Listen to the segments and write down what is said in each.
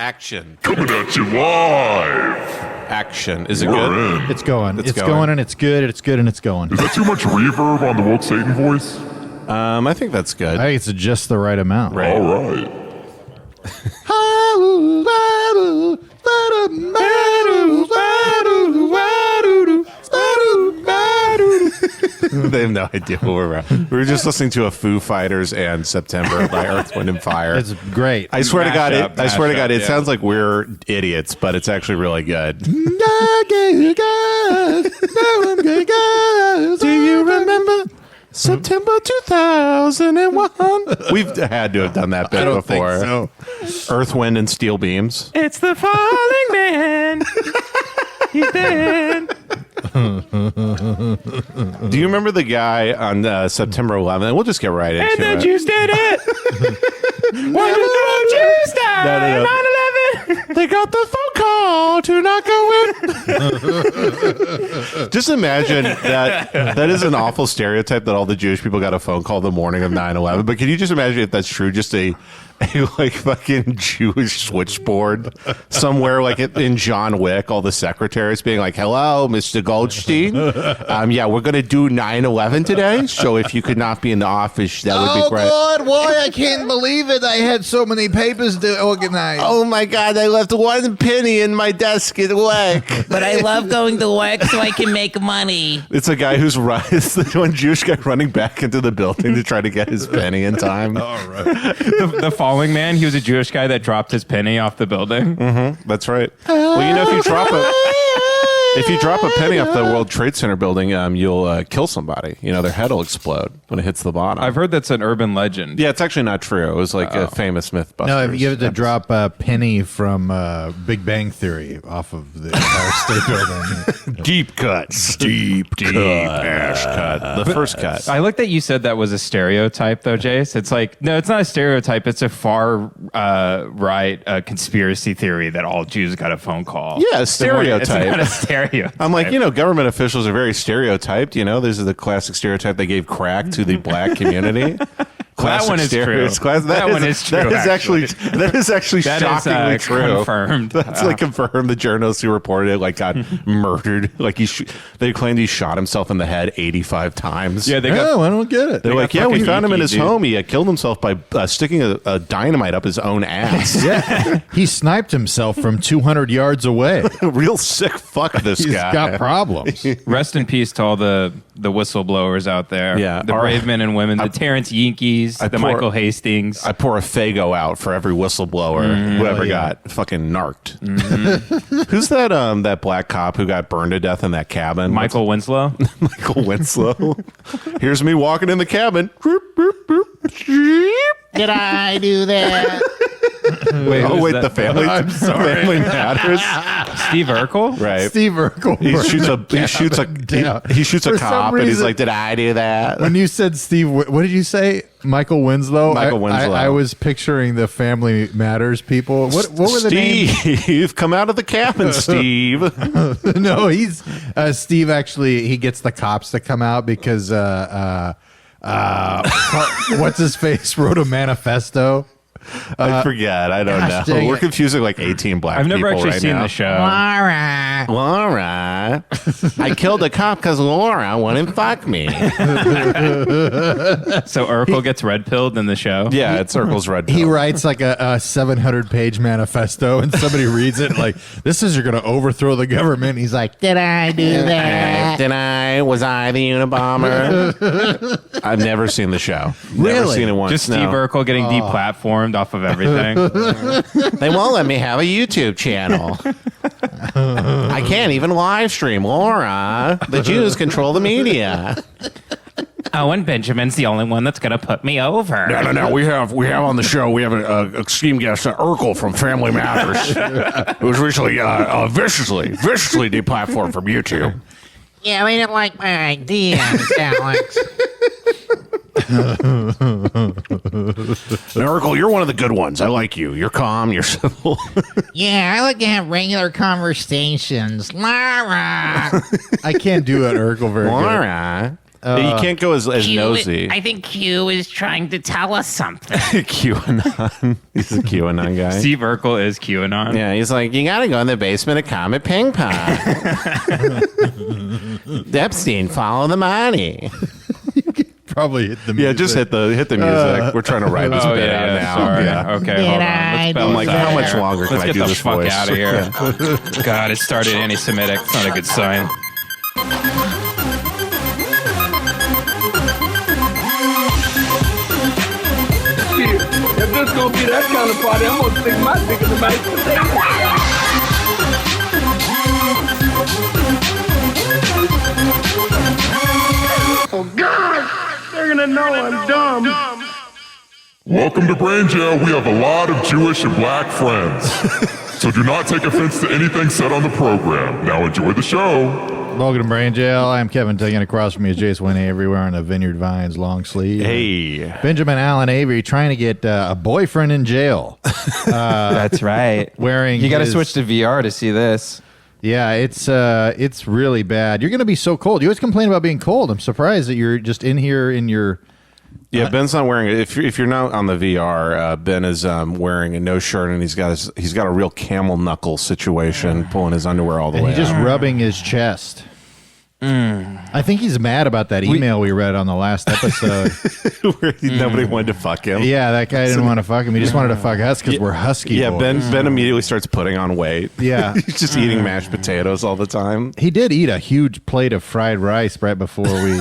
Action. Coming at you live. Action. Is it good? It's going. It's going and it's good. It's good and it's going. Is that too much reverb on the woke Satan voice? I think that's good. I think it's just the right amount. Right. All right. They have no idea what we're around. We were just listening to a Foo Fighters and September by Earth, Wind, and Fire. It's great. I swear to God, it sounds like we're idiots, but it's actually really good. Do you remember September 2001? We've had to have done that bit before. So. Earth, Wind, and Steel Beams. It's the falling man. He's dead. Do you remember the guy on September 11th? And we'll just get right into it. And the Jews did it. One of the Jews died on 9/11. They got the phone call to not go in. Just imagine that is an awful stereotype that all the Jewish people got a phone call the morning of 9/11. But can you just imagine if that's true? Just a like fucking Jewish switchboard somewhere, like in John Wick, all the secretaries being like, "Hello, Mr. Goldstein. Yeah, we're gonna do 9/11 today. So if you could not be in the office, that would be great." Oh God, why? I can't believe it. I had so many papers to organize. Oh my God, I left 1 penny in my desk at work. But I love going to work so I can make money. It's a guy it's the one Jewish guy running back into the building to try to get his penny in time. All right. The falling man, he was a Jewish guy that dropped his penny off the building. Mm-hmm, that's right. Well, you know, if you drop a penny off the World Trade Center building, you'll kill somebody. You know, their head will explode when it hits the bottom. I've heard that's an urban legend. Yeah, it's actually not true. It was like a famous Mythbusters. No, you have to drop a penny from Big Bang Theory off of the Empire State Building. Deep cuts. Deep ash cut. The first cut. I like that you said that was a stereotype, though, Jace. It's like, no, it's not a stereotype. It's a far right conspiracy theory that all Jews got a phone call. Yeah, a stereotype. It's not a stereotype. I'm like, government officials are very stereotyped. This is the classic stereotype. They gave crack to the black community. That one is true. That one is true. That is actually shockingly true. Confirmed. That's like confirmed. The journalist who reported it got murdered. Like they claimed he shot himself in the head 85 times. Yeah, I don't get it. They're like, we found him in his home. He killed himself by sticking a dynamite up his own ass. Yeah, he sniped himself from 200 yards away. Real sick fuck, this He's guy. got problems. Rest in peace to all the whistleblowers out there. Yeah. The brave men and women, the Terrence Yankees, Michael Hastings. I pour a Fago out for every whistleblower who ever got fucking narked. Mm-hmm. Who's that black cop who got burned to death in that cabin? Michael Winslow. Michael Winslow. Here's me walking in the cabin. Did I do that? Wait, the family. I'm sorry. Family Matters. Steve Urkel? Right. Steve Urkel. He shoots a For cop some and he's reason- like, "Did I do that?" When you said Steve, what did you say? Michael Winslow. Michael Winslow. I was picturing the Family Matters people. What were the names? Steve, come out of the cabin, Steve. No, he's Steve. Actually, he gets the cops to come out because what's his face wrote a manifesto. I forget. I don't gosh, know. dang We're it. confusing like 18 black I've people never actually right seen now. the show. Laura, I killed a cop because Laura wouldn't fuck me. So Urkel gets red pilled in the show. Yeah, it circles red. He pill. writes like a 700-page manifesto, and somebody reads it like, "This is you're going to overthrow the government." He's like, Did I do that? Was I the Unabomber? I've never seen the show. Never Really? seen it once. Just Steve Urkel getting deplatformed off of everything. They won't let me have a YouTube channel. I can't even live stream, Laura. The Jews control the media. Owen Benjamin's the only one that's going to put me over. No. We have on the show. We have an esteemed guest, Urkel from Family Matters, who was recently viciously deplatformed from YouTube. Yeah, we didn't like my ideas, Alex. Urkel, you're one of the good ones. I like you. You're calm. You're civil. Yeah, I like to have regular conversations. Lara! "I can't do it, Urkel, very good." Laura, You can't go as nosy. I think Q is trying to tell us something. QAnon. He's a QAnon guy. Steve Urkel is QAnon. Yeah, he's like, you gotta go in the basement of Comet Ping Pong. Epstein, follow the money. Probably hit the music. Yeah, just hit the music. We're trying to write this bit out now. Sorry. Yeah. Okay, hold on. Let's I'm like, how much longer can Let's I get do the this fuck voice? out of here. God, it started anti-Semitic. It's not a good sign. If this gonna be that kind of party, I'm gonna stick my dick in the mashed potato. Oh God, they're gonna know I'm dumb. Welcome to Brain Jail. We have a lot of Jewish and black friends. So do not take offense to anything said on the program. Now enjoy the show. Welcome to Brain Jail. I'm Kevin. Taking across from me is Jason Wayne Avery wearing a Vineyard Vines long sleeve. Hey. Benjamin Allen Avery trying to get a boyfriend in jail. That's right. Wearing You got to his- switch to VR to see this. Yeah, it's really bad. You're going to be so cold. You always complain about being cold. I'm surprised that you're just in here in your... Yeah, Ben's not wearing it. If you're not on the VR, Ben is wearing a no shirt and he's got a real camel knuckle situation, pulling his underwear all the And way he's just out. rubbing his chest. I think he's mad about that email we read on the last episode. Where nobody wanted to fuck him. Yeah, that guy didn't want to fuck him. He just wanted to fuck us because we're husky Yeah, boys. Ben immediately starts putting on weight. Yeah. He's just eating mashed potatoes all the time. He did eat a huge plate of fried rice right before we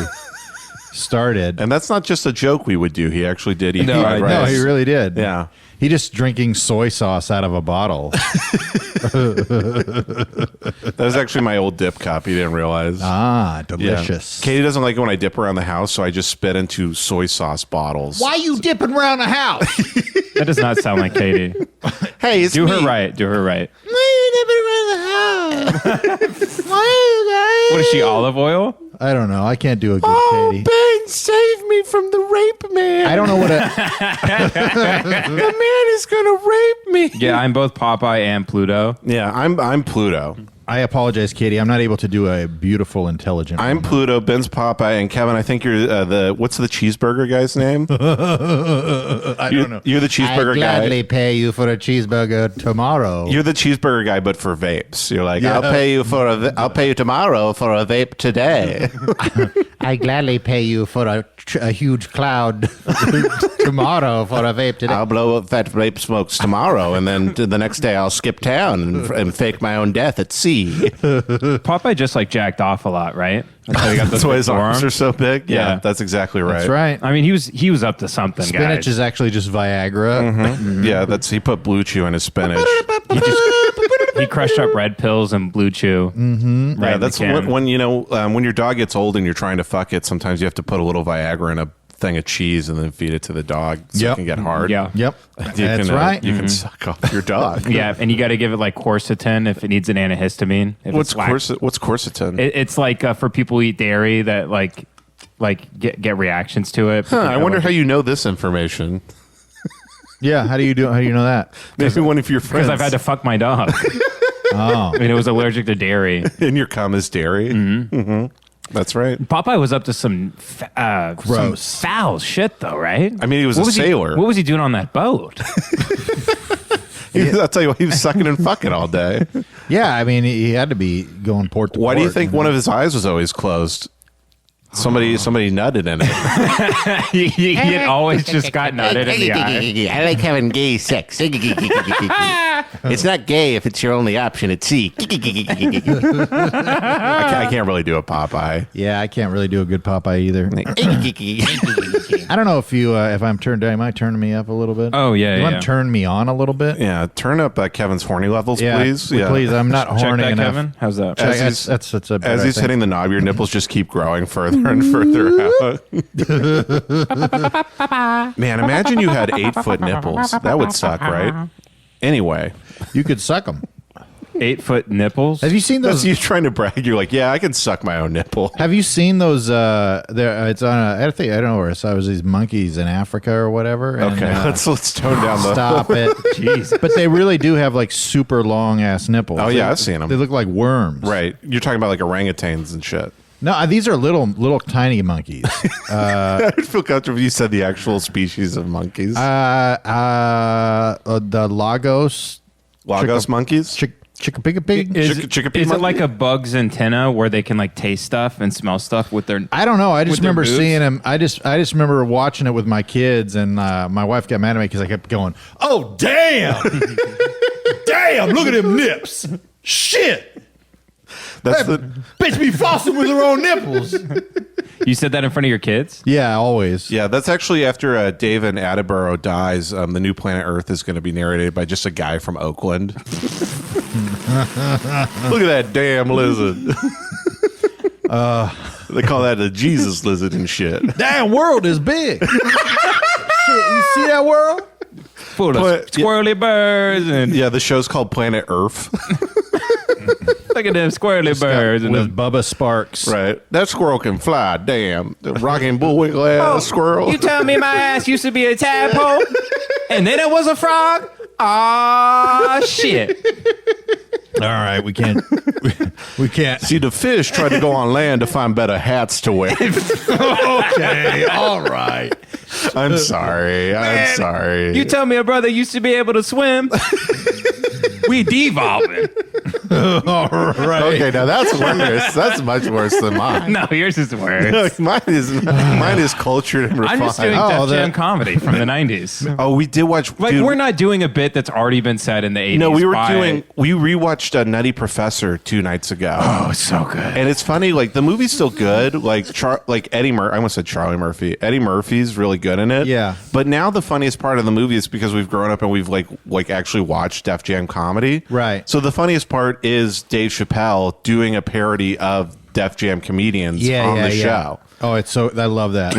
started. And that's not just a joke we would do. He actually did eat No, fried I- rice. No, he really did. Yeah. He just drinking soy sauce out of a bottle. That was actually my old dip cup. He didn't realize. Ah, Yeah. delicious. Katie doesn't like it when I dip around the house, so I just spit into soy sauce bottles. Why you dipping around the house? That does not sound like Katie. Hey, it's Do me. her right. Do her right. Why you dipping around the house? Why you guys? What is she, olive oil? I don't know. I can't do a good Katie. Ben, save me from the rape man. I don't know what a... The man is gonna rape me. Yeah, I'm both Popeye and Pluto. Yeah, I'm Pluto. I apologize, Katie. I'm not able to do a beautiful, intelligent I'm woman. Pluto. Ben's Popeye, and Kevin. I think you're what's the cheeseburger guy's name? I don't know. You're the I cheeseburger gladly guy. pay you for a cheeseburger tomorrow. You're the cheeseburger guy, but for vapes. You're like, Yeah. I'll pay you tomorrow for a vape today. I gladly pay you for a huge cloud tomorrow for a vape today. I'll blow up that vape smokes tomorrow, and then the next day I'll skip town and fake my own death at sea. Popeye just like jacked off a lot, right? That's how he got those That's why big his arms are forearms. so big. Yeah, Yeah. that's exactly right. That's right. I mean, he was up to something, Spinach guys. is actually just Viagra. Yeah, he put Blue Chew in his spinach. He crushed up red pills and Blue Chew. Mm-hmm. Right Yeah, in the that's can. when when your dog gets old and you're trying to fuck it. Sometimes you have to put a little Viagra in a thing of cheese and then feed it to the dog so Yep. it can get hard. Yeah. Yep. You That's can, right. You can suck off your dog. Yeah, and you got to give it like quercetin if it needs an antihistamine. If What's it's what's quercetin? It's like for people who eat dairy that like get reactions to it. I wonder how you know this information. Yeah. How do you know that? Maybe one of your friends. because I've had to fuck my dog. Oh. I mean, it was allergic to dairy. in your cum is dairy. Mm-hmm. That's right. Popeye was up to some Gross. some foul shit, though, right? I mean, he was What a sailor. What was he doing on that boat? I'll tell you what, he was sucking and fucking all day. Yeah. I mean, he had to be going port to Why port. do you think one of his eyes was always closed? Somebody nutted in it. he had always just got nutted in the eye. I like having gay sex. It's not gay if it's your only option at sea. I can't really do a Popeye. Yeah, I can't really do a good Popeye either. I don't know if you, if I'm turned down, you might turn me up a little bit. Oh, yeah, You want yeah. to turn me on a little bit? Yeah, turn up Kevin's horny levels, Yeah, please. please. I'm not Check horny that, enough. Kevin. How's that? Check- As that's a bit, As I he's think. hitting the knob, your nipples just keep growing further and further out. Man, imagine you had 8-foot nipples. That would suck, right? Anyway, You could suck them. 8-foot nipples. Have you seen that's those? you trying to brag. You're like, yeah, I can suck my own nipple. Have you seen those? There, it's on. I think I don't know where I saw. It was these monkeys in Africa or whatever. And, Okay, let's tone down the. stop it. Jeez. But they really do have like super long ass nipples. Oh, yeah, I've seen 'em. They look like worms. Right, you're talking about like orangutans and shit. No, these are little tiny monkeys. I would feel comfortable if you said the actual species of monkeys. The Lagos monkeys? Chickapig. Is Chickapee it monkey? like a bug's antenna where they can like taste stuff and smell stuff with their? I don't know. I just with their remember boobs? seeing him. I just remember watching it with my kids, and my wife got mad at me because I kept going, "Oh damn, damn! Look at them nips! Shit, That's that bitch be flossing with her own nipples." You said that in front of your kids? Yeah, always. Yeah, that's actually after David Attenborough dies. The new planet Earth is going to be narrated by just a guy from Oakland. Look at that damn lizard. They call that a Jesus lizard and shit. Damn world is big. Shit, you see that world? Full of squirrely birds and Yeah, the show's called Planet Earth. look at them squirrely birds and With Bubba Sparks. Right. That squirrel can fly. Damn. The rocking bullwinkle ass squirrel. You tell me my ass used to be a tadpole, and then it was a frog. Ah, shit. All right, we can't. We can't. See, the fish tried to go on land to find better hats to wear. Okay, all right. I'm sorry. I'm sorry. You tell me a brother used to be able to swim. We devolving. All right. Okay, now that's worse. That's much worse than mine. No, yours is worse. mine is cultured and refined. I'm just doing Def Jam comedy from the 90s. Oh, we did watch. Like, dude, we're not doing a bit that's already been said in the 80s. No, we by- rewatched Nutty Professor 2 nights ago. Oh, it's so good. And it's funny, like the movie's still good. Like Eddie Murphy, I almost said Charlie Murphy. Eddie Murphy's really good in it. Yeah. But now the funniest part of the movie is because we've grown up and we've like actually watched Def Jam comedy. Right. So the funniest part is Dave Chappelle doing a parody of Def Jam comedians on the show. Oh, it's so. I love that.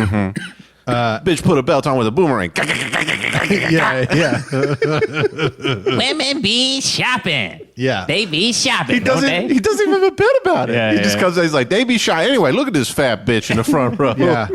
Bitch put a belt on with a boomerang. Yeah. Women be shopping. Yeah. They be shopping, He don't doesn't. they? He doesn't even have a bit about it. Yeah, he yeah, just yeah. comes. He's like, they be shy anyway. Look at this fat bitch in the front row. Yeah.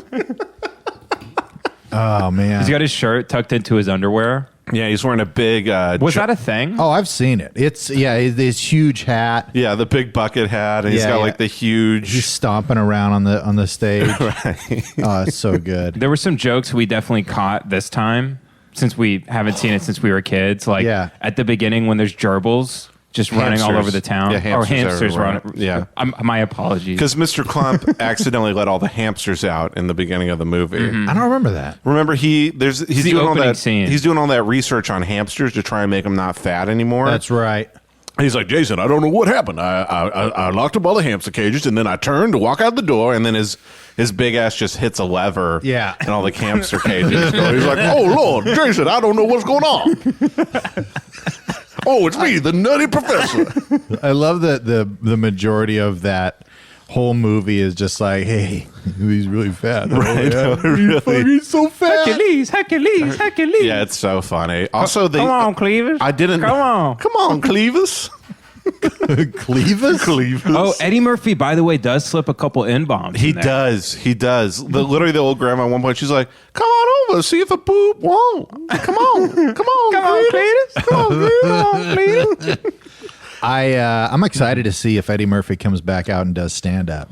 Oh man. He's got his shirt tucked into his underwear. Yeah, he's wearing a big. Was that a thing? Oh, I've seen it. It's this huge hat. Yeah, the big bucket hat, and he's Yeah, got yeah. like the huge. He's stomping around on the stage. Oh, it's so good. There were some jokes we definitely caught this time since we haven't seen it since we were kids. Like at the beginning when there's gerbils just running all Hamsters. over the town. Yeah, hamsters running. everywhere. Yeah. My apologies. Because Mr. Clump accidentally let all the hamsters out in the beginning of the movie. I don't remember that. Remember, he's the doing all opening that. scene. He's doing all that research on hamsters to try and make them not fat anymore. That's right. And he's like, Jason, I don't know what happened. I locked up all the hamster cages, and then I turned to walk out the door, and then his big ass just hits a lever. Yeah. And all the hamster cages go. He's like, oh Lord, Jason, I don't know what's going on. Oh, it's me, the Nutty Professor. I love that the majority of that whole movie is just like, hey, he's really fat. Right, Oh, yeah. really. He's so fat. Hercules. Yeah, it's so funny. Also, Come on, Cleavers. I didn't. Come on. Come on, Clevis. Clevis? Clevis. Oh, Eddie Murphy, by the way, does slip a couple N-bombs. He in there. does. He does. Literally, the old grandma at one point, she's like, come on over, see if a poop won't. Come on. Come on. Come on, Cletus. Come on, Cletus. I'm excited to see if Eddie Murphy comes back out and does stand up.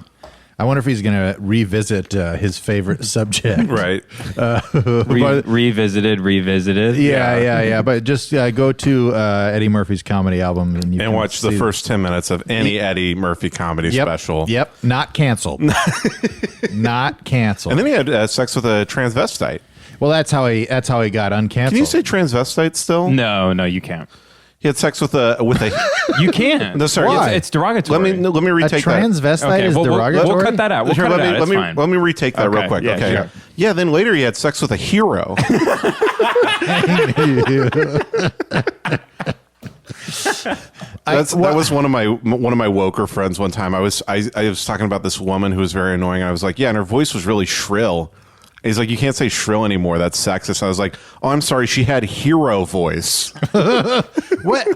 I wonder if he's going to revisit his favorite subject. Right. Revisited. Yeah. But just go to Eddie Murphy's comedy album and you And can watch the see- first 10 minutes of any Eddie Murphy comedy special. Yep. Not canceled. Not canceled. And then he had sex with a transvestite. Well, that's how he got uncanceled. Can you say transvestite still? No, you can't. He had sex with a. You can't. No, sorry. Why? It's derogatory. Let me a retake that. transvestite Okay, is we'll derogatory? we'll cut that out. We'll Here, cut it out. It's fine. let me retake that real Okay, quick. yeah, Okay. sure. Yeah. Then later he had sex with a hero. That was one of my woker friends one time. I was talking about this woman who was very annoying. I was like, yeah, and her voice was really shrill. He's like, you can't say shrill anymore. That's sexist. I was like, oh, I'm sorry. She had hero voice. What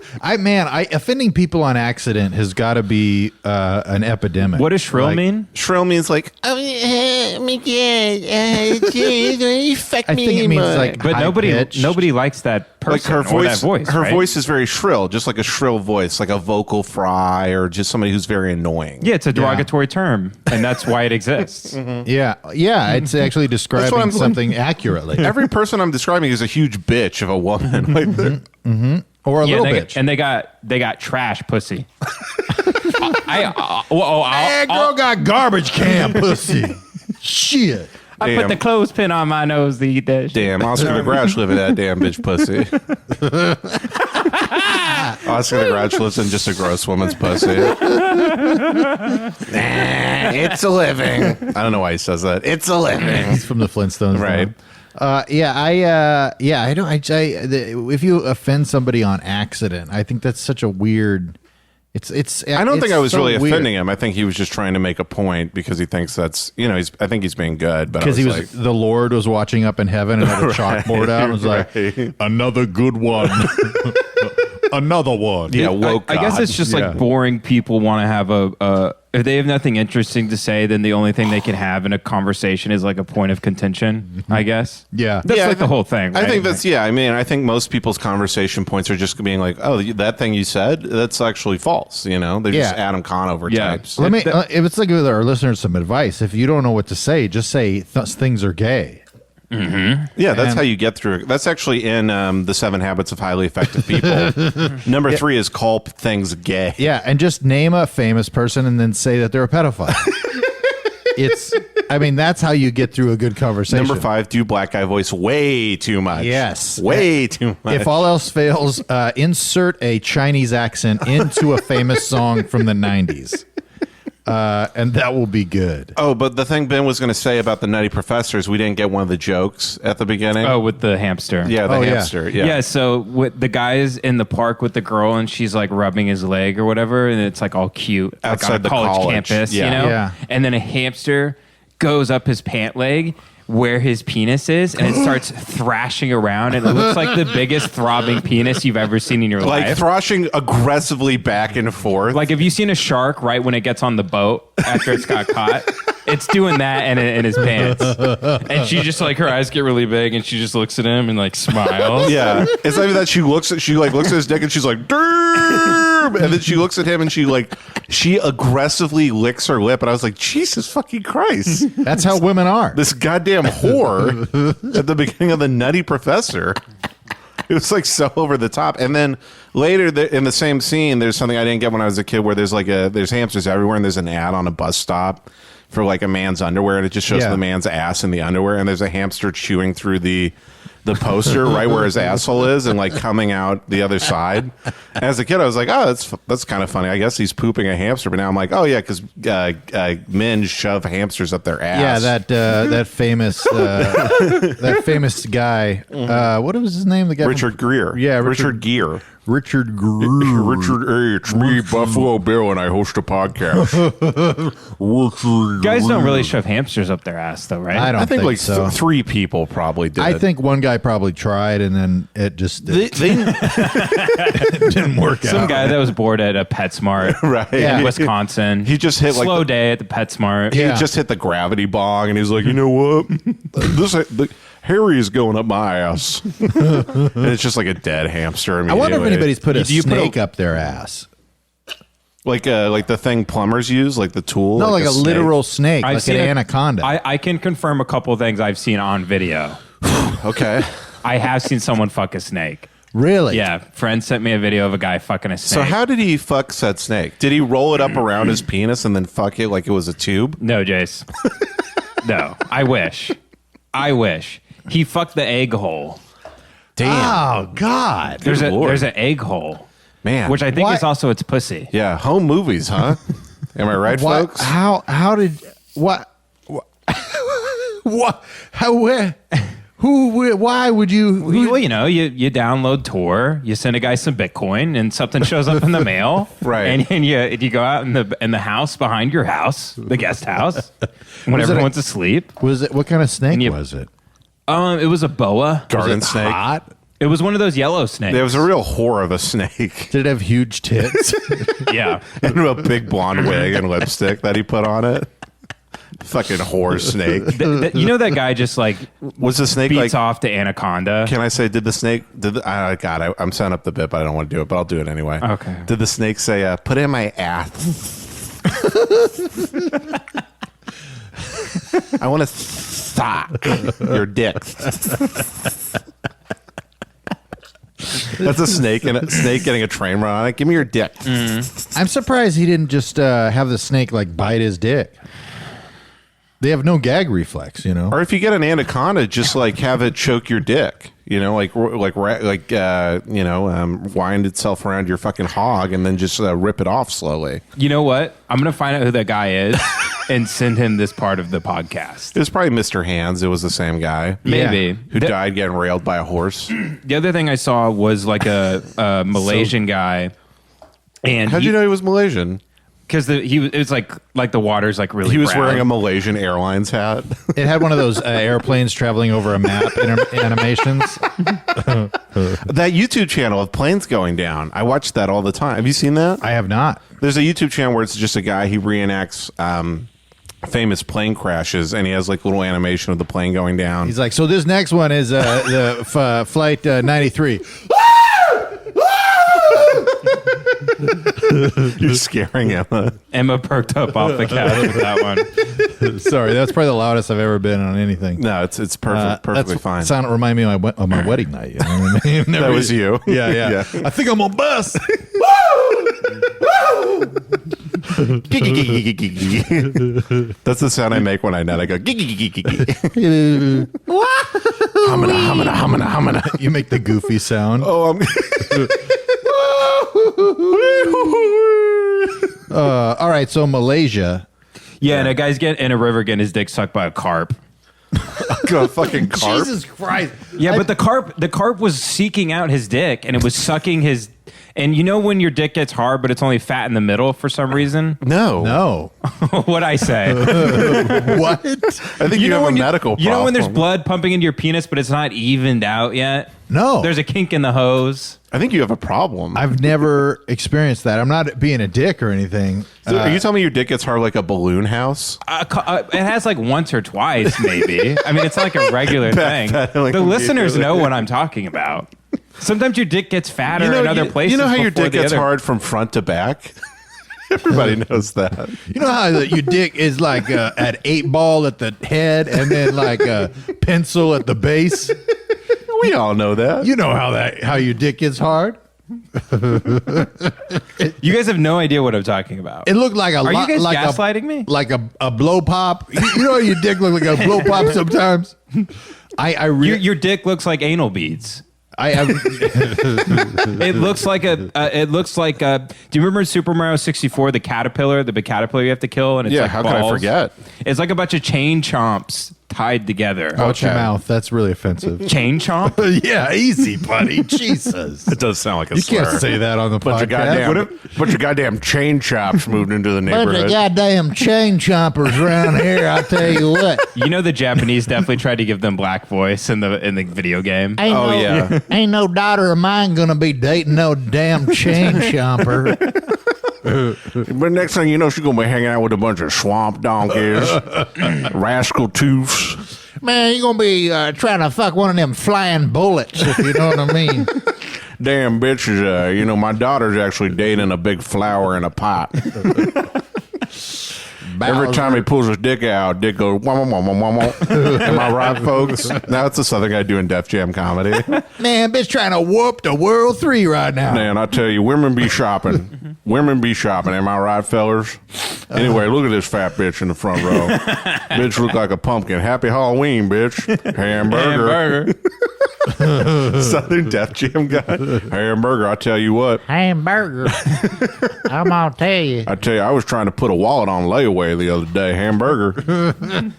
offending people on accident has got to be an epidemic. What does shrill mean? Shrill means like, Oh, my God. You fuck I me think it means anymore. like But high-pitched. nobody likes that person like her or voice. that voice. Her right? voice is very shrill, just like a shrill voice, like a vocal fry, or just somebody who's very annoying. Yeah, it's a derogatory term, and that's why it exists. Yeah, it's actually describing I'm- something accurately. Every person I'm describing is a huge bitch of a woman. Like Or a Yeah, little they, bitch. and they got trash pussy. That girl got garbage can pussy. Shit. I put the clothespin on my nose to eat that shit. Damn, Oscar the Grouch living that damn bitch pussy. Oscar the Grouch lives in just a gross woman's pussy. It's a living. I don't know why he says that. It's a living. He's from the Flintstones, Right. if you offend somebody on accident, I think that's such a weird. I don't think I was really weird. offending him. I think he was just trying to make a point because he thinks that's, I think he's being good. But Because he was like, the Lord was watching up in heaven and had a chalkboard out and was like, another good one. Another one. yeah, woke I guess God. it's just Yeah. like boring people want to have if they have nothing interesting to say, then the only thing they can have in a conversation is like a point of contention, I guess. Yeah. That's Yeah, like the whole thing. I right? think that's, I think most people's conversation points are just being like, oh, that thing you said, that's actually false. They're just Yeah. Adam Conover Yeah. types. Let me. If it's like with our listeners some advice, if you don't know what to say, just say things are gay. Yeah, that's And- how you get through it. That's actually in the 7 Habits of Highly Effective People. Number 3 is call things gay. Yeah, and just name a famous person and then say that they're a pedophile. That's how you get through a good conversation. Number 5, do black guy voice way too much. Yes. Way too much. If all else fails, insert a Chinese accent into a famous song from the 90s. And that will be good. Oh, but the thing Ben was going to say about the Nutty Professors, we didn't get one of the jokes at the beginning. Oh, with the hamster. yeah, the Oh, yeah. hamster. Yeah. So with the guy's in the park with the girl, and she's like rubbing his leg or whatever, and it's like all cute, like on Outside a the college college. campus, Yeah. Yeah. And then a hamster goes up his pant leg where his penis is, and it starts thrashing around, and it looks like the biggest throbbing penis you've ever seen in your Like life. thrashing aggressively back and forth. Like, have you seen a shark right when it gets on the boat after it's got caught? It's doing that in his pants. And she just like, her eyes get really big and she just looks at him and like smiles. yeah, it's not even that she looks at his dick and she's like, "Derm!" And then she looks at him and she aggressively licks her lip, and I was like, Jesus fucking Christ, That's how women are. this goddamn whore at the beginning of the Nutty Professor. It was like so over the top. And then later in the same scene, there's something I didn't get when I was a kid, where there's hamsters everywhere, and there's an ad on a bus stop for like a man's underwear, and it just shows Yeah. the man's ass in the underwear, and there's a hamster chewing through the poster right where his asshole is, and like coming out the other side. And as a kid, I was like, oh, that's kind of funny. I guess he's pooping a hamster. But now I'm like, oh yeah, because men shove hamsters up their ass. Yeah, that famous guy. What was his name? The guy Richard Gere. Yeah, Richard Gere. Richard Gere. Richard, hey, it's me, Buffalo Bill, and I host a podcast. Guys don't really shove hamsters up their ass though, right? I don't I think like so. 3 people probably did. I think one guy probably tried and then it just they didn't work out. Some guy that was bored at a PetSmart right. Yeah. in Wisconsin. He just hit like slow day at the PetSmart. He Yeah. just hit the gravity bong, and he's like, you know what? Harry is going up my ass, and it's just like a dead hamster. I wonder if anybody's put a Do you put a- snake up their ass. like the thing plumbers use, like the tool. No, like a snake. literal snake, I've like seen an a- anaconda. I can confirm a couple of things I've seen on video. Okay. I have seen someone fuck a snake. really? Yeah, friend sent me a video of a guy fucking a snake. So how did he fuck said snake? Did he roll it up around his penis and then fuck it like it was a tube? No, Jace. No, I wish. He fucked the egg hole. Oh God. There's Lord. an egg hole, Man, which I think Why- is also its pussy. yeah, home movies, huh? Am I right, What? folks? How did what? What? How? Where? Who? Why would you? Well, you know, you download Tor, you send a guy some Bitcoin, and something shows up in the mail, Right. And you go out in the house behind your house, the guest house, when Was it everyone's asleep. Was it what kind of snake And you- was it? It was a boa. Garden Was it snake. hot? It was one of those yellow snakes. There was a real whore of a snake. Did it have huge tits? Yeah. And a big blonde wig and lipstick that he put on it. Fucking whore snake. You know that guy just like Was the snake beats like? off to Anaconda? Can I say? Did the snake? God, I'm setting up the bit, but I don't want to do it. But I'll do it anyway. Okay. Did the snake say, "Put in my ass"? I want to sock your dick. That's a snake and a snake getting a train run on it. Give me your dick. I'm surprised he didn't just have the snake like bite his dick. They have no gag reflex, you know. Or if you get an anaconda, just like have it choke your dick. You know, wind itself around your fucking hog and then just rip it off slowly. You know what? I'm gonna find out who that guy is and send him this part of the podcast. It was probably Mr. Hands. It was the same guy. Maybe. Who died getting railed by a horse. The other thing I saw was like a Malaysian guy, and How'd you know he was Malaysian? Because it was like the water's like really. He was brown. wearing a Malaysian Airlines hat. It had one of those airplanes traveling over a map animations. That YouTube channel of planes going down. I watch that all the time. Have you seen that? I have not. There's a YouTube channel where it's just a guy. He reenacts famous plane crashes, and he has like little animation of the plane going down. He's like, so this next one is the flight 93. You're scaring Emma. Emma perked up off the couch with that one. Sorry, that's probably the loudest I've ever been on anything. No, it's perfectly fine. Sound remind me of my wedding night. You know what I mean? That was you. Yeah. I think I'm on bus. That's the sound I make when I nut. I go humana. You make the goofy sound. Oh, All right, so Malaysia. Yeah, and a guy's getting in a river getting his dick sucked by a carp. a fucking carp. Jesus Christ. Yeah, but the carp was seeking out his dick and it was sucking his. And you know when your dick gets hard, but it's only fat in the middle for some reason? No. What'd I say? What? I think you have a medical problem. You know when there's blood pumping into your penis, but it's not evened out yet? No. There's a kink in the hose. I think you have a problem. I've never experienced that. I'm not being a dick or anything. Are you telling me your dick gets hard like a balloon house? It has like once or twice, maybe. I mean, it's like a regular thing. Backpedaling The listeners immediately. know what I'm talking about. Sometimes your dick gets fatter in other places. You know how your before dick the gets other- hard from front to back? Everybody knows that. You know how your dick is like at 8-ball at the head and then like a pencil at the base? We all know that. You know how your dick gets hard? You guys have no idea what I'm talking about. It looked like a Are you guys like gaslighting me? Like a blow pop. You know how your dick looks like a blow pop sometimes? Your dick looks like anal beads. It looks like do you remember Super Mario 64, the caterpillar, the big caterpillar you have to kill? And it's like how balls? can I forget? It's like a bunch of chain chomps tied together. Watch your mouth. That's really offensive. Chain chomp? Yeah, easy, buddy. Jesus. It does sound like a You slur. can't say that on the Bunch of podcast. bunch of goddamn chain chops moved into the Bunch of neighborhood. goddamn chain chompers around here, I'll tell you what. You know the Japanese definitely tried to give them black voice in the video game. Ain't no daughter of mine gonna be dating no damn chain chomper. But next thing you know, she's gonna be hanging out with a bunch of swamp donkeys, rascal toofs. Man, you're gonna be trying to fuck one of them flying bullets, if you know what I mean. Damn bitches, my daughter's actually dating a big flower in a pot. Every time he pulls his dick out, dick goes, wah, wah, wah, wah, wah. Am I right, folks? Now it's the Southern guy doing Def Jam comedy. Man, bitch trying to whoop the World 3 right now. Man, I tell you, women be shopping. Women be shopping. Am I right, fellers? Anyway, look at this fat bitch in the front row. Bitch look like a pumpkin. Happy Halloween, bitch. Hamburger. Southern Def Jam guy. Hamburger, I tell you what. Hamburger. I'm gonna tell you. I tell you, I was trying to put a wallet on layaway the other day. Hamburger.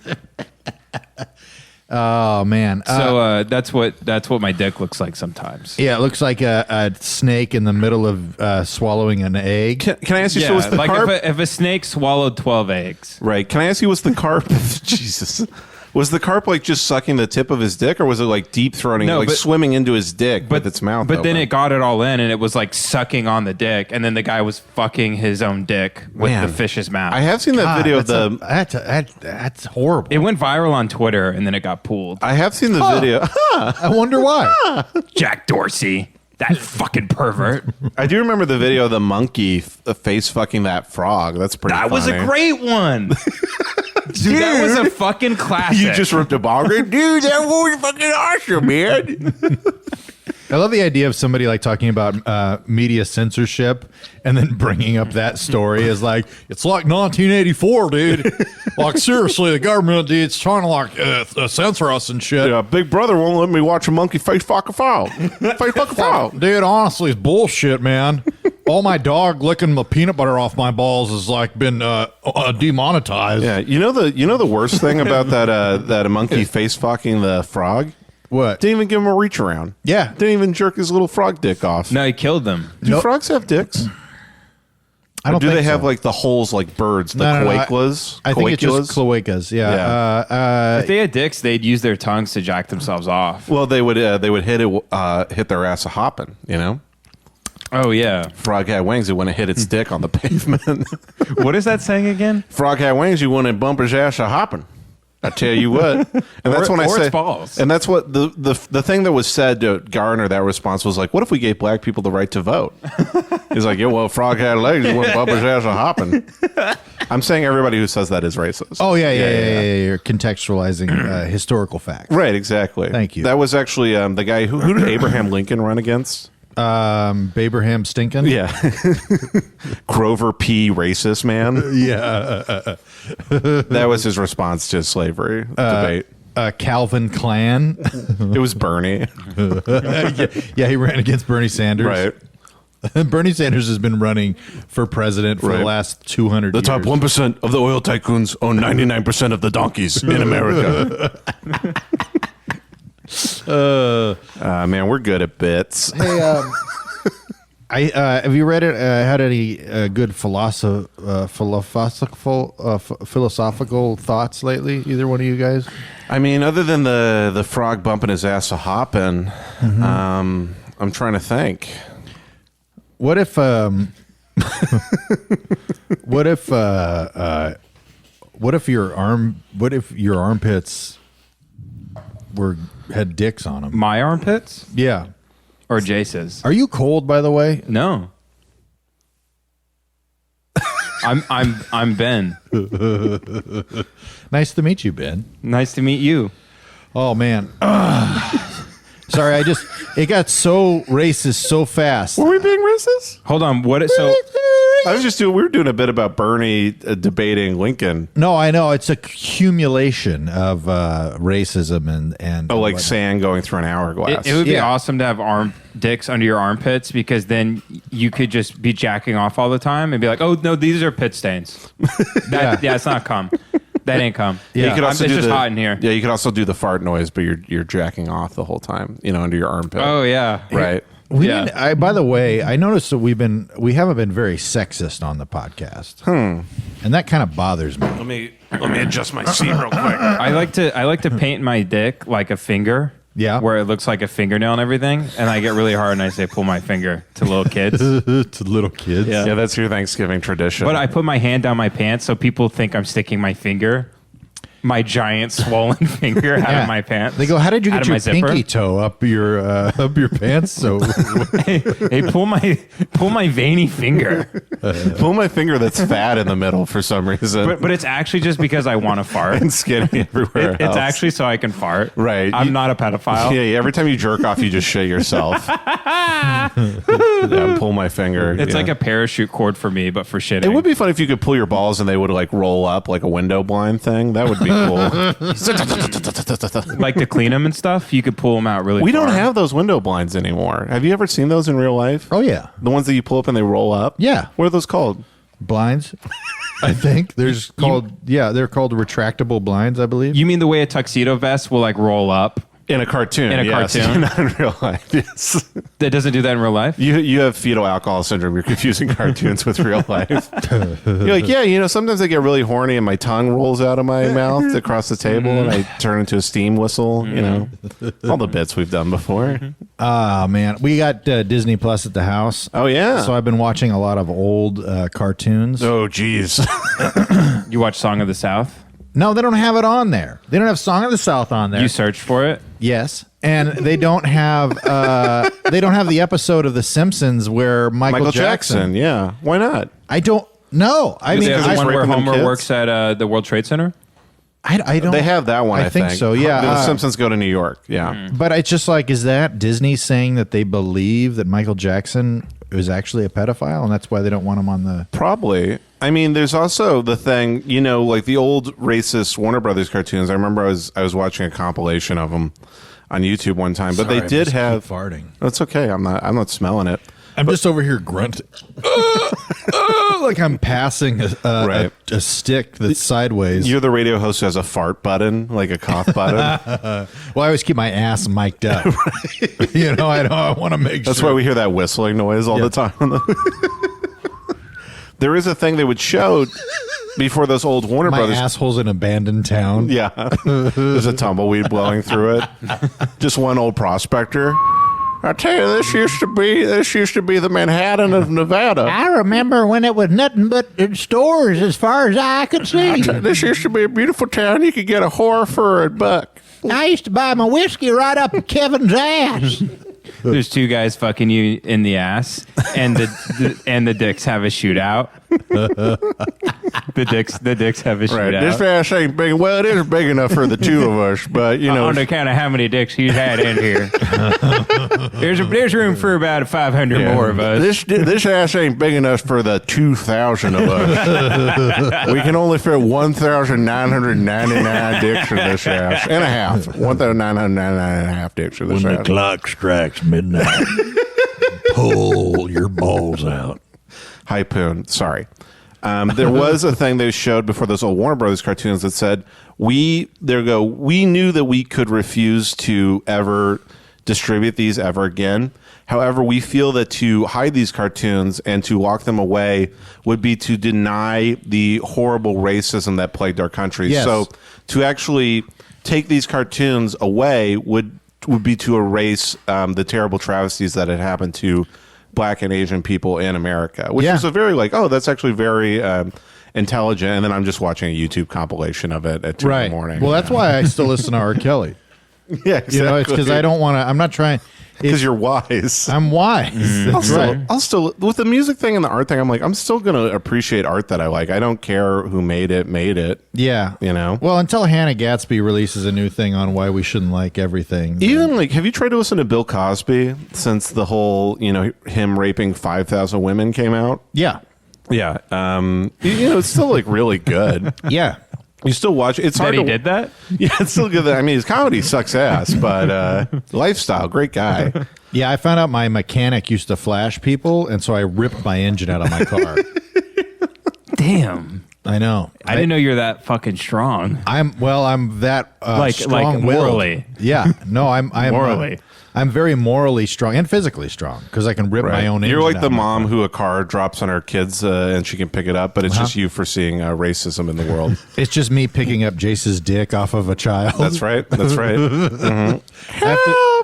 Oh man. So that's what my dick looks like sometimes. Yeah, it looks like a snake in the middle of swallowing an egg. Can I ask you, Yeah, so was the like carp? if a snake swallowed 12 eggs. Right. Can I ask you, what's the carp? Jesus. Was the carp like just sucking the tip of his dick, or was it like deep throating, swimming into his dick with its mouth But then open? it got it all in, and it was like sucking on the dick, and then the guy was fucking his own dick with Man. the fish's mouth. I have seen that video of the. That's horrible. It went viral on Twitter, and then it got pulled. I have seen the video. I wonder why. Jack Dorsey, that fucking pervert. I do remember the video of the monkey face fucking that frog. That's pretty. That was a funny. great one. Dude, that was a fucking classic. You just ripped a ball. Dude, that was fucking awesome, man. I love the idea of somebody like talking about media censorship and then bringing up that story as like, it's like 1984, dude. Like, seriously, the government, dude, it's trying to like censor us and shit. Yeah, Big Brother won't let me watch a monkey face fucking foul. Face fucking foul. Dude, honestly, it's bullshit, man. All my dog licking the peanut butter off my balls has like been demonetized. Yeah, you know the worst thing about that monkey face fucking the frog? What? Didn't even give him a reach around. Yeah. Didn't even jerk his little frog dick off. No, he killed them. Do frogs have dicks? I don't Or do think they have so. like the holes like birds, the No, coaqulas? I think it's just cloacas. Yeah. If they had dicks, they'd use their tongues to jack themselves off. Well, they would hit their ass a hopping, you know? Oh, yeah. Frog had wings, it wouldn't hit its dick on the pavement. What is that saying again? Frog had wings, you wouldn't bump his ass a hopping. I tell you what, and that's when I or say, its balls. and that's what the thing that was said to garner that response was like, what if we gave black people the right to vote? He's like, yeah, well, frog had legs, you wouldn't bump his ass a hopping. I'm saying everybody who says that is racist. Oh, yeah. You're contextualizing historical facts. Right, exactly. Thank you. That was actually the guy who did Abraham Lincoln run against? Babraham Stinkin? Yeah. Grover P. Racist man. Yeah. That was his response to slavery debate. Calvin Clan. It was Bernie. Yeah, he ran against Bernie Sanders. Right. Bernie Sanders has been running for president for the Right. last 200 The years. top 1% of the oil tycoons own 99% of the donkeys in America. Man, we're good at bits. Hey, have you read it? Had any good philosophical thoughts lately? Either one of you guys? I mean, other than the frog bumping his ass a hopping, I'm trying to think. What if your armpits had dicks on them? My armpits? Yeah. Or Jace's? Are you cold, by the way? No. I'm Ben. Nice to meet you, Ben. Nice to meet you. Oh man. Sorry, it got so racist so fast. Were we being racist? Hold on. So We were doing a bit about Bernie debating Lincoln. No, I know it's accumulation of racism and Oh, like whatnot. sand going through an hourglass. it would be Yeah. awesome to have dicks under your armpits, because then you could just be jacking off all the time and be like, oh no, these are pit stains. Yeah, it's not cum. That ain't cum. Yeah, you could also it's do just hot in here. Yeah, you could also do the fart noise, but you're jacking off the whole time, under your armpit. Oh yeah. Right. By the way, I noticed that we haven't been very sexist on the podcast. And that kind of bothers me. Let me adjust my seat real quick. I like to paint my dick like a finger. Yeah. Where it looks like a fingernail and everything, and I get really hard and I say pull my finger to little kids. To little kids. Yeah. Yeah, that's your Thanksgiving tradition. But I put my hand down my pants so people think I'm sticking my finger, my giant swollen finger out of my pants. They go, how did you out get of your my zipper?" pinky toe up your pants? So Hey, pull my veiny finger. pull my finger that's fat in the middle for some reason. But it's actually just because I want to fart. and skinny everywhere It's else. actually so I can fart. Right. I'm not a pedophile. Yeah, every time you jerk off, you just shit yourself. Yeah, pull my finger. It's yeah. like a parachute cord for me, but for shitting. It would be fun if you could pull your balls and they would like roll up like a window blind thing. That would be cool. like to clean them and stuff. You could pull them out really We far. don't have those window blinds anymore. Have you ever seen those in real life? oh yeah, The ones that you pull up and they roll up? Yeah. What are those called? blinds. I think they're called retractable blinds. I believe. You mean the way a tuxedo vest will like roll up In a cartoon. In a yes. cartoon? Not in real life. Yes. That doesn't do that in real life? You have fetal alcohol syndrome. You're confusing cartoons with real life. You're like, yeah, sometimes I get really horny and my tongue rolls out of my mouth across the table and I turn into a steam whistle. All the bits we've done before. Ah, man. We got Disney Plus at the house. Oh, yeah. So I've been watching a lot of old cartoons. Oh, geez. You watch Song of the South? No, they don't have it on there. They don't have Song of the South on there. You searched for it? Yes. And they don't have the episode of The Simpsons where Michael Jackson. Yeah. Why not? I don't know. I mean, There's he's one where raping them Homer kids? works at the World Trade Center? I don't. They have that one, I think so, yeah. The Simpsons go to New York. Yeah. Mm-hmm. But it's just like, is that Disney saying that they believe that Michael Jackson was actually a pedophile and that's why they don't want him on the... Probably. I mean, there's also the thing, like the old racist Warner Brothers cartoons. I remember I was watching a compilation of them on YouTube one time, but Sorry, they I did just have keep farting. That's okay. I'm not smelling it. I'm just over here grunting. Like I'm passing Right. a stick that's sideways. You're the radio host who has a fart button, like a cough button. Well, I always keep my ass mic'd up. I want to make That's sure. why we hear that whistling noise all Yeah. the time. There is a thing they would show before those old Warner my Brothers. asshole's an abandoned town. Yeah, there's a tumbleweed blowing through it. Just one old prospector. I tell you, this used to be the Manhattan of Nevada. I remember when it was nothing but stores as far as I could see. This used to be a beautiful town. You could get a whore for $1. I used to buy my whiskey right up Kevin's ass. There's two guys fucking you in the ass, and the dicks have a shootout. The dicks have a Right. shootout. This ass ain't big. Well, it is big enough for the two of us, but On the count of how many dicks he's had in here, there's room for about 500 more of us. This ass ain't big enough for the 2,000 of us. We can only fit 1,999 dicks in this ass and a half. 1,999 and a half dicks in this ass. clock strikes midnight, pull your balls out. Hypoon. Sorry. There was a thing they showed before those old Warner Brothers cartoons that said, we knew that we could refuse to ever distribute these ever again. However, we feel that to hide these cartoons and to lock them away would be to deny the horrible racism that plagued our country. Yes. So to actually take these cartoons away would be to erase the terrible travesties that had happened to Black and Asian people in America, which Yeah. was a very that's actually very intelligent. And then I'm just watching a YouTube compilation of it at 2 in the morning. Well, that's why I still listen to R. Kelly. yeah, exactly. It's because I don't want to. I'm not trying. Because you're wise. I'm wise. That's right. I'll still with the music thing and the art thing. I'm still gonna appreciate art that I like. I don't care who made it. Yeah. Well, until Hannah Gatsby releases a new thing on why we shouldn't like everything. Even have you tried to listen to Bill Cosby since the whole him raping 5,000 women came out? Yeah. Yeah. It's still really good. Yeah. You still watch it. It's That hard he to did that? Yeah, it's still good. I mean, his comedy sucks ass, but lifestyle, great guy. Yeah, I found out my mechanic used to flash people, and so I ripped my engine out of my car. Damn. I know. I didn't know you're that fucking strong. I'm that Like strong-willed. morally. Yeah. No, I'm Morally. I'm very morally strong and physically strong because I can rip my own engine You're like out the of my mom car. who a car drops on her kids and she can pick it up, but it's just you for seeing racism in the world. It's just me picking up Jace's dick off of a child. That's right. That's right.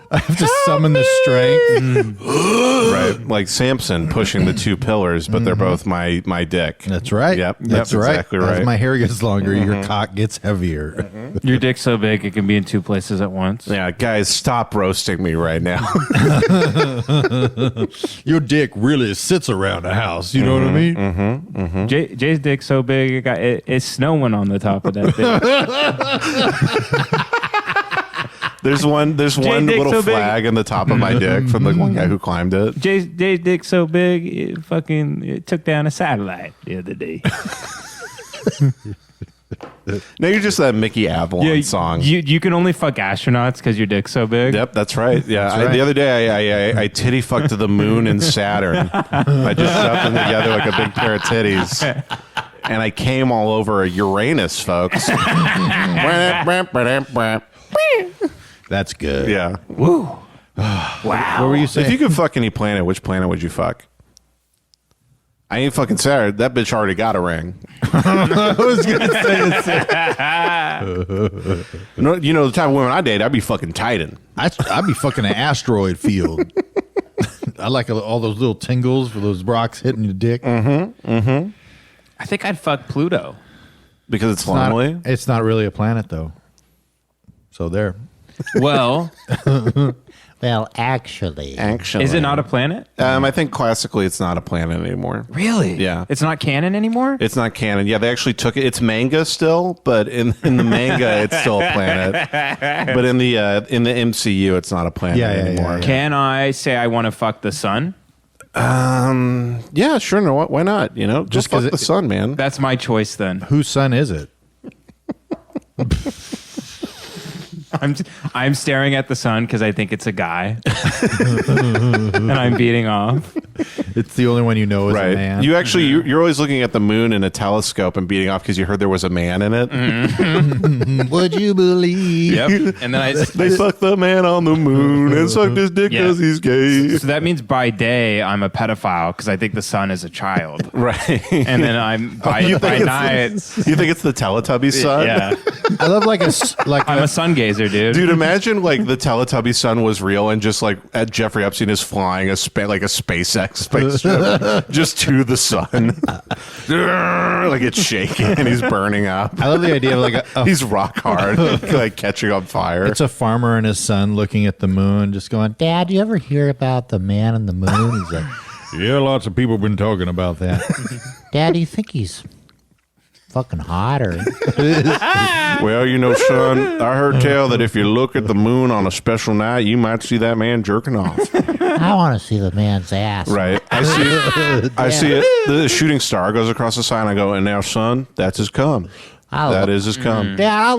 I have to summon the strength. Right. Like Samson pushing the two pillars, but they're both my dick. That's right. Yep. That's right. Exactly right. As my hair gets longer, your cock gets heavier. Your dick's so big it can be in two places at once. Yeah, guys, stop roasting me right now. Your dick really sits around a house. You know what I mean? Jay's dick's so big it's snowing on the top of that dick. There's one dick's little so big. flag in the top of my dick from the one guy who climbed it. Jay's dick's so big it took down a satellite the other day. No, you're just that Mickey Avalon song. You can only fuck astronauts because your dick's so big. Yep, that's right. Yeah, right. The other day I titty fucked the moon and Saturn. I just shoved them together like a big pair of titties, and I came all over Uranus, folks. That's good. Yeah. Wow. What were you If saying? you could fuck any planet, which planet would you fuck? I ain't fucking sad. That bitch already got a ring. I was gonna say No, you know the type of women I date, I'd be fucking Titan. I'd be fucking an asteroid field. I like all those little tingles for those rocks hitting your dick. I think I'd fuck Pluto. Because it's lonely. It's not really a planet though. So there. Well, Well, actually. Actually. is it not a planet? I think classically it's not a planet anymore. Really? Yeah. It's not canon anymore? It's not canon. Yeah, they actually took it. It's manga still, but in the manga, it's still a planet. But in the MCU, it's not a planet anymore. Can I say I want to fuck the sun? Yeah, sure. No, why not? You know, just fuck the sun, man. That's my choice then. Whose son is it? I'm staring at the sun because I think it's a guy, and I'm beating off. It's the only one you know is a man. You actually, you're always looking at the moon in a telescope and beating off because you heard there was a man in it. Would you believe? Yep. And then They fucked the man on the moon and sucked his dick because he's gay. So that means by day I'm a pedophile because I think the sun is a child, Right. and then I'm by night. You think it's the Teletubby son? Yeah, I love like I'm a sun gazer, dude. Dude, imagine like the Teletubby son was real and just like Jeffrey Epstein is flying a SpaceX spaceship just to the sun. Like it's shaking and he's burning up. I love the idea of like He's rock hard, like catching on fire. it's a farmer and his son looking at the moon, just going, Dad, you ever hear about the man on the moon? He's like, yeah, lots of people have been talking about that. Dad, do you think he's fucking hot or? Well, you know, son, I heard tell that if you look at the moon on a special night, you might see that man jerking off. I want to see the man's ass. Right. I see it. I see it. The shooting star goes across the sign. I go, and now, son, that's his cum. That is his cum. Dad, I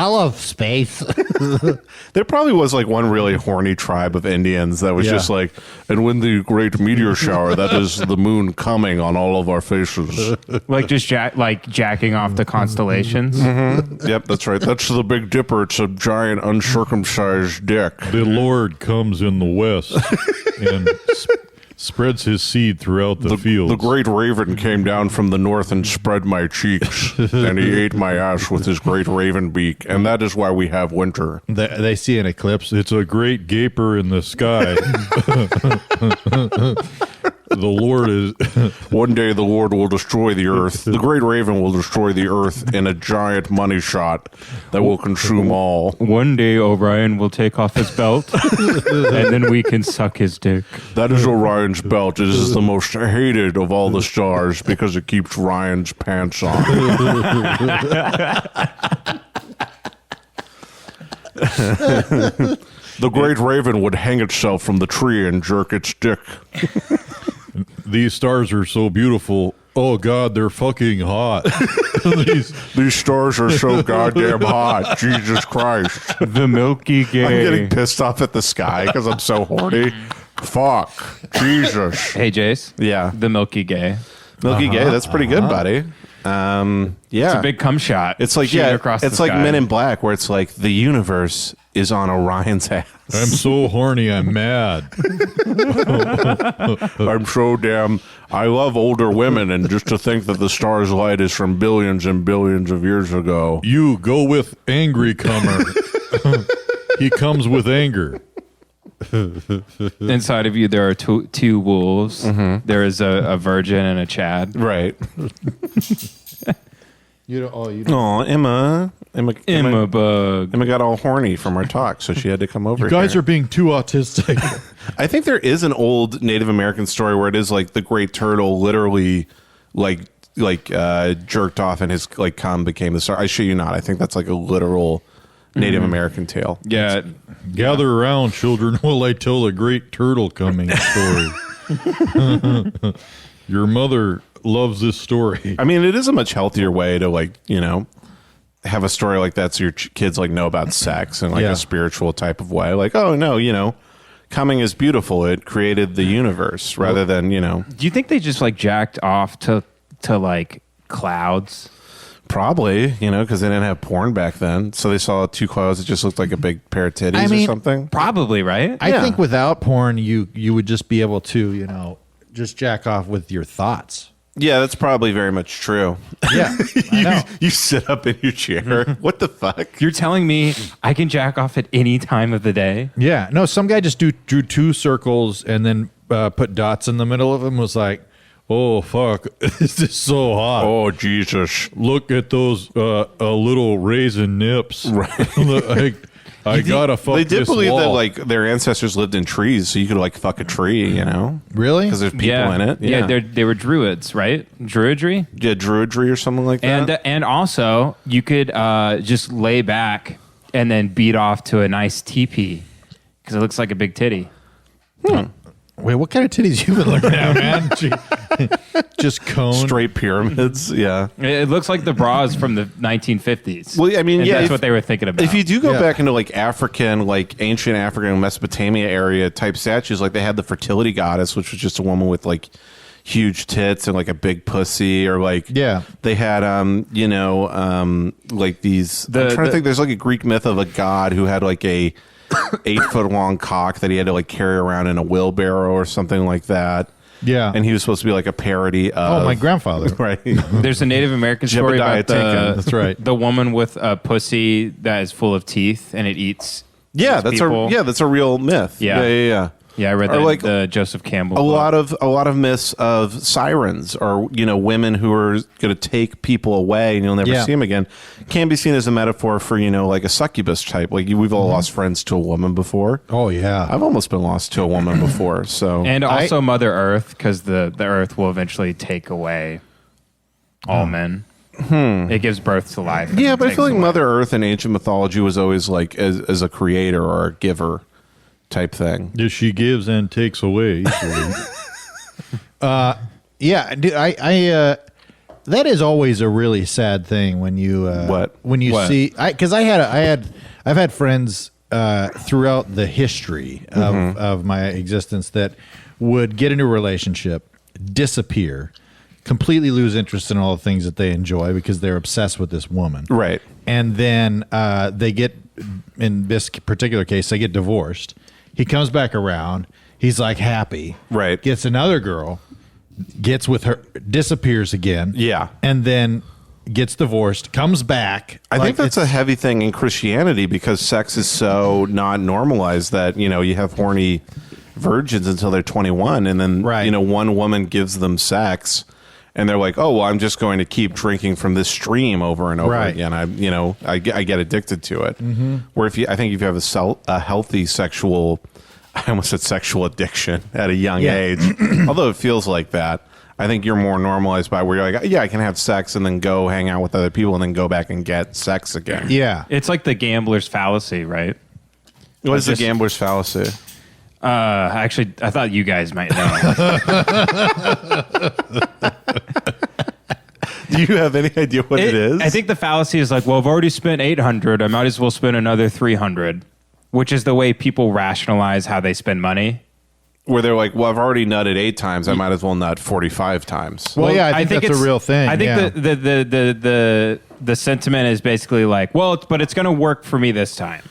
love space. There probably was like one really horny tribe of Indians that was just like, and when the great meteor shower, that is the moon coming on all of our faces. Like just jacking off the constellations. Yep, that's right. That's the Big Dipper. It's a giant uncircumcised dick. The Lord comes in the west and spreads his seed throughout the fields. The great raven came down from the north and spread my cheeks, and he ate my ass with his great raven beak, and that is why we have winter. They see an eclipse. It's a great gaper in the sky. The Lord is... One day the Lord will destroy the earth. The great raven will destroy the earth in a giant money shot that will consume all. One day Orion will take off his belt, and then we can suck his dick. That is Orion's belt. It is the most hated of all the stars because it keeps Ryan's pants on. The great raven would hang itself from the tree and jerk its dick. These stars are so beautiful. Oh, God, they're fucking hot. These stars are so goddamn hot. Jesus Christ. The Milky Gay. I'm getting pissed off at the sky because I'm so horny. Fuck. Jesus. Hey, Jace. Yeah. The Milky Gay. Milky Gay, that's pretty good, buddy. Yeah. It's a big cum shot. It's like, shooting yeah, across it's the like sky. Men in Black, where it's like the universe is on Orion's ass. I'm so horny, I'm mad. I'm so damn. I love older women, and just to think that the star's light is from billions and billions of years ago. You go with angry comer. He comes with anger. Inside of you, there are two wolves. There is a virgin and a Chad. Right. You don't. Oh, you. Oh, Emma Bug. Emma got all horny from our talk, so she had to come over. You guys here. are being too autistic. I think there is an old Native American story where it is like the great turtle literally like jerked off and his like cum became the star. I shit you not. I think that's like a literal Native American tale. Yeah. Gather around, children, while I tell a great turtle coming story. Your mother loves this story. I mean, it is a much healthier way to like, you know, have a story like that so your kids like know about sex in like a spiritual type of way. Like, oh no, you know, coming is beautiful. It created the universe rather than, you know. Do you think they just like jacked off to like clouds? Probably, because they didn't have porn back then. So they saw two clothes that just looked like a big pair of titties or something. Probably, right? I think without porn, you would just be able to, just jack off with your thoughts. Yeah, that's probably very much true. Yeah, I know. You sit up in your chair. What the fuck? You're telling me I can jack off at any time of the day? Yeah, no, some guy just drew two circles and then put dots in the middle of them. Was like, oh fuck, this is so hot. Oh Jesus! Look at those little raisin nips. Right. I gotta fuck. They did this believe wall. that like their ancestors lived in trees, so you could like fuck a tree, Really? because there's people in it. Yeah, they were druids, right? Druidry? Yeah, druidry or something like that. And also, you could just lay back and then beat off to a nice teepee because it looks like a big titty. Wait, what kind of titties you been looking at, man? Just cone. Straight pyramids. Yeah. It looks like the bras from the 1950s. Well, I mean, And yeah, that's what they were thinking about. If you do go Yeah. back into like African, like ancient African Mesopotamia area type statues, like they had the fertility goddess, which was just a woman with like huge tits and like a big pussy, or like they had like these. I'm trying to think. There's like a Greek myth of a god who had like a 8-foot long cock that he had to like carry around in a wheelbarrow or something like that. Yeah. And he was supposed to be like a parody of my grandfather. Right. There's a Native American story Jebediah about the, Tinkin. That's right. the woman with a pussy that is full of teeth and it eats. Yeah, eats that's people. a real myth. Yeah. Yeah. Yeah, I read Or that. like The Joseph Campbell. A book. lot of myths of sirens, or women who are going to take people away and you'll never see them again, can be seen as a metaphor for like a succubus type. Like we've all lost friends to a woman before. Oh yeah. I've almost been lost to a woman before. So And also Mother Earth, because the Earth will eventually take away all men. It gives birth to life. yeah, and but I takes feel like away. Mother Earth in ancient mythology was always like as a creator or a giver type thing. She gives and takes away. Yeah, dude, I that is always a really sad thing when you when you see because I've had friends throughout the history of my existence that would get into a relationship, disappear, completely lose interest in all the things that they enjoy because they're obsessed with this woman, Right. and then they get, in this particular case, they get divorced. He comes back around. He's like happy. Right. Gets another girl. Gets with her. Disappears again. Yeah. And then gets divorced. Comes back. I think that's a heavy thing in Christianity because sex is so not normalized that, you have horny virgins until they're 21 and then, one woman gives them sex and they're like, oh, well, I'm just going to keep drinking from this stream over and over again. I get addicted to it. Where I think if you have a healthy sexual, I almost said sexual addiction at a young age, although it feels like that, I think you're more normalized by where you're like, yeah, I can have sex and then go hang out with other people and then go back and get sex again. Yeah. It's like the gambler's fallacy, right? What is the gambler's fallacy? Actually, I thought you guys might know. Do you have any idea what it is? I think the fallacy is like, well, I've already spent 800. I might as well spend another 300, which is the way people rationalize how they spend money. Where they're like, well, I've already nutted 8 times. I might as well nut 45 times. Well, yeah, I think that's a real thing. I think yeah. the sentiment is basically like, well, but it's going to work for me this time.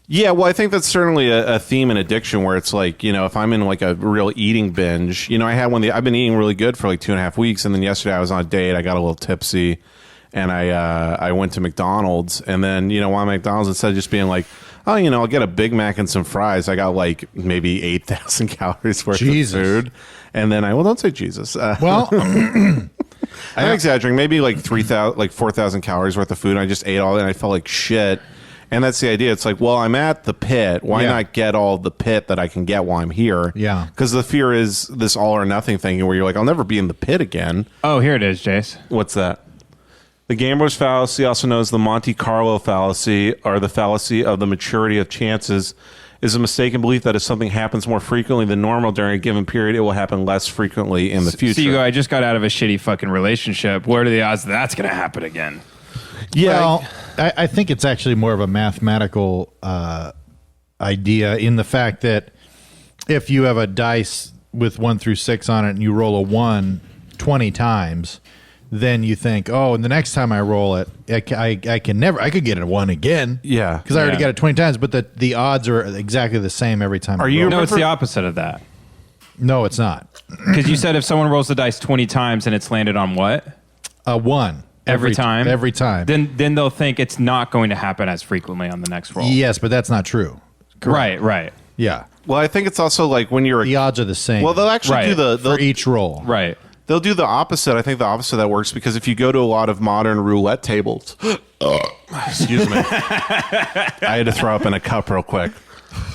Yeah, well, I think that's certainly a theme in addiction where it's like, if I'm in like a real eating binge, I had I've been eating really good for like 2.5 weeks. And then yesterday I was on a date. I got a little tipsy and I went to McDonald's. And then, while I'm at McDonald's, instead of just being like, oh, I'll get a Big Mac and some fries, I got like maybe 8,000 calories worth of food. And then don't say Jesus. Well, I'm exaggerating. Maybe like 4,000 calories worth of food. And I just ate all that and I felt like shit. And that's the idea. It's like, well, I'm at the pit. Why not get all the pit that I can get while I'm here? Yeah. Because the fear is this all or nothing thing where you're like, I'll never be in the pit again. Oh, here it is, Jace. What's that? The gambler's fallacy, also known as the Monte Carlo fallacy, or the fallacy of the maturity of chances, is a mistaken belief that if something happens more frequently than normal during a given period, it will happen less frequently in the future. So you go, I just got out of a shitty fucking relationship. What are the odds that that's going to happen again? Yeah. Well, I think it's actually more of a mathematical idea in the fact that if you have a dice with 1 through 6 on it and you roll a 1 20 times, then you think, oh, and the next time I roll it, I could get a 1 again. Yeah. Because I already Yeah. got it 20 times, but the odds are exactly the same every time. Are I you- roll. No, it's the opposite of that. No, it's not. Because you said if someone rolls the dice 20 times and it's landed on what? A 1 Every time? Every time. Then they'll think it's not going to happen as frequently on the next roll. Yes, but that's not true. Right. Yeah, Well, I think it's also like when you're the odds are the same. well, they'll actually Right. do for each roll. Right. they'll do the opposite. I think the opposite of that works because if you go to a lot of modern roulette tables, excuse me, I had to throw up in a cup real quick.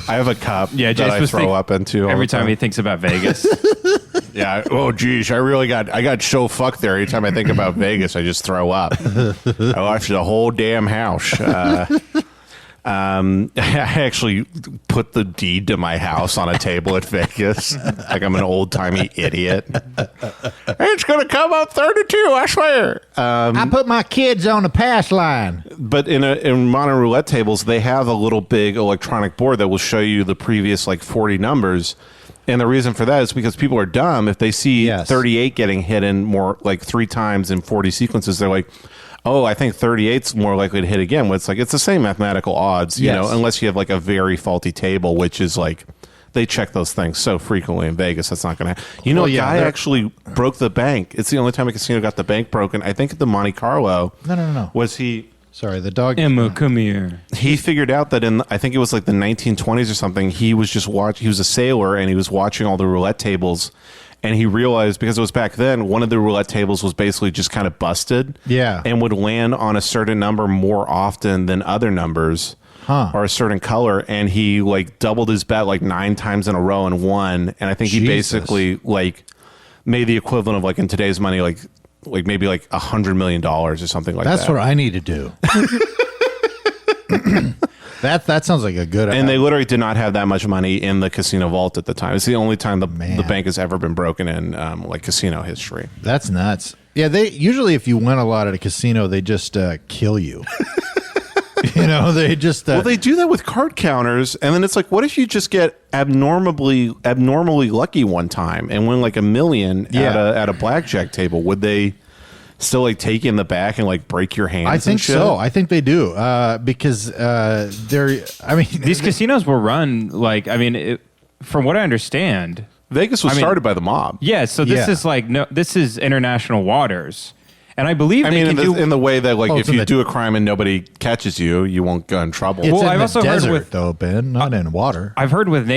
I have a cup Yeah, that Jace I was throw up into all every the time he thinks about Vegas. Yeah. Oh, geez. I got so fucked there. Every time I think about Vegas, I just throw up. I watched the whole damn house. I actually put the deed to my house on a table at Vegas. Like I'm an old timey idiot. It's going to come up 32, I swear. I put my kids on the pass line. But in modern roulette tables, they have a little big electronic board that will show you the previous like 40 numbers. And the reason for that is because people are dumb. If they see 38 getting hit in more like 3 times in 40 sequences, they're like, oh, I think 38's more likely to hit again. Well, it's like it's the same mathematical odds, you know, unless you have like a very faulty table, which is like they check those things so frequently in Vegas. That's not going to happen. You know, a guy actually broke the bank. It's the only time a casino got the bank broken. I think at the Monte Carlo. No. Was he? Sorry, the dog. Emma, come here. He figured out that I think it was like the 1920s or something. He was just he was a sailor and he was watching all the roulette tables. And he realized, because it was back then, one of the roulette tables was basically just kind of busted. Yeah. And would land on a certain number more often than other numbers. Or a certain color. And he like doubled his bet like 9 times in a row and won. And I think he basically like made the equivalent of like in today's money, like maybe like $100 million or something like that. That's what I need to do. That sounds like a good. And they literally did not have that much money in the casino vault at the time. It's the only time the bank has ever been broken in like casino history. That's nuts. Yeah, they usually if you win a lot at a casino, they just kill you. You know, they just well, they do that with card counters, and then it's like, what if you just get abnormally lucky one time and win like $1 million at a blackjack table? Would they still like take you in the back and like break your hands? I think so. I think they do because they're. I mean, These casinos were run like, I mean, from what I understand, Vegas was started by the mob. Yeah, so this is like this is international waters, and I believe I they mean, can in the way that like Oh, if it's in you the- do a crime and nobody catches you, you won't go in trouble. it's Well, in I've the also heard desert, with- though, Ben, not in water. I've heard with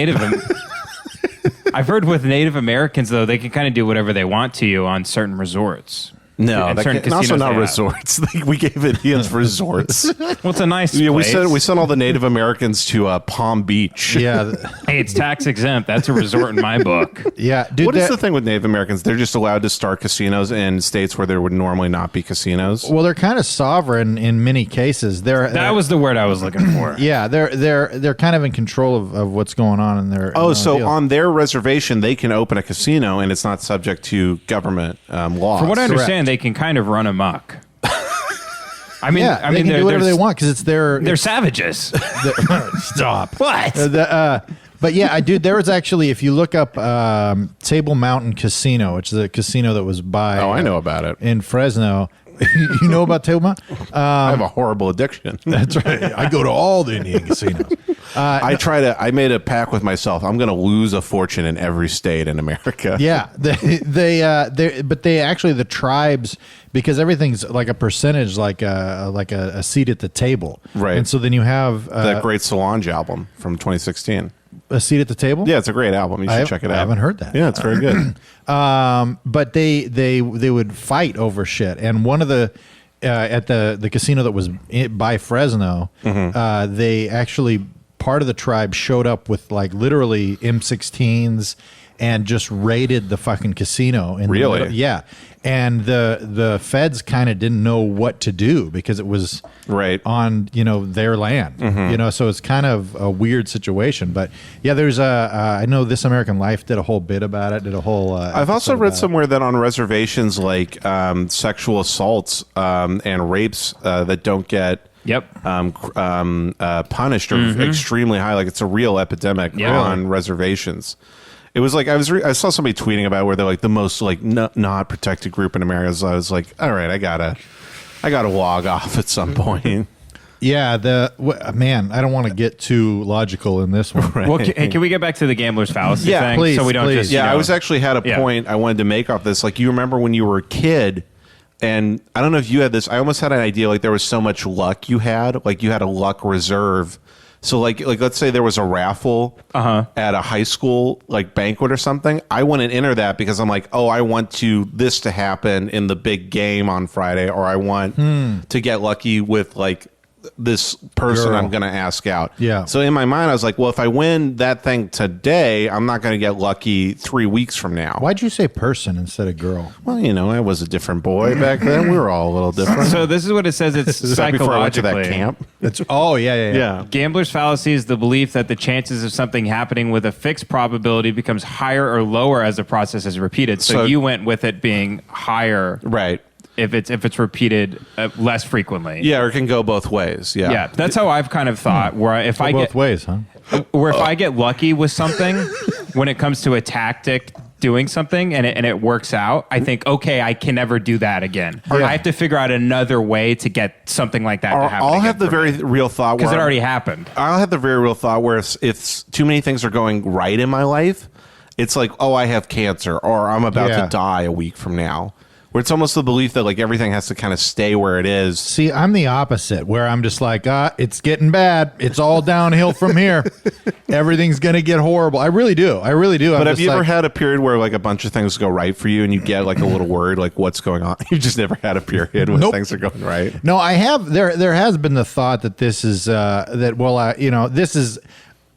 I've heard with Native Americans though they can kind of do whatever they want to you on certain resorts. No, And that certain and also casinos not they have. resorts. We gave Indians resorts. Well, it's a nice Yeah, place. we sent all the Native Americans to Palm Beach. Yeah, Hey, it's tax exempt. That's a resort in my book. yeah, dude. What is the thing with Native Americans? They're just allowed to start casinos in states where there would normally not be casinos. Well, they're kind of sovereign in many cases. That was the word I was looking for. Yeah, they're kind of in control of what's going on in their. Oh, in so deal. on their reservation, they can open a casino and it's not subject to government laws. From what I understand, they can kind of run amok. I mean, yeah, I they mean, can do whatever they they're want because it's their. They're savages. Stop. What? But yeah, dude, there was actually, if you look up Table Mountain Casino, which is a casino that was by. Oh, I know about it. In Fresno. You know about Table Mountain? I have a horrible addiction. That's right. I go to all the Indian casinos. I made a pact with myself. I'm going to lose a fortune in every state in America. Yeah, but they actually the tribes, because everything's like a percentage, like a seat at the table, Right. And so then you have That great Solange album from 2016. a seat at the table. Yeah, it's a great album. You should check it out. I haven't heard that. Yeah, it's very good. But they would fight over shit, and one of the at the casino that was by Fresno, they actually part of the tribe showed up with like literally M16s and just raided the fucking casino. In the Really? middle. Yeah. And the feds kind of didn't know what to do because it was Right. on, their land, so it's kind of a weird situation. But yeah, there's I know This American Life did a whole bit about it, did a whole I've also episode read about it. somewhere that on reservations, like sexual assaults and rapes that don't get Yep. punished are extremely high. Like it's a real epidemic Yeah. on reservations. It was like I saw somebody tweeting about where they're like the most like not protected group in America. So I was like, all right, I gotta log off at some point. Yeah, man, I don't want to get too logical in this one. Right. Well, can we get back to the gambler's fallacy thing? please, so we don't please. just Yeah, I was actually had a Yeah. point I wanted to make off this. Like, you remember when you were a kid, and I don't know if you had this. I almost had an idea like there was so much luck you had, like you had a luck reserve. So like let's say there was a raffle at a high school like banquet or something. I wouldn't enter that because I'm like, oh, I want this to happen in the big game on Friday, or I want to get lucky with like this person Girl. I'm going to ask out. Yeah. So in my mind, I was like, well, if I win that thing today, I'm not going to get lucky 3 weeks from now. Why'd you say person instead of girl? Well, I was a different boy back then. We were all a little different. So this is what it says. It's Is that before I went to psychologically. that camp? Yeah. Gambler's fallacy is the belief that the chances of something happening with a fixed probability becomes higher or lower as the process is repeated. So you went with it being higher, Right. if it's repeated less frequently. Yeah, or it can go both ways. Yeah. Yeah, that's how I've kind of thought. Where if I Both get ways, huh? where if I get lucky with something, when it comes to a tactic doing something and it works out, I think, okay, I can never do that again. Or I have to figure out another way to get something like that to happen. I'll have the very real thought because where it already happened. I'll have the very real thought where if too many things are going right in my life, it's like, oh, I have cancer, or I'm about to die a week from now. Where it's almost the belief that like everything has to kind of stay where it is. See, I'm the opposite, where I'm just like, it's getting bad. It's all downhill from here. Everything's going to get horrible. I really do. But have you ever had a period where like a bunch of things go right for you and you get like a little worried, like what's going on? You've just never had a period when things are going right. No, I have. There has been the thought that this is this is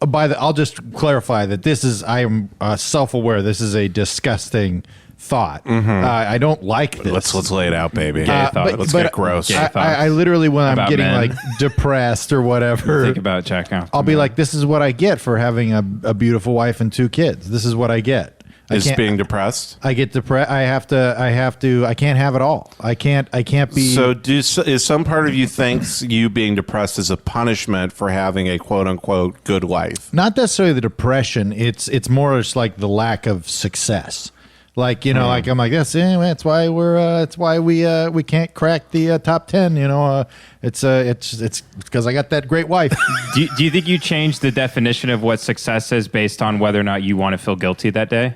I'll just clarify that this is. I am self-aware. This is a disgusting thought. I don't like this. Let's lay it out, baby. Let's but get gross. I literally, when I'm About getting men. like depressed or whatever, Think about check out. I'll be like, this is what I get for having a beautiful wife and 2 kids. This is what I get. Is being depressed? I get depressed. I have to. I can't have it all. I can't be. So is some part of you thinks you being depressed is a punishment for having a quote unquote good life? Not necessarily the depression. It's more just like the lack of success. Like, like I'm like, that's why we can't crack the top 10. It's because I got that great wife. Do you think you changed the definition of what success is based on whether or not you want to feel guilty that day?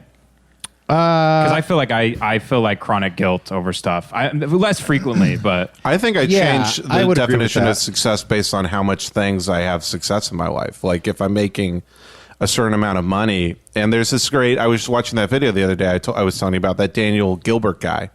Because I feel like I feel like chronic guilt over stuff. Less frequently, but I think I changed I the would agree with definition that. of success based on how much things I have success in my life. Like if I'm making a certain amount of money, and there's this great, I was watching that video the other day, I was telling you about that Daniel Gilbert guy,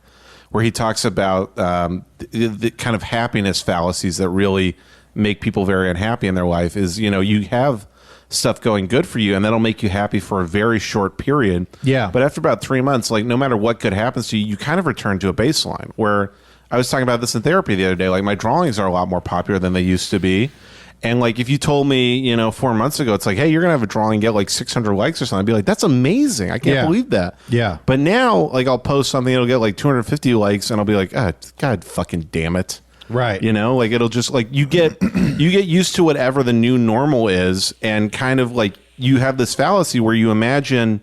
where he talks about the kind of happiness fallacies that really make people very unhappy in their life is, you have stuff going good for you and that'll make you happy for a very short period. Yeah. But after about 3 months, like no matter what good happens to you, you kind of return to a baseline where I was talking about this in therapy the other day. Like my drawings are a lot more popular than they used to be. And like if you told me, 4 months ago, it's like, hey, you're going to have a drawing and get like 600 likes or something. I'd be like, that's amazing. I can't believe that. Yeah. But now, like I'll post something, it'll get like 250 likes and I'll be like, God fucking damn it. Right. Like it'll just like you get used to whatever the new normal is, and kind of like you have this fallacy where you imagine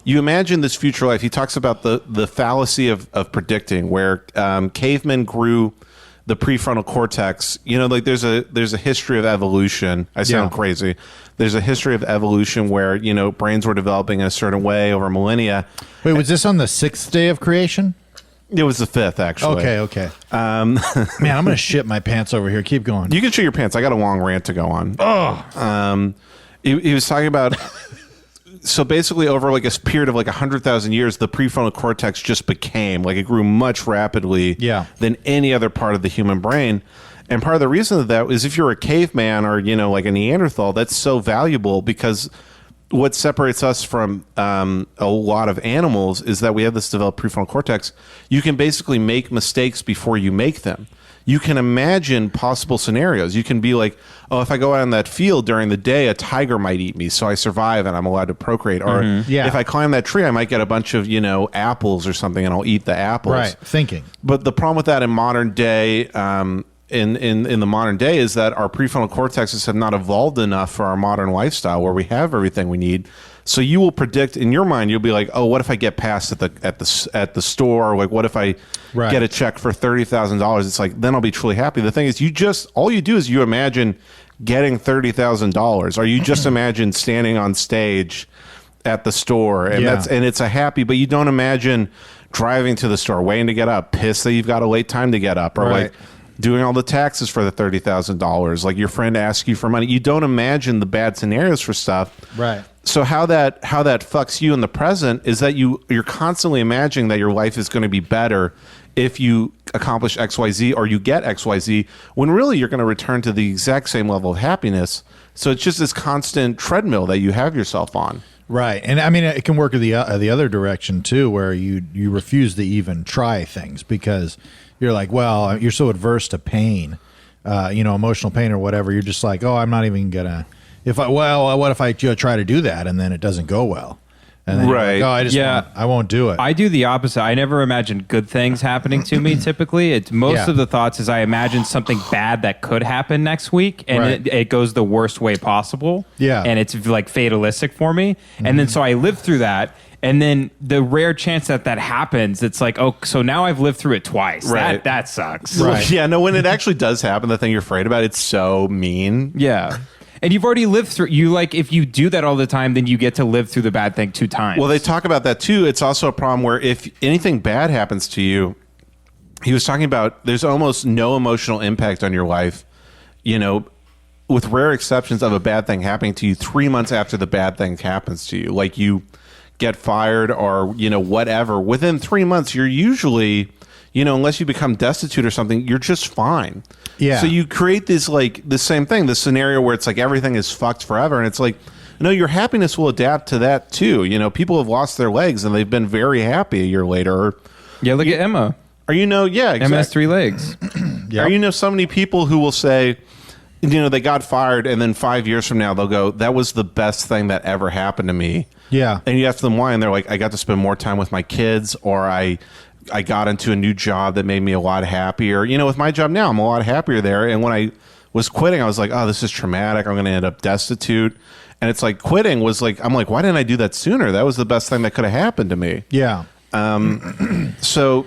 this future life. He talks about the fallacy of predicting, where cavemen grew the prefrontal cortex. Like there's a history of evolution. I sound crazy. There's a history of evolution where brains were developing in a certain way over millennia. Wait, was this on the 6th day of creation? It was the 5th, actually. Okay. Man, I'm gonna shit my pants over here. Keep going. You can shit your pants. I got a long rant to go on. He was talking about. So basically, over like a period of like 100,000 years, the prefrontal cortex just became like it grew much rapidly than any other part of the human brain. And part of the reason of that is if you're a caveman or like a Neanderthal, that's so valuable because what separates us from a lot of animals is that we have this developed prefrontal cortex. You can basically make mistakes before you make them. You can imagine possible scenarios. You can be like, oh, if I go out in that field during the day, a tiger might eat me, so I survive and I'm allowed to procreate. Or if I climb that tree, I might get a bunch of, apples or something and I'll eat the apples. Right, thinking. But the problem with that in modern day, in the modern day, is that our prefrontal cortexes have not evolved enough for our modern lifestyle where we have everything we need. So you will predict in your mind. You'll be like, oh, what if I get passed at the store? Like, what if I get a check for $30,000? It's like, then I'll be truly happy. The thing is, all you do is you imagine getting $30,000, or you just imagine standing on stage at the store, and it's a happy. But you don't imagine driving to the store, waiting to get up, pissed that you've got a late time to get up, or like doing all the taxes for the $30,000. Like your friend asks you for money. You don't imagine the bad scenarios for stuff. Right. So how that fucks you in the present is that you're constantly imagining that your life is going to be better if you accomplish XYZ or you get XYZ, when really you're going to return to the exact same level of happiness. So it's just this constant treadmill that you have yourself on. Right. And I mean, it can work the other direction too, where you refuse to even try things because you're like, well, you're so adverse to pain, emotional pain or whatever. You're just like, oh, I'm not even gonna. What if I try to do that and then it doesn't go well? And then right. Like, I won't do it. I do the opposite. I never imagine good things happening to me. Typically, it's most of the thoughts is I imagine something bad that could happen next week, and it goes the worst way possible. Yeah, and it's like fatalistic for me. And then so I live through that. And then the rare chance that happens, it's like, oh, so now I've lived through it twice. Right. That sucks. Right. Yeah, no, when it actually does happen, the thing you're afraid about, it's so mean. Yeah. And you've already lived through, if you do that all the time, then you get to live through the bad thing 2 times. Well, they talk about that too. It's also a problem where if anything bad happens to you, he was talking about there's almost no emotional impact on your life, with rare exceptions of a bad thing happening to you 3 months after the bad thing happens to you. Like you get fired or, whatever. Within 3 months, you're usually, unless you become destitute or something, you're just fine. Yeah. So you create this, like, the same thing, this scenario where it's like everything is fucked forever. And it's like, your happiness will adapt to that too. People have lost their legs and they've been very happy a year later. Yeah, look at Emma. Or, exactly. Emma has 3 legs. Yep. Or, so many people who will say, they got fired and then 5 years from now they'll go, that was the best thing that ever happened to me. Yeah. And you ask them why, and they're like, I got to spend more time with my kids, or I got into a new job that made me a lot happier. With my job now, I'm a lot happier there. And when I was quitting, I was like, oh, this is traumatic. I'm going to end up destitute. And it's like quitting was like, I'm like, why didn't I do that sooner? That was the best thing that could have happened to me. Yeah. So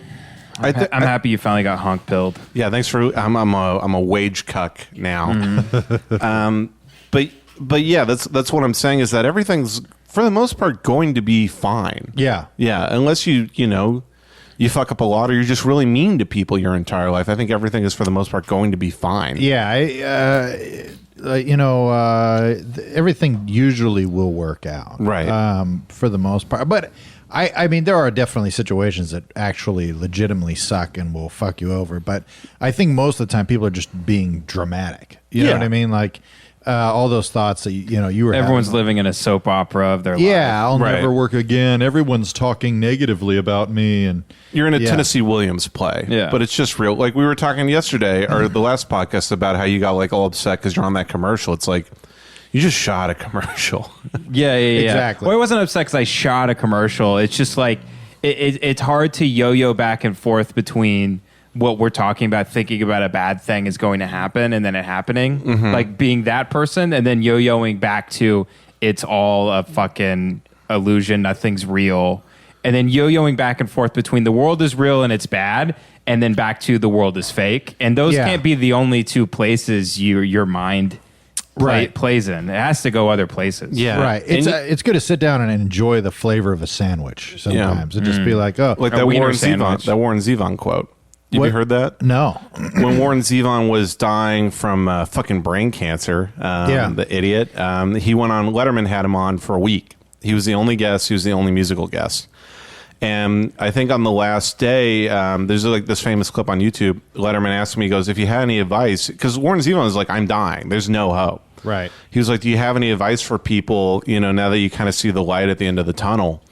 I'm happy you finally got honk pilled. Yeah. Thanks for, I'm a wage cuck now. But yeah, that's what I'm saying is that everything's for the most part going to be fine. Yeah. Yeah. Unless you fuck up a lot or you're just really mean to people your entire life. I think everything is for the most part going to be fine. Yeah. Everything usually will work out. Right. For the most part. But I mean, there are definitely situations that actually legitimately suck and will fuck you over. But I think most of the time people are just being dramatic. You know what I mean? Like, all those thoughts that you were everyone's having. living in a soap opera of their life. Yeah, I'll never work again. Everyone's talking negatively about me, and you're in a Tennessee Williams play. Yeah, but it's just real. Like we were talking yesterday or the last podcast about how you got like all upset because you're on that commercial. It's like you just shot a commercial. Yeah, exactly. Well, I wasn't upset because I shot a commercial. It's just like it's hard to yo-yo back and forth between what we're talking about, thinking about a bad thing is going to happen and then it happening, like being that person, and then yo-yoing back to it's all a fucking illusion, nothing's real, and then yo-yoing back and forth between the world is real and it's bad, and then back to the world is fake, and those can't be the only 2 places your mind plays in. It has to go other places. Yeah, right. It's good to sit down and enjoy the flavor of a sandwich sometimes, and just be like, oh, like that Warren Zevon quote. Have you heard that? No. When Warren Zevon was dying from fucking brain cancer, the idiot, he went on, Letterman had him on for a week. He was the only guest. He was the only musical guest. And I think on the last day, there's like this famous clip on YouTube. Letterman asked him, he goes, if you had any advice, because Warren Zevon was like, I'm dying. There's no hope. Right. He was like, do you have any advice for people, now that you kind of see the light at the end of the tunnel?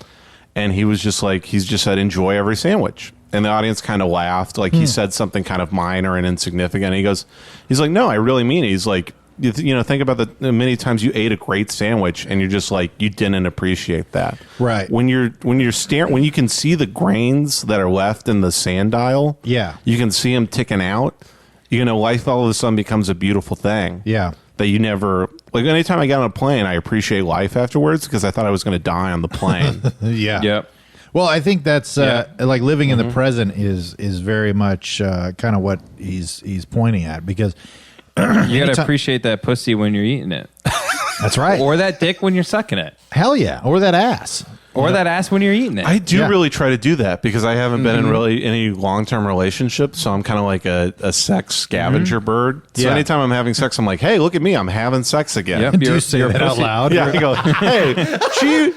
And he was just like, he's just said, enjoy every sandwich. And the audience kind of laughed, like he said something kind of minor and insignificant. And he's like, no, I really mean it. He's like, think about the many times you ate a great sandwich and you're just like, you didn't appreciate that. Right. When you can see the grains that are left in the sand dial. Yeah. You can see them ticking out. Life all of a sudden becomes a beautiful thing. Yeah. that you never like. Anytime I get on a plane, I appreciate life afterwards because I thought I was going to die on the plane. Yeah. Yep. Well, I think that's like living in Mm-hmm. the present is very much kind of what he's pointing at, because You got to appreciate that pussy when you're eating it. that's right. Or that dick when you're sucking it. Hell yeah, or that ass. Or that ass when you're eating it. I do Yeah. really try to do that because I haven't been in really any long-term relationships, so I'm kind of like a sex scavenger bird. So Yeah. anytime I'm having sex, I'm like, hey, look at me, I'm having sex again. Yep. Do you You're- say you're that out pussy. loud? Yeah, I go, hey,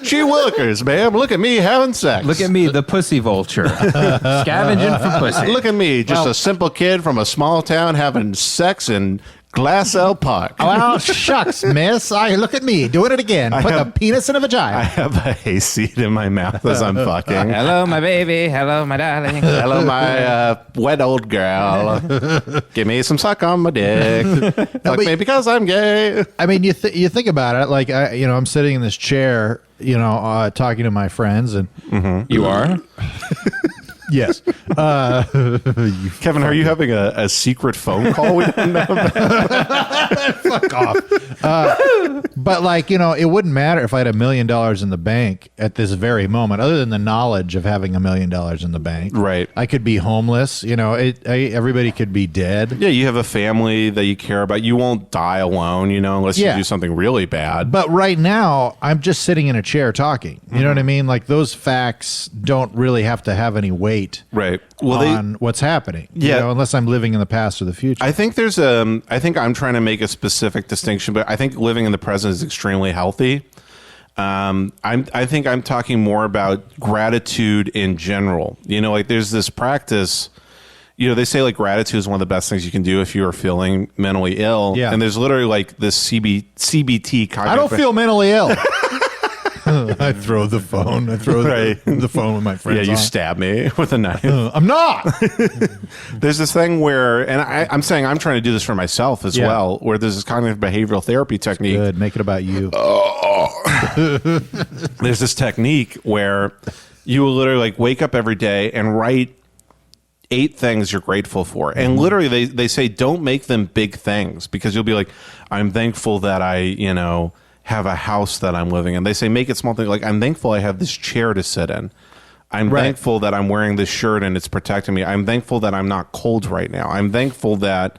gee willikers, man, look at me having sex. Look at me, the pussy vulture. Scavenging for pussy. Look at me, just a simple kid from a small town having sex in Glassell Park. Well, shucks, miss. Look at me doing it again. Putting a penis in a vagina. I have a hayseed in my mouth as I'm fucking. Hello, my baby. Hello, my darling. Hello, my wet old girl. Give me some suck on my dick. Fuck me because I'm gay. I mean, you think about it. Like, I'm sitting in this chair, talking to my friends, and You are? yes, Kevin, are you having a secret phone call we don't know about? fuck off. But like, it wouldn't matter if I had $1 million in the bank at this very moment, other than the knowledge of having $1 million in the bank. Right. I could be homeless. Everybody could be dead. Yeah, you have a family that you care about. You won't die alone, unless Yeah. you do something really bad. But right now, I'm just sitting in a chair talking. You know what I mean? Like, those facts don't really have to have any weight Right. Well, on what's happening. Yeah. Unless I'm living in the past or the future. I think I think I'm trying to make a specific distinction, but I think living in the present is extremely healthy. I think I'm talking more about gratitude in general. Like there's this practice, they say like gratitude is one of the best things you can do if you are feeling mentally ill. Yeah. And there's literally like this CBT kind I of don't feel mentally ill. I throw the phone. I throw the phone with my friends. Yeah, you on. stab me with a knife. I'm not. There's this thing where, and I'm saying I'm trying to do this for myself as Yeah. well, where there's this cognitive behavioral therapy technique. Good. Make it about you. There's this technique where you will literally like wake up every day and write 8 things you're grateful for. And literally they say don't make them big things, because you'll be like, I'm thankful that I, have a house that I'm living in. They say make it small things, like I'm thankful I have this chair to sit in. I'm Right. thankful that I'm wearing this shirt and it's protecting me. I'm thankful that I'm not cold right now. I'm thankful that,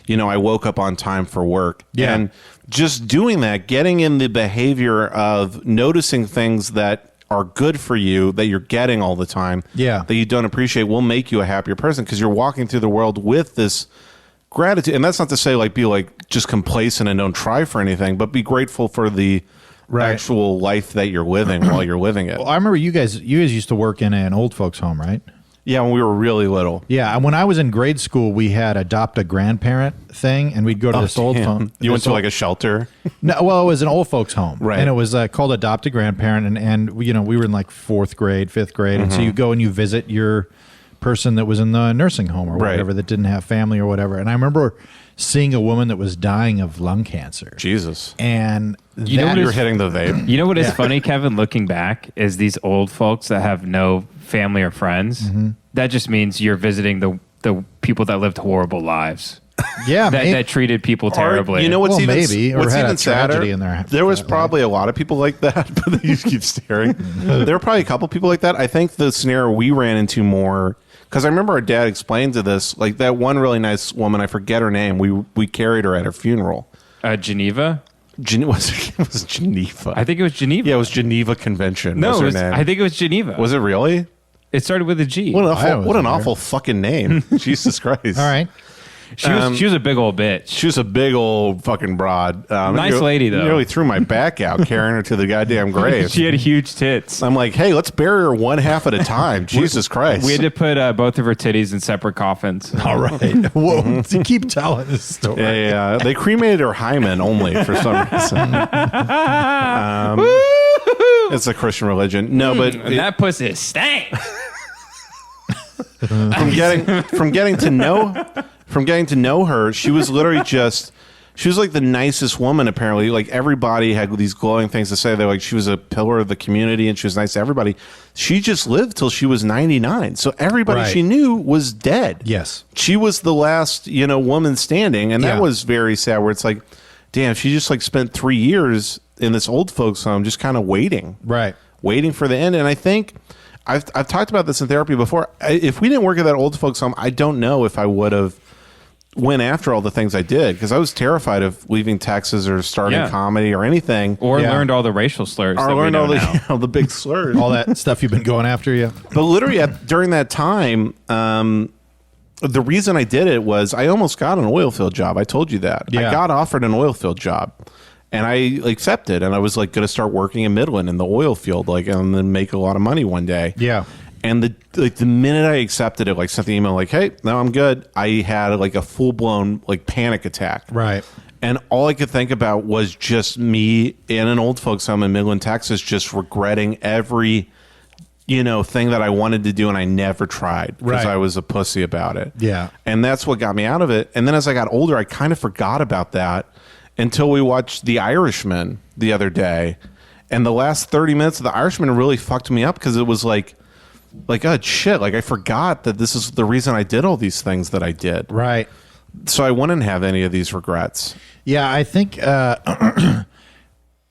I woke up on time for work. Yeah. And just doing that, getting in the behavior of noticing things that are good for you, that you're getting all the time, Yeah. that you don't appreciate, will make you a happier person, because you're walking through the world with this gratitude. And that's not to say like be like just complacent and don't try for anything, but be grateful for the Right. actual life that you're living while you're living it. Well, I remember you guys used to work in an old folks home, right? Yeah, when we were really little. Yeah. When I was in grade school, we had adopt a grandparent thing, and we'd go to this old Damn. phone. You went to like a shelter? No, well, it was an old folks home, Right. And it was called Adopt a Grandparent, and we were in like 4th grade, 5th grade, and so you go and you visit your person that was in the nursing home or Right. whatever, that didn't have family or whatever. And I remember seeing a woman that was dying of lung cancer, Jesus. and know what You're is- hitting the vape. You know what is funny, Kevin, looking back, is these old folks that have no family or friends. That just means you're visiting the people that lived horrible lives. yeah, That treated people terribly. You know what's Well, even maybe, or what's had a even sadder? tragedy in their There was life. probably a lot of people like that, but you just keep staring. There were probably a couple people like that. I think the scenario we ran into more, because I remember our dad explained to this, like that one really nice woman, I forget her name. We carried her at her funeral. Geneva? It was Geneva. I think it was Geneva. Yeah, it was Geneva Convention. No, was it her was, name. I think it was Geneva. Was it really? It started with a G. What an I awful, wasn't what an there. awful fucking name. Jesus Christ. all right. She was a big old bitch. She was a big old fucking broad. Nice lady, though. Nearly threw my back out carrying her to the goddamn grave. She had huge tits. I'm like, hey, let's bury her one half at a time. Jesus Christ. We had to put both of her titties in separate coffins. All right. Whoa, keep telling this story. yeah. They cremated her hymen only for some reason. It's a Christian religion. No, but And that pussy stank. from getting to know her, she was literally she was like the nicest woman. Apparently, like everybody had these glowing things to say. They're like, she was a pillar of the community and she was nice to everybody. She just lived till she was 99. So everybody Right. she knew was dead. Yes. She was the last, woman standing, and that Yeah. was very sad. Where it's like, damn, she just like spent 3 years in this old folks home just kind of waiting for the end. And I think I've talked about this in therapy before. If we didn't work at that old folks home, I don't know if I would have went after all the things I did, because I was terrified of leaving Texas or starting comedy or anything, or learned all the racial slurs, or learned all the the big slurs, all that stuff you've been going after. But literally during that time, the reason I did it was I almost got an oil field job. I told you that. I got offered an oil field job, and I accepted, and I was like going to start working in Midland in the oil field, like, and then make a lot of money one day. And the minute I accepted it, like, sent the email like, hey, no, I'm good, I had like a full-blown like panic attack. And all I could think about was just me in an old folks home in Midland, Texas, just regretting every, thing that I wanted to do and I never tried because I was a pussy about it. And that's what got me out of it. And then as I got older, I kind of forgot about that until we watched The Irishman the other day. And the last 30 minutes of The Irishman really fucked me up, because it was like, oh shit, like I forgot that this is the reason I did all these things that I did. So I wouldn't have any of these regrets. I think that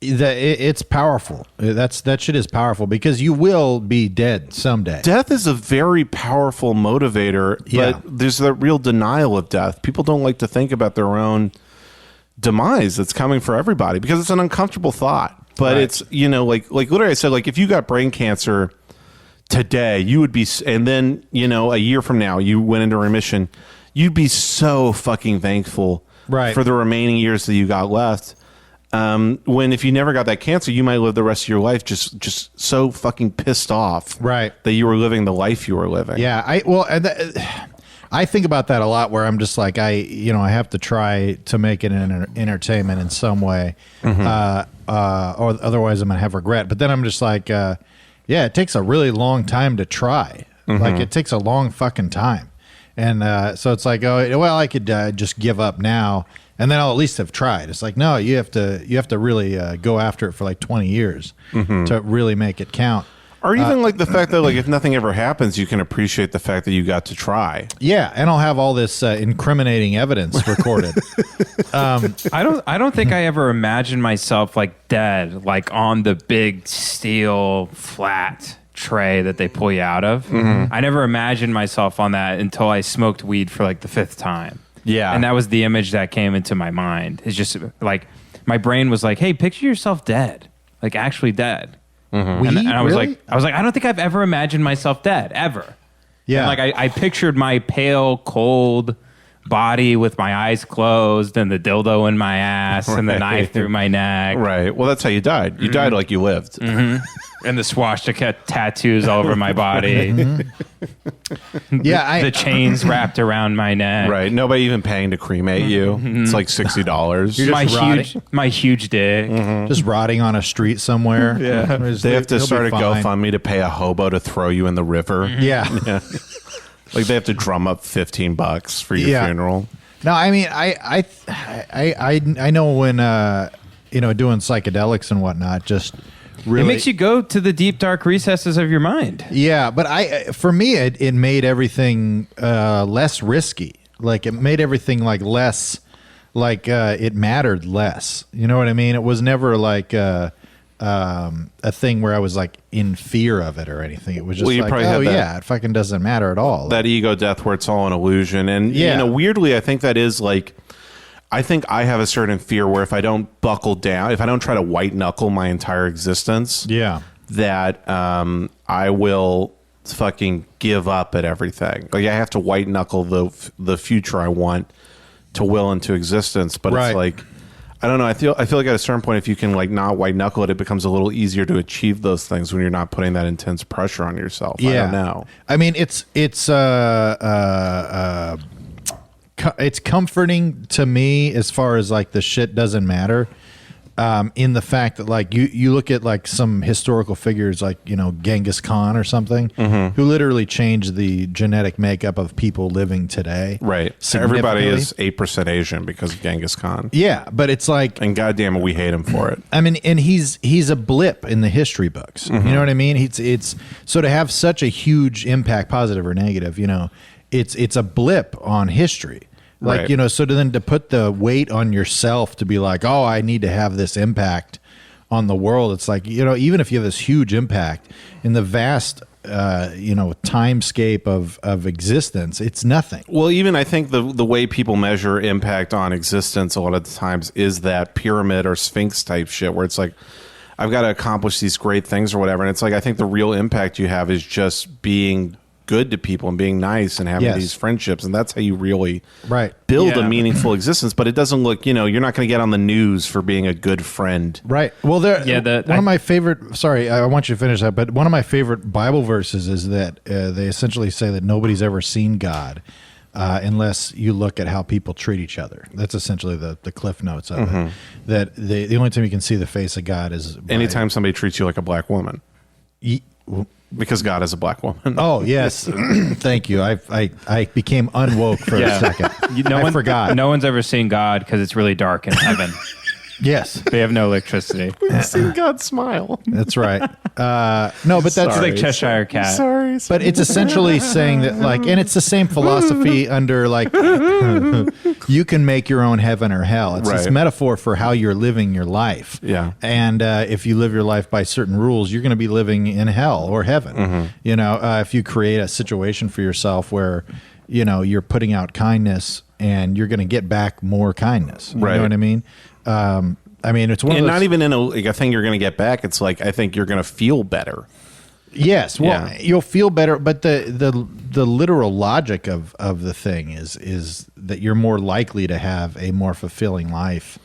it's powerful. That shit is powerful, because you will be dead someday. Death is a very powerful motivator, but there's that real denial of death. People don't like to think about their own demise that's coming for everybody, because it's an uncomfortable thought. But it's, like literally I said, like, if you got brain cancer today, you would be, and then, a year from now, you went into remission, you'd be so fucking thankful for the remaining years that you got left. When if you never got that cancer, you might live the rest of your life just so fucking pissed off that you were living the life you were living. I think about that a lot, where I'm just like, I have to try to make it an entertainment in some way, or otherwise I'm gonna have regret. But then I'm just like, it takes a really long time to try. Like, it takes a long fucking time. And so it's like, I could just give up now, and then I'll at least have tried. It's like, no, you have to really go after it for like 20 years to really make it count. Or even like the fact that, like, if nothing ever happens, you can appreciate the fact that you got to try. And I'll have all this incriminating evidence recorded. I don't think I ever imagined myself like dead, like on the big steel flat tray that they pull you out of. I never imagined myself on that until I smoked weed for like the 5th time. And that was the image that came into my mind. It's just like, my brain was like, hey, picture yourself dead, like actually dead. And I was like, I don't think I've ever imagined myself dead, ever. And like, I pictured my pale, cold body with my eyes closed and the dildo in my ass and the knife through my neck. Well, that's how you died. You died like you lived. And the swastika tattoos all over my body. The chains wrapped around my neck. Nobody even paying to cremate you. It's like $60. My huge dick. Just rotting on a street somewhere. They have to start a GoFundMe to pay a hobo to throw you in the river. Like, they have to drum up $15 for your funeral. No, I mean, I know when doing psychedelics and whatnot, just really, it makes you go to the deep dark recesses of your mind. But for me, it made everything less risky. Like, it made everything like less, like it mattered less. You know what I mean? It was never like a thing where I was like in fear of it or anything. It was just like, it fucking doesn't matter at all. That ego death where it's all an illusion. And, weirdly, I think that is like, I think I have a certain fear where if I don't buckle down, if I don't try to white knuckle my entire existence, that I will fucking give up at everything. Like, I have to white knuckle the future I want to will into existence. But it's like, I don't know. I feel like at a certain point, if you can like not white knuckle it, it becomes a little easier to achieve those things when you're not putting that intense pressure on yourself. I don't know. I mean, it's comforting to me as far as like the shit doesn't matter. In the fact that like you look at like some historical figures like, Genghis Khan or something, who literally changed the genetic makeup of people living today. Everybody is 8% Asian because of Genghis Khan. But it's like, and goddamn it, we hate him for it. I mean, and he's a blip in the history books. You know what I mean? It's so to have such a huge impact, positive or negative, it's a blip on history. Like, Right. you know, so to put the weight on yourself to be like, oh, I need to have this impact on the world. It's like, you know, even if you have this huge impact in the vast, you know, timescape of existence, it's nothing. Well, even I think the way people measure impact on existence a lot of the times is that pyramid or sphinx type shit where it's like, I've got to accomplish these great things or whatever. And it's like, I think the real impact you have is just being good to people and being nice and having Yes. these friendships. And that's how you really Right. build Yeah. a meaningful existence. But it doesn't look, you know, you're not going to get on the news for being a good friend. Right. Well, Yeah, one of my favorite. Sorry, I want you to finish that. But one of my favorite Bible verses is that they essentially say that nobody's ever seen God unless you look at how people treat each other. That's essentially the cliff notes of it. That the only time you can see the face of God is by, Anytime somebody treats you like a black woman, because God is a black woman. Oh yes, thank you. I became unwoke for a second. I forgot. No one's ever seen God because it's really dark in heaven. Yes, They have no electricity. We've seen God smile. that's right. No, but that's It's like Cheshire Cat. Sorry. But it's essentially saying that, like, and it's the same philosophy under, like, you can make your own heaven or hell. It's this Right. metaphor for how you're living your life. Yeah. And if you live your life by certain rules, you're going to be living in hell or heaven. You know, if you create a situation for yourself where, you know, you're putting out kindness and you're going to get back more kindness. You Right. know what I mean? I mean, it's one And of those, not even in a thing you're going to get back. It's like, I think you're going to feel better. Yes, well, Yeah. you'll feel better, but the literal logic of the thing is that you're more likely to have a more fulfilling life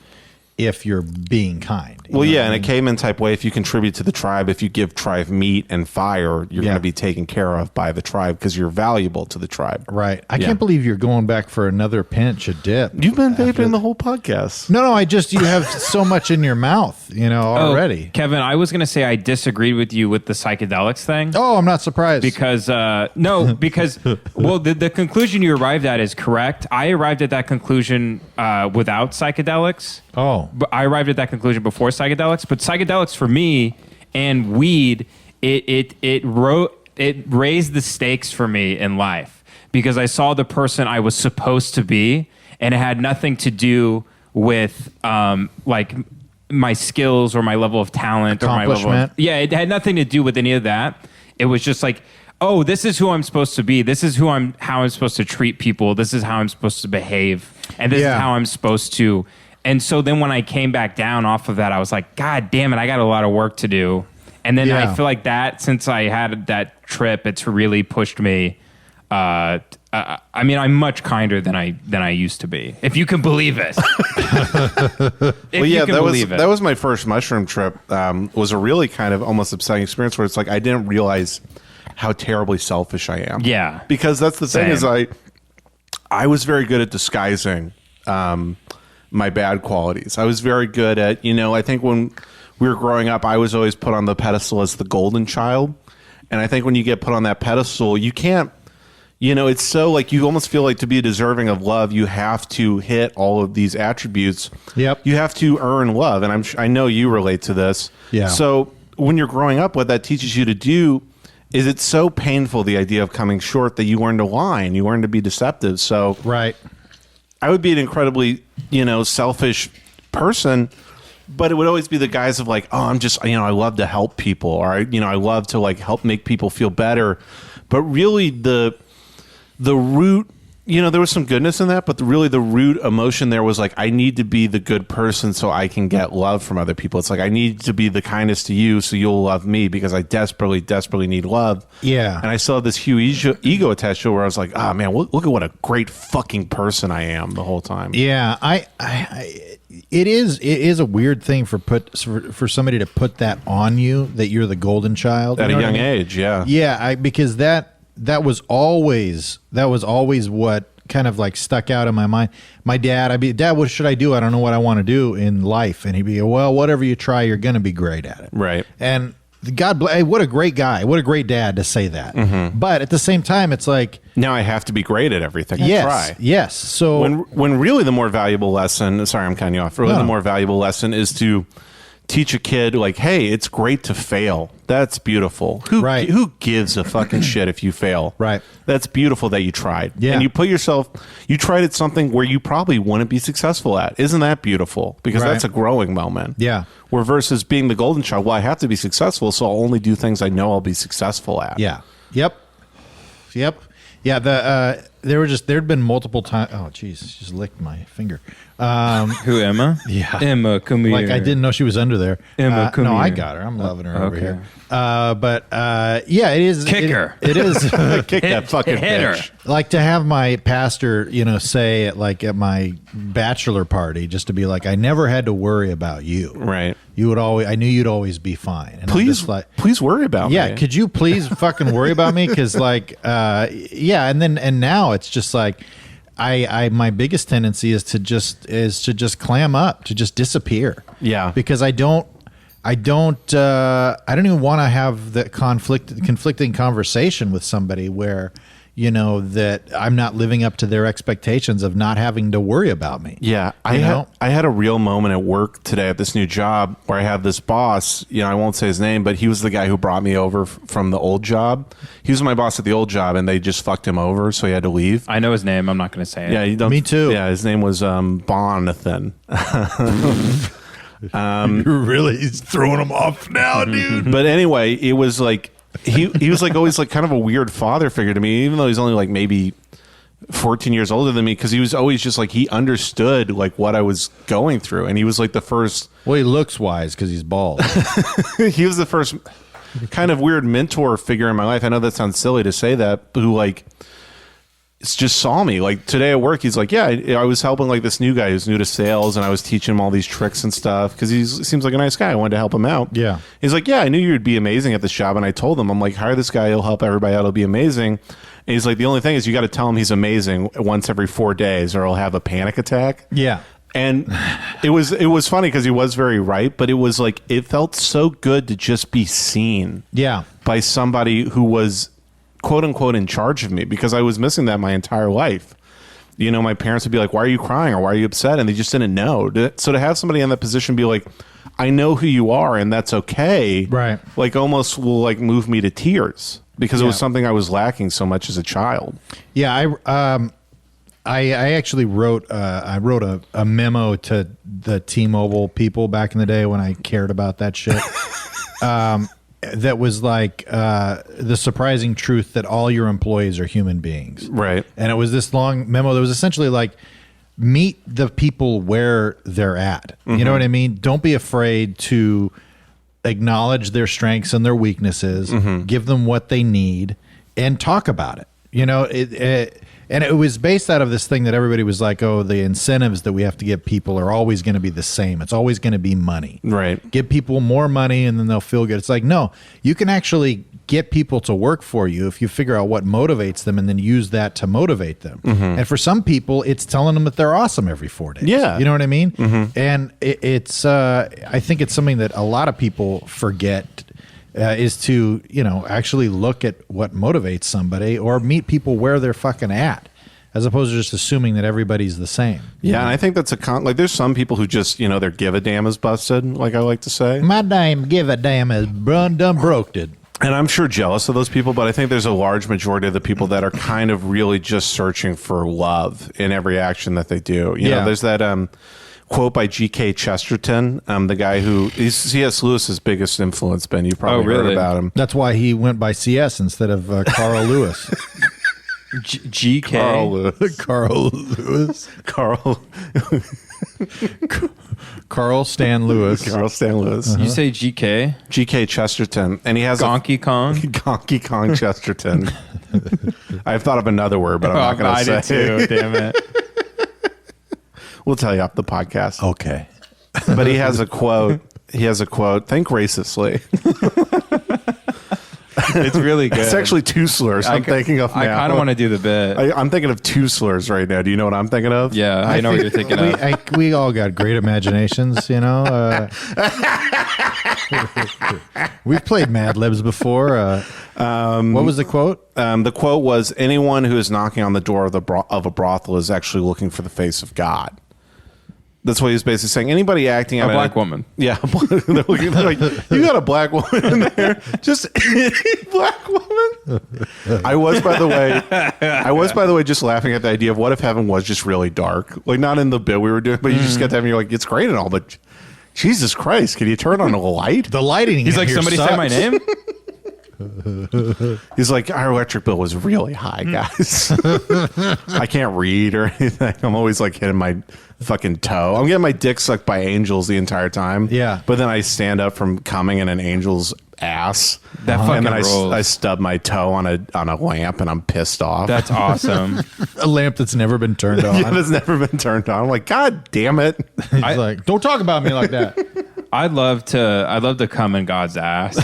if you're being kind. You Well, know yeah, what in I a mean? caveman type way, if you contribute to the tribe, if you give tribe meat and fire, you're Yeah. going to be taken care of by the tribe because you're valuable to the tribe. Right. I Yeah. can't believe you're going back for another pinch of dip. You've been vaping the whole podcast. No, you have so much in your mouth, you know, already. Kevin, I was going to say I disagreed with you with the psychedelics thing. Oh, I'm not surprised. Because well, the conclusion you arrived at is correct. I arrived at that conclusion without psychedelics. Oh. But I arrived at that conclusion before psychedelics. But psychedelics for me and weed, it raised the stakes for me in life because I saw the person I was supposed to be, and it had nothing to do with like my skills or my level of talent or my level of, Accomplishment. yeah, it had nothing to do with any of that. It was just like, oh, this is who I'm supposed to be. This is how I'm supposed to treat people. This is how I'm supposed to behave. And this is Yeah. how I'm supposed to. And so then when I came back down off of that, I was like, God damn it, I got a lot of work to do. And then Yeah. I feel like that, since I had that trip, it's really pushed me. I mean, I'm much kinder than I used to be, if you can believe it. Well, yeah, that was my first mushroom trip. Was a really kind of almost upsetting experience where it's like I didn't realize how terribly selfish I am. Yeah. Because that's the thing Same. is I was very good at disguising my bad qualities. I was very good at, you know, I think when we were growing up, I was always put on the pedestal as the golden child. And I think when you get put on that pedestal, you can't, you know, it's so like you almost feel like to be deserving of love, you have to hit all of these attributes. Yep. You have to earn love. And I know you relate to this. Yeah. So when you're growing up, what that teaches you to do is it's so painful, the idea of coming short, that you learn to lie and you learn to be deceptive. So right. I would be an incredibly, you know, selfish person, but it would always be the guise of like, oh, I'm just, you know, I love to help people, or I love to like help make people feel better. But really the root, you know, there was some goodness in that, but really the root emotion there was like, I need to be the good person so I can get love from other people. It's like, I need to be the kindest to you so you'll love me because I desperately, desperately need love. Yeah. And I still have this huge ego attached to it where I was like, oh man, look at what a great fucking person I am the whole time. Yeah, it is a weird thing for somebody to put that on you, that you're the golden child At you a know what young I mean? age, yeah. Yeah, because that was always what kind of like stuck out in my mind. My dad, I'd be, Dad, what should I do? I don't know what I want to do in life. And he'd be, well, whatever you try, you're going to be great at it. Right. And God bless, what a great guy, what a great dad to say that. Mm-hmm. But at the same time, it's like, Now I have to be great at everything I yes, try. yes. So When really the more valuable lesson, sorry, I'm cutting you off. Really, No. the more valuable lesson is to teach a kid like, hey, it's great to fail. That's beautiful. Who gives a fucking shit if you fail? Right. That's beautiful that you tried. Yeah. And you tried at something where you probably wouldn't be successful at. Isn't that beautiful? Because Right. that's a growing moment. Yeah. Where versus being the golden child, well, I have to be successful, so I'll only do things I know I'll be successful at. Yeah. Yep. Yeah. There'd been multiple times. Oh, geez, she just licked my finger. Who, Emma? Yeah. Emma, come here. Like I didn't know she was under there. Emma, come no, I here. got her. I'm loving her over Okay. here. Yeah, it is. Kick her. It is Kick that fucking hit her. bitch. like to have my pastor, say at my bachelor party, just to be like, I never had to worry about you. Right. You would always. I knew you'd always be fine. And I'm just Please worry about me. yeah, could you please fucking worry about me? Because yeah, and now it's just like I my biggest tendency is to just clam up, to just disappear. Yeah. Because I don't even want to have the conflicting conversation with somebody where that I'm not living up to their expectations of not having to worry about me. Yeah, I had a real moment at work today at this new job where I had this boss, I won't say his name, but he was the guy who brought me over from the old job. He was my boss at the old job, and they just fucked him over, so he had to leave. I know his name. I'm not going to say it. Yeah, you don't. Me too. Yeah, his name was Bonathan. You're really throwing them off now, dude. But anyway, it was like he was like always like kind of a weird father figure to me, even though he's only like maybe 14 years older than me, because he was always just like, he understood like what I was going through, and he was like the first. Well, he looks wise because he's bald. He was the first kind of weird mentor figure in my life. I know that sounds silly to say that, but who like just saw me. Like today at work, he's like, yeah, I was helping like this new guy who's new to sales, and I was teaching him all these tricks and stuff because he seems like a nice guy. I wanted to help him out. Yeah. He's like, yeah, I knew you'd be amazing at this job. And I told him, I'm like, hire this guy. He'll help everybody out. It'll be amazing. And he's like, the only thing is you got to tell him he's amazing once every 4 days or he'll have a panic attack. Yeah. And it was funny because he was very right, but it was like, it felt so good to just be seen Yeah. by somebody who was quote unquote in charge of me, because I was missing that my entire life. My parents would be like, why are you crying, or why are you upset? And they just didn't know. So to have somebody in that position be like, I know who you are and that's okay. Right. Like almost will like move me to tears because it was Yeah. something I was lacking so much as a child. Yeah. I actually wrote a memo to the T-Mobile people back in the day when I cared about that shit. That was like the surprising truth that all your employees are human beings. Right. And it was this long memo that was essentially like, meet the people where they're at. Mm-hmm. You know what I mean? Don't be afraid to acknowledge their strengths and their weaknesses, Mm-hmm. give them what they need, and talk about it. And it was based out of this thing that everybody was like, oh, the incentives that we have to give people are always going to be the same. It's always going to be money. Right. Give people more money and then they'll feel good. It's like, no, you can actually get people to work for you if you figure out what motivates them and then use that to motivate them. And for some people, it's telling them that they're awesome every 4 days. Yeah. You know what I mean? And it's I think it's something that a lot of people forget. Is to actually look at what motivates somebody or meet people where they're fucking at, as opposed to just assuming that everybody's the same. Yeah, and I think that's like there's some people who just their give a damn is busted, like I like to say. My damn give a damn is done broke it. And I'm sure jealous of those people, but I think there's a large majority of the people that are kind of really just searching for love in every action that they do. You know, there's that quote by G.K. Chesterton, the guy who is C.S. Lewis's biggest influence, Ben. You probably heard about him. That's why he went by C.S. instead of Carl Lewis. G.K. Carl Lewis. Carl Lewis. Carl Stan Lewis. Carl Stan Lewis. You say G.K.? G.K. Chesterton. And he has Donkey Kong? Donkey Kong Chesterton. I've thought of another word, but I'm not going to say I did too, damn it. We'll tell you off the podcast. Okay. But he has a quote. Think racistly. It's really good. It's actually two slurs I'm thinking of now. I kind of want to do the bit. I'm thinking of two slurs right now. Do you know what I'm thinking of? Yeah, I know what you're thinking of. We all got great imaginations, We've played Mad Libs before. What was the quote? The quote was, anyone who is knocking on the door of a brothel is actually looking for the face of God. That's what he was basically saying. Anybody acting A out black woman. Yeah. They're like, you got a black woman in there. Just any black woman. I was, by the way, just laughing at the idea of what if heaven was just really dark. Like, not in the bit we were doing, but you just get to heaven, you're like, it's great and all, but Jesus Christ, can you turn on a light? The lighting. He's like, somebody say my name? He's like, our electric bill was really high, guys. I can't read or anything. I'm always like hitting my fucking toe. I'm getting my dick sucked by angels the entire time. Yeah. But then I stand up from coming in an angel's ass. That fucking and then rolls. I stub my toe on a lamp and I'm pissed off. That's awesome. A lamp that's never been turned on. Yeah, that's never been turned on. I'm like, God damn it. He's like, don't talk about me like that. I'd love to come in God's ass.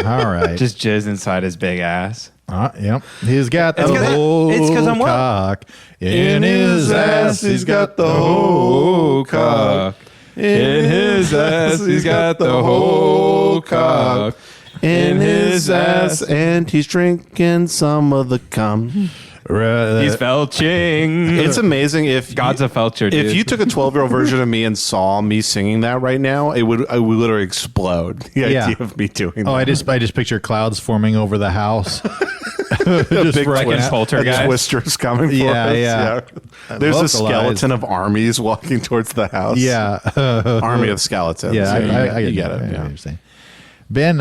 All right. Just jizz inside his big ass. Yep. He's got the It's 'cause whole I'm what? cock in his ass. He's got the whole cock. In his ass, he's got the whole cock. In his ass, and he's drinking some of the cum. He's felching. It's amazing if God's a felcher, dude. If you took a 12-year-old version of me and saw me singing that right now, I would literally explode. The idea of me doing that. Oh, I just picture clouds forming over the house. Just big like in twist- Poltergeist. twisters coming for Yeah, us. yeah. There's a Localized. skeleton of armies walking towards the house. Yeah. Army of skeletons. Yeah, I you get it. I Yeah. understand. Ben,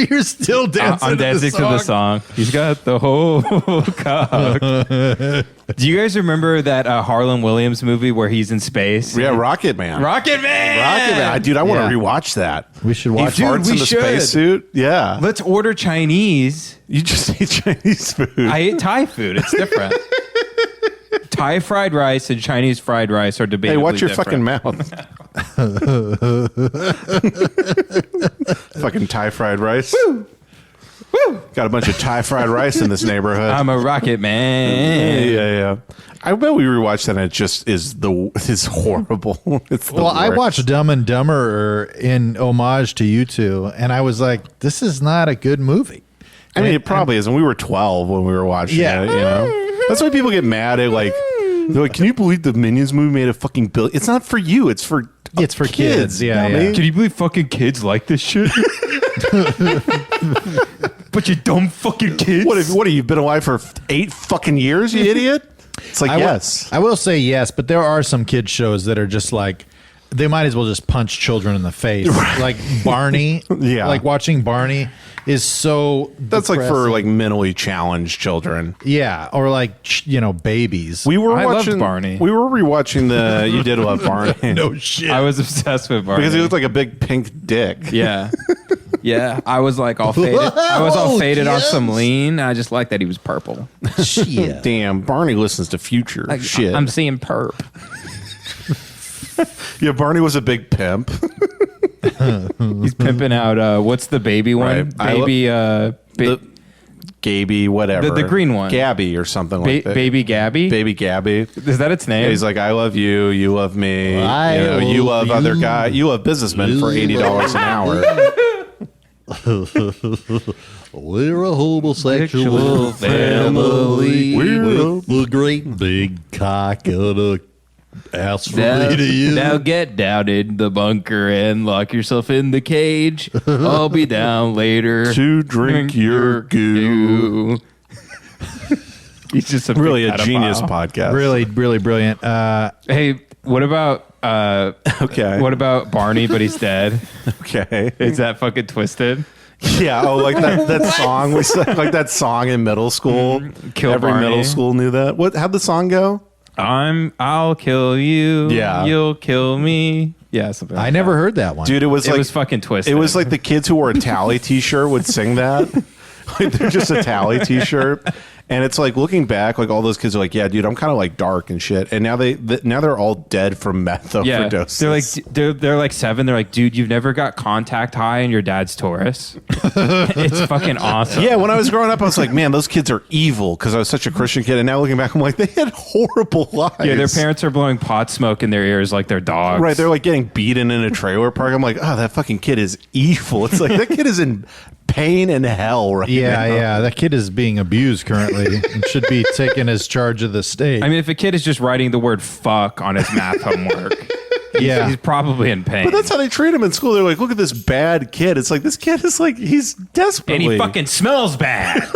you're still dancing. I'm dancing to the song. He's got the whole cock. Do you guys remember that Harlan Williams movie where he's in space? Yeah, Rocket Man. Rocket Man! Rocket Man. Dude, I want Yeah. to rewatch that. We should He watch Dude, farts we in the should. spacesuit. Yeah. Let's order Chinese. You just eat Chinese food. I ate Thai food. It's different. Thai fried rice and Chinese fried rice are debatably Hey, watch your different. fucking mouth. Fucking Thai fried rice. Woo! Got a bunch of Thai fried rice in this neighborhood. I'm a rocket man. yeah. I bet we rewatched that and it just is horrible. It's the Well, I worst. watched Dumb and Dumber in homage to you two, and I was like, this is not a good movie. I mean, it probably is. And we were 12 when we were watching Yeah. it, you know? That's why people get mad at, like, they're like, can you believe the Minions movie made a fucking bill? It's not for you. It's for kids. Yeah, dummy. yeah. Can you believe fucking kids like this shit? But you dumb fucking kids. What have you been alive for 8 fucking years, you idiot? It's like, yes. I will say yes, but there are some kid shows that are just like, they might as well just punch children in the face. Like Barney. Yeah. Like watching Barney is so That's like for depressing. like mentally challenged children. Yeah, or like babies. We were I loved watching Barney. We were rewatching the. You did love Barney. no shit. I was obsessed with Barney. because he looked like a big pink dick. Yeah. Yeah. I was like all faded. I was all Whoa, faded on kids. some lean. I just like that he was purple. Shit. Damn, Barney listens to Future. Shit. I'm seeing perp. Yeah, Barney was a big pimp. He's pimping out what's the baby one? Right. Baby Gaby, whatever. The green one. Gabby or something like that. Baby Gabby? Baby Gabby. Is that its name? Yeah, he's like, I love you, you love me. I you love love other you. guy. You love businessmen for $80 an hour. We're a homosexual family. We're with a great big cock and a ass for me to use. Now get down in the bunker and lock yourself in the cage. I'll be down later to drink your goo. He's just Really a big genius pedophile. podcast. Really, really brilliant. Hey, what about Okay. what about Barney but he's dead? Okay. Is that fucking twisted? Yeah. Oh, like that song we sang, like that song in middle school. Kill Every Barney. middle school knew that. How'd the song go? I'll kill you. Yeah. You'll kill me. Yeah, something like I never heard that one. Dude, it was It like was fucking twisted. It was like the kids who wore a Tally t-shirt would sing that. Like they're just a Tally t-shirt. And it's like looking back, like all those kids are like, yeah, dude, I'm kind of like dark and shit. And now they're all dead from meth yeah, overdoses. they're like 7. They're like, dude, you've never got contact high in your dad's Taurus. It's fucking awesome. Yeah, when I was growing up, I was like, man, those kids are evil because I was such a Christian kid. And now looking back, I'm like, they had horrible lives. Yeah, their parents are blowing pot smoke in their ears like they're dogs. Right, they're like getting beaten in a trailer park. I'm like, oh, that fucking kid is evil. It's like that kid is in pain and hell right now. Yeah. That kid is being abused currently and should be taken as charge of the state. I mean, if a kid is just writing the word fuck on his math homework, he's probably in pain. But that's how they treat him in school. They're like, look at this bad kid. It's like, this kid is like, he's desperately. and he fucking smells bad.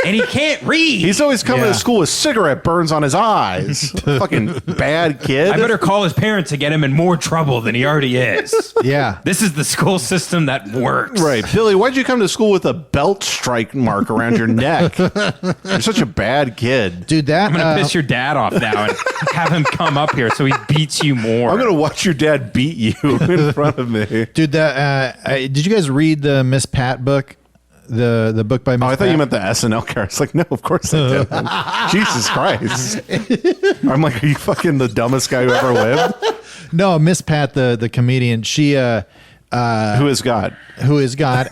And he can't read. He's always coming to school with cigarette burns on his eyes. Fucking bad kid. I better call his parents to get him in more trouble than he already is. Yeah. This is the school system that works. Right. Billy, why'd you come to school with a belt strike mark around your neck? You're such a bad kid. Dude, that I'm going to piss your dad off now and have him come up here so he beats you more. I'm going to watch your dad beat you in front of me. dude, that did you guys read the Miss Pat book? The book by Miss I thought Pat? you meant the SNL character. It's like, no, of course I didn't. Jesus Christ. I'm like, are you fucking the dumbest guy who ever lived? No, Miss Pat, the comedian, she Who is God? who is God,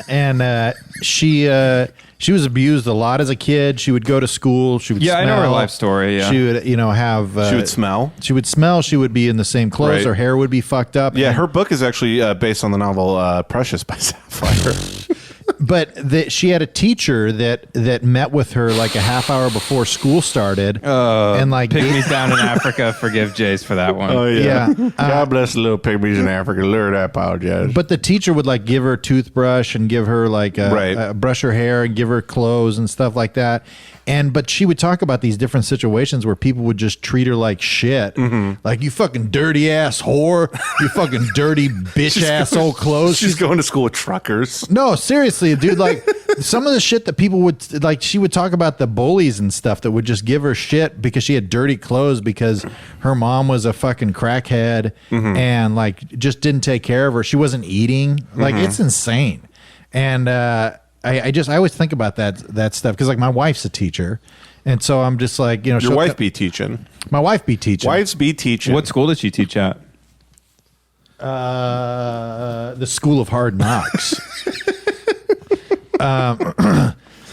and she was abused a lot as a kid. She would go to school. She would Yeah, I know her smell. life story, yeah. She would have. She would smell. She would smell. She would be in the same clothes. Right. Her hair would be fucked up. Yeah, and- her book is actually based on the novel Precious by Sapphire. But she had a teacher that met with her like a half hour before school started, and like Pygmies down in Africa. Forgive Jace for that one. Oh, yeah. Yeah. God bless the little pygmies in Africa. Lord, I apologize. But the teacher would like give her a toothbrush and give her like brush her hair and give her clothes and stuff like that. But she would talk about these different situations where people would just treat her like shit. Like, you fucking dirty ass whore. You fucking dirty bitch asshole clothes. She's going to school with truckers. No, seriously, dude. Like, some of the shit that people would like, she would talk about the bullies and stuff that would just give her shit because she had dirty clothes because her mom was a fucking crackhead and like just didn't take care of her. She wasn't eating. Like, it's insane. And I always think about that stuff because like my wife's a teacher, and so I'm just like, you know, Your wife be teaching. my wife be teaching. Wives be teaching. What school did she teach at? The School of Hard Knocks.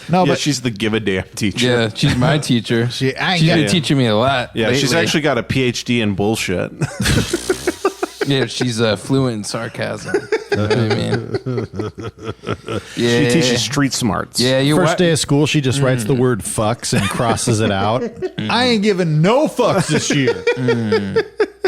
No, Yeah, but she's the give a damn teacher. Yeah, she's my teacher. She- I ain't She's been got- teaching me a lot. Yeah, she's lately. actually got a PhD in bullshit. Yeah, she's fluent in sarcasm. You know what I mean? Yeah. She teaches street smarts. Yeah, you first day of school, she just writes the word fucks and crosses it out. I ain't giving no fucks this year.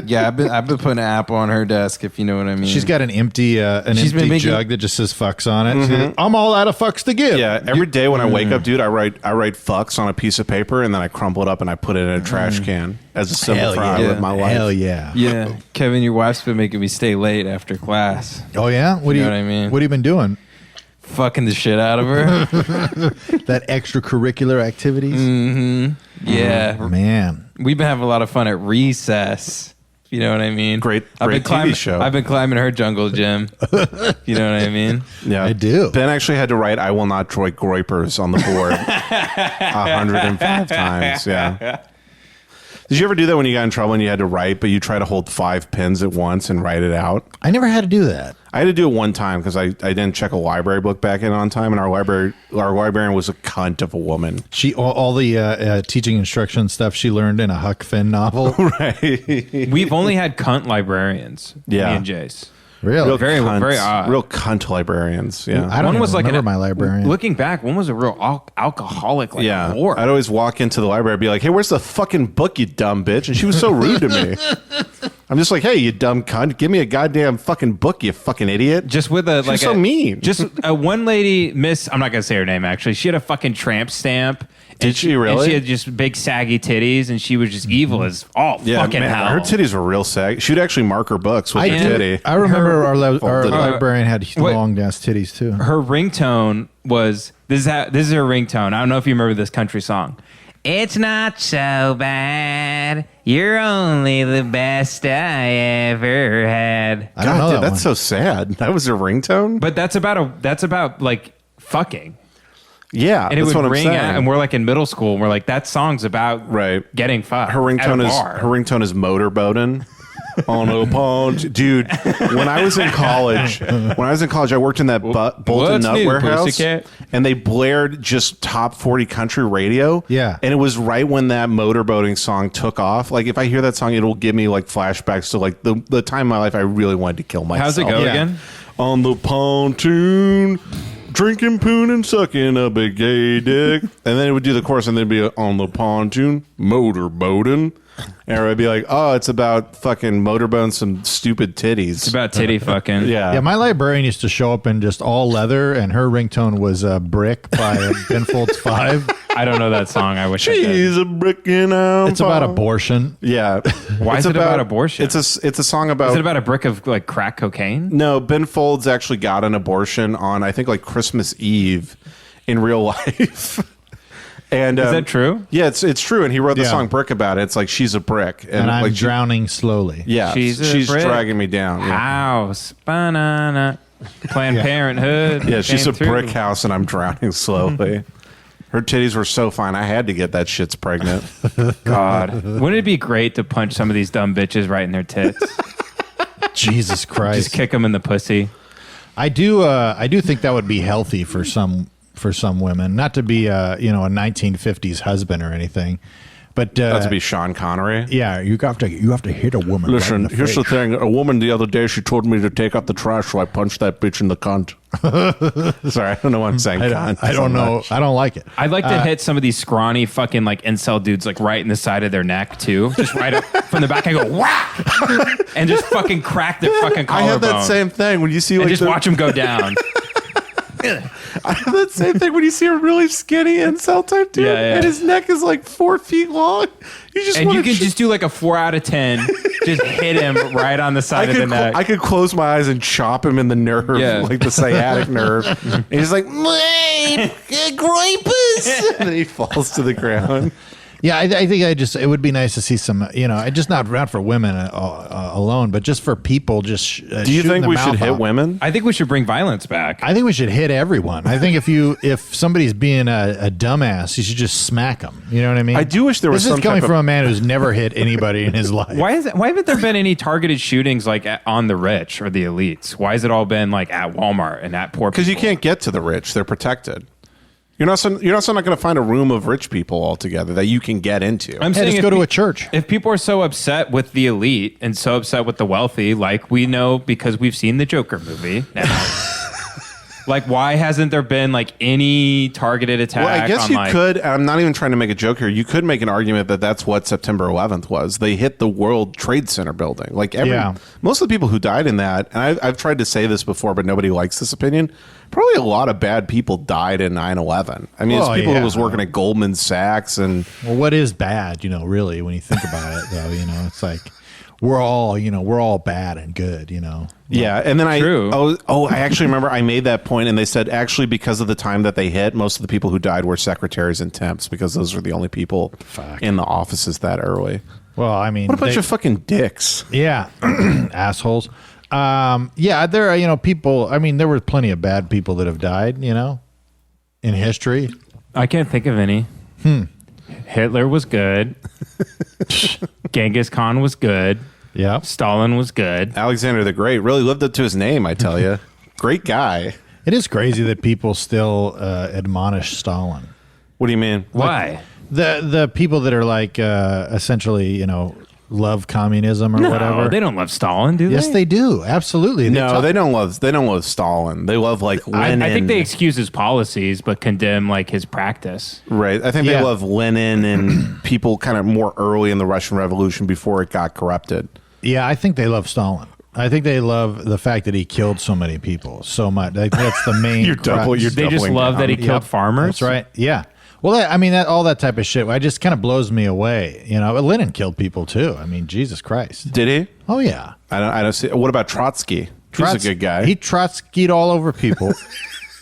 Yeah, I've been putting an app on her desk, if you know what I mean. She's got an empty She's been making- jug that just says fucks on it. She's like, I'm all out of fucks to give. Yeah, every day when I wake up, dude, I write fucks on a piece of paper and then I crumple it up and I put it in a trash can as a symbol Hell for how I yeah. live my life. Hell yeah. Yeah, Kevin, your wife's been making me stay late after class. Oh yeah. What do You you know what I mean? What have you been doing? Fucking the shit out of her. That extracurricular activities. Yeah, Man. we've been having a lot of fun at recess. You know what I mean? Great I've been TV climbing, show. I've been climbing her jungle gym. You know what I mean? Yeah, I do. Ben actually had to write "I will not droid groipers" on the board 105 times. Yeah. Did you ever do that when you got in trouble and you had to write, but you try to hold 5 pens at once and write it out? I never had to do that. I had to do it one time because I didn't check a library book back in on time, and our librarian was a cunt of a woman. She all the teaching instruction stuff she learned in a Huck Finn novel. Right. We've only had cunt librarians. Yeah. Me and Jace. Really? Real Very- cunts, very odd. Real cunt librarians. Yeah. I don't One even was like remember my librarian. Looking back, one was a real alcoholic, like Yeah, whore. I'd always walk into the library and be like, "Hey, where's the fucking book, you dumb bitch?" And she was so rude to me. I'm just like, "Hey, you dumb cunt, give me a goddamn fucking book, you fucking idiot." Just with a She's so mean. Just one lady, Miss. I'm not gonna say her name. Actually, she had a fucking tramp stamp. Did she really? And she had just big saggy titties, and she was just evil as all fucking man, hell. her titties were real sag. She'd actually mark her books with I her do. titty. I remember our folded up. librarian had What- long ass titties too. Her ringtone was this is her ringtone. I don't know if you remember this country song. It's not so bad. You're only the best I ever had. I don't know dude, that that's one. so sad. That was her ringtone. But that's about like fucking. Yeah, And it that's would what I'm ring saying. out, and we're like in middle school, and we're like, that song's about Right. getting fucked. Her ringtone is motorboating on a pond, dude. When I was in college, I worked in that Bolton What's Nut new, Warehouse, pussycat? and they blared just top 40 country radio. Yeah. and it was right when that motorboating song took off. Like, if I hear that song, it'll give me like flashbacks to like the time in my life I really wanted to kill myself. How's it go Yeah. again? On the pontoon, drinking, pooning, sucking a big gay dick. And then it would do the chorus, and then it'd be on the pontoon, motorboating. And I'd be like, oh, it's about fucking motorboating some stupid titties. It's about titty fucking. Yeah, my librarian used to show up in just all leather, and her ringtone was Brick by Ben Folds 5. I don't know that song. I wish I did. She's a brick and I'm It's about abortion. Yeah. Why is it about abortion? It's a song about... Is it about a brick of like crack cocaine? No, Ben Folds actually got an abortion on, I think, like Christmas Eve in real life. And is that true? Yeah, it's true. And he wrote the song Brick about it. It's like, she's a brick. And I'm like drowning slowly. Yeah, she's brick. dragging me down. Yeah. House, banana, Planned Parenthood. Yeah, she's a came through. brick house and I'm drowning slowly. Her titties were so fine, I had to get that shit's pregnant. God. Wouldn't it be great to punch some of these dumb bitches right in their tits? Jesus Christ. Just kick them in the pussy. I do think that would be healthy for some women, not to be a 1950s husband or anything, but Not to be Sean Connery. yeah, you have to hit a woman. Listen, right in here's the face. thing. A woman the other day, she told me to take out the trash, so I punched that bitch in the cunt. Sorry, I don't know why I'm saying cunt. I don't know. I don't like it. I'd like to hit some of these scrawny fucking like incel dudes like right in the side of their neck too. Just right up from the back. I go whack and just fucking crack their fucking collarbone. I have that same thing when you see and like just watch them go down. I have that same thing when you see a really skinny incel type dude, Yeah. and his neck is like 4 feet long. You just And want you can just do like a 4 out of 10. Just hit him right on the side of the neck. I could close my eyes and chop him in the nerve, like the sciatic nerve. And he's like, "My gripus," and then he falls to the ground. Yeah, I think it would be nice to see some, just not for women alone, but just for people. Do you think we should hit women? I think we should bring violence back. I think we should hit everyone. I think if somebody's being a dumbass, you should just smack them. You know what I mean? I do wish there was This some is coming type of- from a man who's never hit anybody in his life. Why haven't there been any targeted shootings like on the rich or the elites? Why has it all been like at Walmart and at poor people? Because you can't get to the rich; they're protected. You're not going to find a room of rich people altogether that you can get into. I'm Hey, saying just go to a church. If people are so upset with the elite and so upset with the wealthy, like we know because we've seen the Joker movie now, like why hasn't there been like any targeted attack? Well, I guess on, you like, could. I'm not even trying to make a joke here. You could make an argument that that's what September 11th was. They hit the World Trade Center building. Like most of the people who died in that, and I've tried to say this before, but nobody likes this opinion. Probably a lot of bad people died in 9/11. I mean, it's people who was working at Goldman Sachs and. Well, what is bad? Really, when you think about it, though, it's like we're all bad and good. Yeah, and then True. I actually remember I made that point, and they said actually because of the time that they hit, most of the people who died were secretaries and temps because those were the only people in the offices that early. Well, I mean, What a bunch of fucking dicks. yeah, assholes. There are people. I mean, there were plenty of bad people that have died. In history. I can't think of any. Hitler was good. Genghis Khan was good. Yeah. Stalin was good. Alexander the Great really lived up to his name, I tell you. Great guy. It is crazy that people still admonish Stalin. What do you mean? Why? The people that are like essentially, love communism or whatever. They don't love Stalin, do they? Yes, they do. Absolutely. No, they don't love Stalin. They love like Lenin. I think they excuse his policies, but condemn like his practice. Right. I think they love Lenin and people kind of more early in the Russian Revolution before it got corrupted. Yeah, I think they love Stalin. I think they love the fact that he killed so many people so much. Like, that's the main. You're crux. They just love that he killed farmers. That's right. Yeah. Well, all that type of shit. I just kind of blows me away. Lenin killed people too. I mean, Jesus Christ. Did he? Oh yeah. I don't see. What about Trotsky? He's a good guy. He Trotsky'd all over people.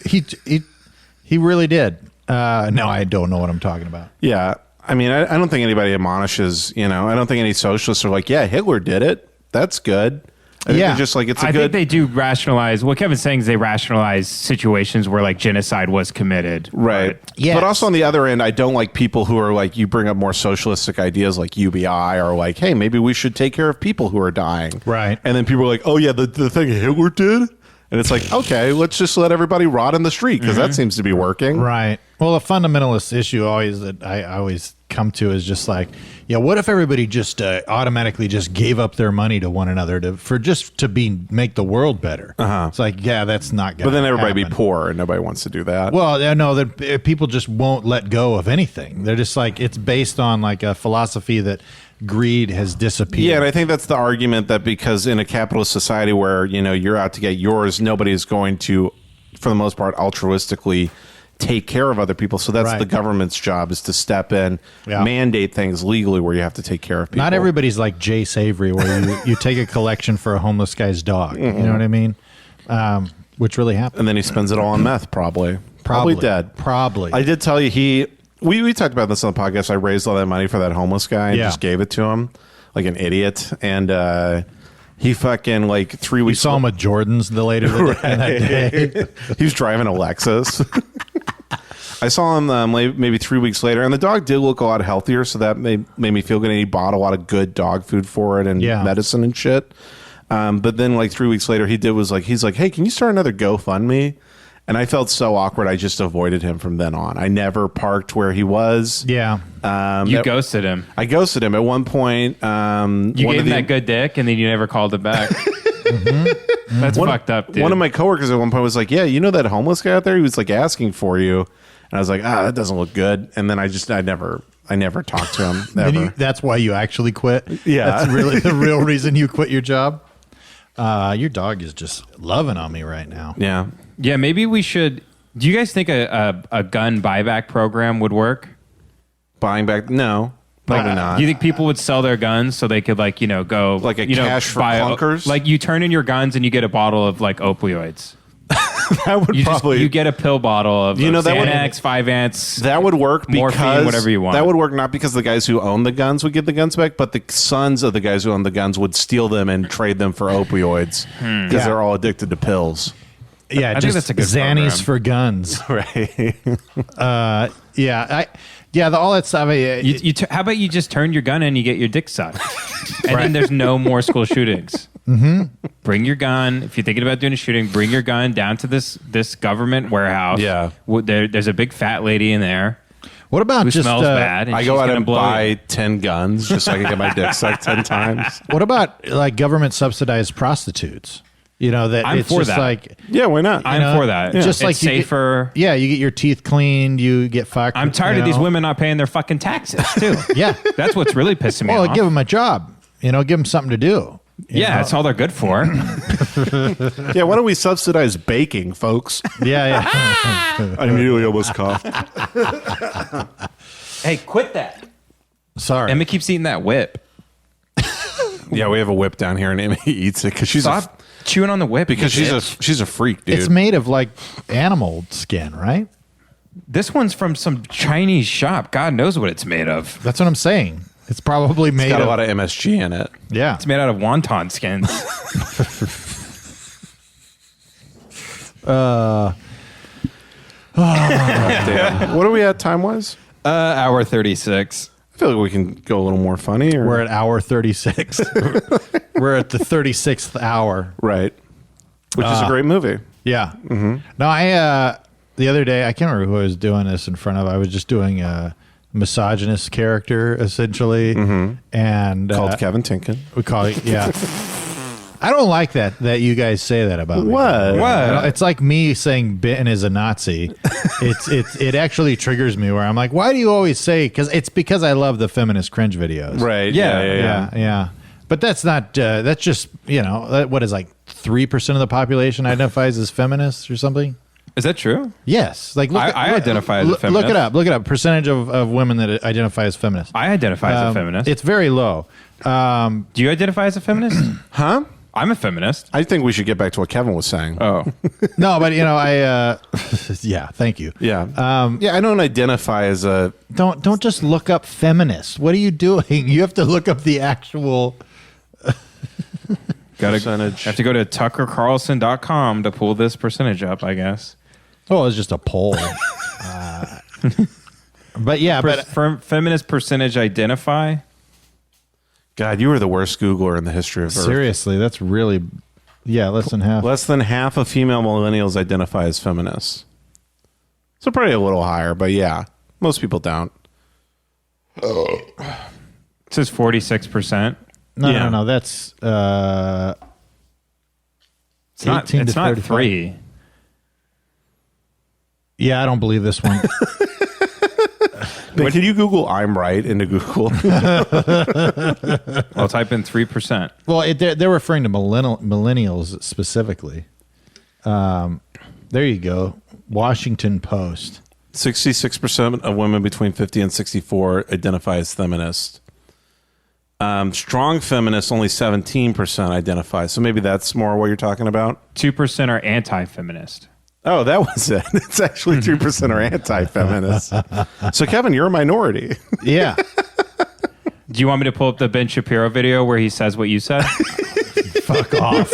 he really did. No, I don't know what I'm talking about. Yeah. I mean, I don't think anybody admonishes, I don't think any socialists are like, yeah, Hitler did it. That's good. I think they're just like, it's a I good. think they do rationalize. What Kevin's saying is they rationalize situations where like genocide was committed. Right. Yes. But also on the other end, I don't like people who are like, you bring up more socialistic ideas like UBI or like, hey, maybe we should take care of people who are dying. Right. And then people are like, oh, yeah, the thing Hitler did. And it's like, okay, let's just let everybody rot in the street because that seems to be working. Right. Well, a fundamentalist issue always that I always come to is just like, yeah, what if everybody just automatically just gave up their money to one another to make the world better? It's like, yeah, that's not going to But then everybody happen. be poor, and nobody wants to do that. Well, I know that people just won't let go of anything. They're just like, it's based on like a philosophy that greed has disappeared. Yeah, and I think that's the argument that because in a capitalist society where, you're out to get yours, nobody is going to, for the most part, altruistically take care of other people. So that's Right. the government's job, is to step in, mandate things legally where you have to take care of people. Not everybody's like Jay Savory, where you take a collection for a homeless guy's dog. You know what I mean? Which really happened. And then he spends it all on meth, probably dead. Probably. I did tell you we talked about this on the podcast. I raised all that money for that homeless guy and just gave it to him like an idiot. And he fucking like 3 We weeks saw him with Jordans the later that day. he was driving a Lexus. I saw him maybe 3 weeks later, and the dog did look a lot healthier, so that made me feel good. And he bought a lot of good dog food for it and medicine and shit. But then like 3 weeks later, he's like, hey, can you start another GoFundMe? And I felt so awkward. I just avoided him from then on. I never parked where he was. Yeah. You ghosted him. I ghosted him at one point. You gave him that good dick, and then you never called him back. That's fucked up, dude. One of my coworkers at one point was like, yeah, you know that homeless guy out there? He was like asking for you. And I was like, that doesn't look good. And then I never talked to him. Ever. That's why you actually quit. Yeah. That's really the real reason you quit your job. Your dog is just loving on me right now. Yeah. Yeah, maybe we should. Do you guys think a gun buyback program would work? Buying back? No, probably not. Do you think people would sell their guns so they could go like a cash for clunkers? Like you turn in your guns and you get a bottle of like opioids. That would You get a pill bottle of Xanax, 5-ants. That would work morphine, because whatever you want. That would work not because the guys who own the guns would get the guns back, but the sons of the guys who own the guns would steal them and trade them for opioids because they're all addicted to pills. Yeah, I think that's a good Xannies program. for guns. Right. All that stuff. How about you just turn your gun in and you get your dick sucked? And then there's no more school shootings. Bring your gun. If you're thinking about doing a shooting, bring your gun down to this government warehouse. Yeah. There's a big fat lady in there What about who just smells bad. And I she's go out gonna and blow buy you. 10 guns just so I can get my dick sucked 10 times. What about like government subsidized prostitutes? That I'm it's for just that. like Yeah, why not? I'm for that. Just It's like you get- safer. you get your teeth cleaned, you get fucked. I'm tired of these women not paying their fucking taxes too. Yeah. That's what's really pissing me Well, off. give them a job. Give them something to do. That's all they're good for. Yeah, why don't we subsidize baking, folks? Yeah. I immediately almost coughed. Hey, quit that. Sorry. Emma keeps eating that whip. Yeah, we have a whip down here, and Amy eats it because she's Stop chewing on the whip. because you she's bitch. she's a freak, dude. It's made of like animal skin, right? This one's from some Chinese shop. God knows what it's made of. That's what I'm saying. It's probably made It's got of a lot of MSG in it. Yeah. It's made out of wonton skins. Damn. What are we at time-wise? Hour 36. I feel like we can go a little more funny. Or... We're at hour 36. We're at the 36th hour. Right. Which is a great movie. Yeah. Mm-hmm. No, the other day, I can't remember who I was doing this in front of. I was just doing a misogynist character, essentially. And Called Kevin Tinkin. we call it, yeah. I don't like that you guys say that about me. What? What? It's like me saying Ben is a Nazi. It actually triggers me where I'm like, why do you always say? Because I love the feminist cringe videos. Right. Yeah. But that's not. That's just what is like 3% of the population identifies as feminists or something. Is that true? Yes. Like I identify as a feminist. Look it up. Percentage of women that identify as feminists. I identify as a feminist. It's very low. Do you identify as a feminist? Huh? I'm a feminist. I think we should get back to what Kevin was saying. Oh. No, but I. Yeah. Thank you. Yeah. I don't identify as a... Don't just look up feminist. What are you doing? You have to look up the actual. percentage. Have to go to tuckercarlson.com to pull this percentage up, I guess. Oh, it's just a poll. But yeah, Feminist percentage identify. God, you were the worst Googler in the history of Earth. seriously, that's really, less than half. Less than half of female millennials identify as feminists. So probably a little higher, but yeah, most people don't. It says 46%. No. That's It's not 18 to it's not 35. 3. yeah. I don't believe this one. Ben, can you Google "I'm right" into Google? I'll type in 3%. Well, they're referring to millennials specifically. There you go. Washington Post. 66% of women between 50 and 64 identify as feminist. Strong feminists, only 17% identify. So maybe that's more what you're talking about. 2% are anti-feminist. Oh, that was it. It's actually 2% are anti-feminist. So Kevin, you're a minority. Yeah. Do you want me to pull up the Ben Shapiro video where he says what you said? Fuck off.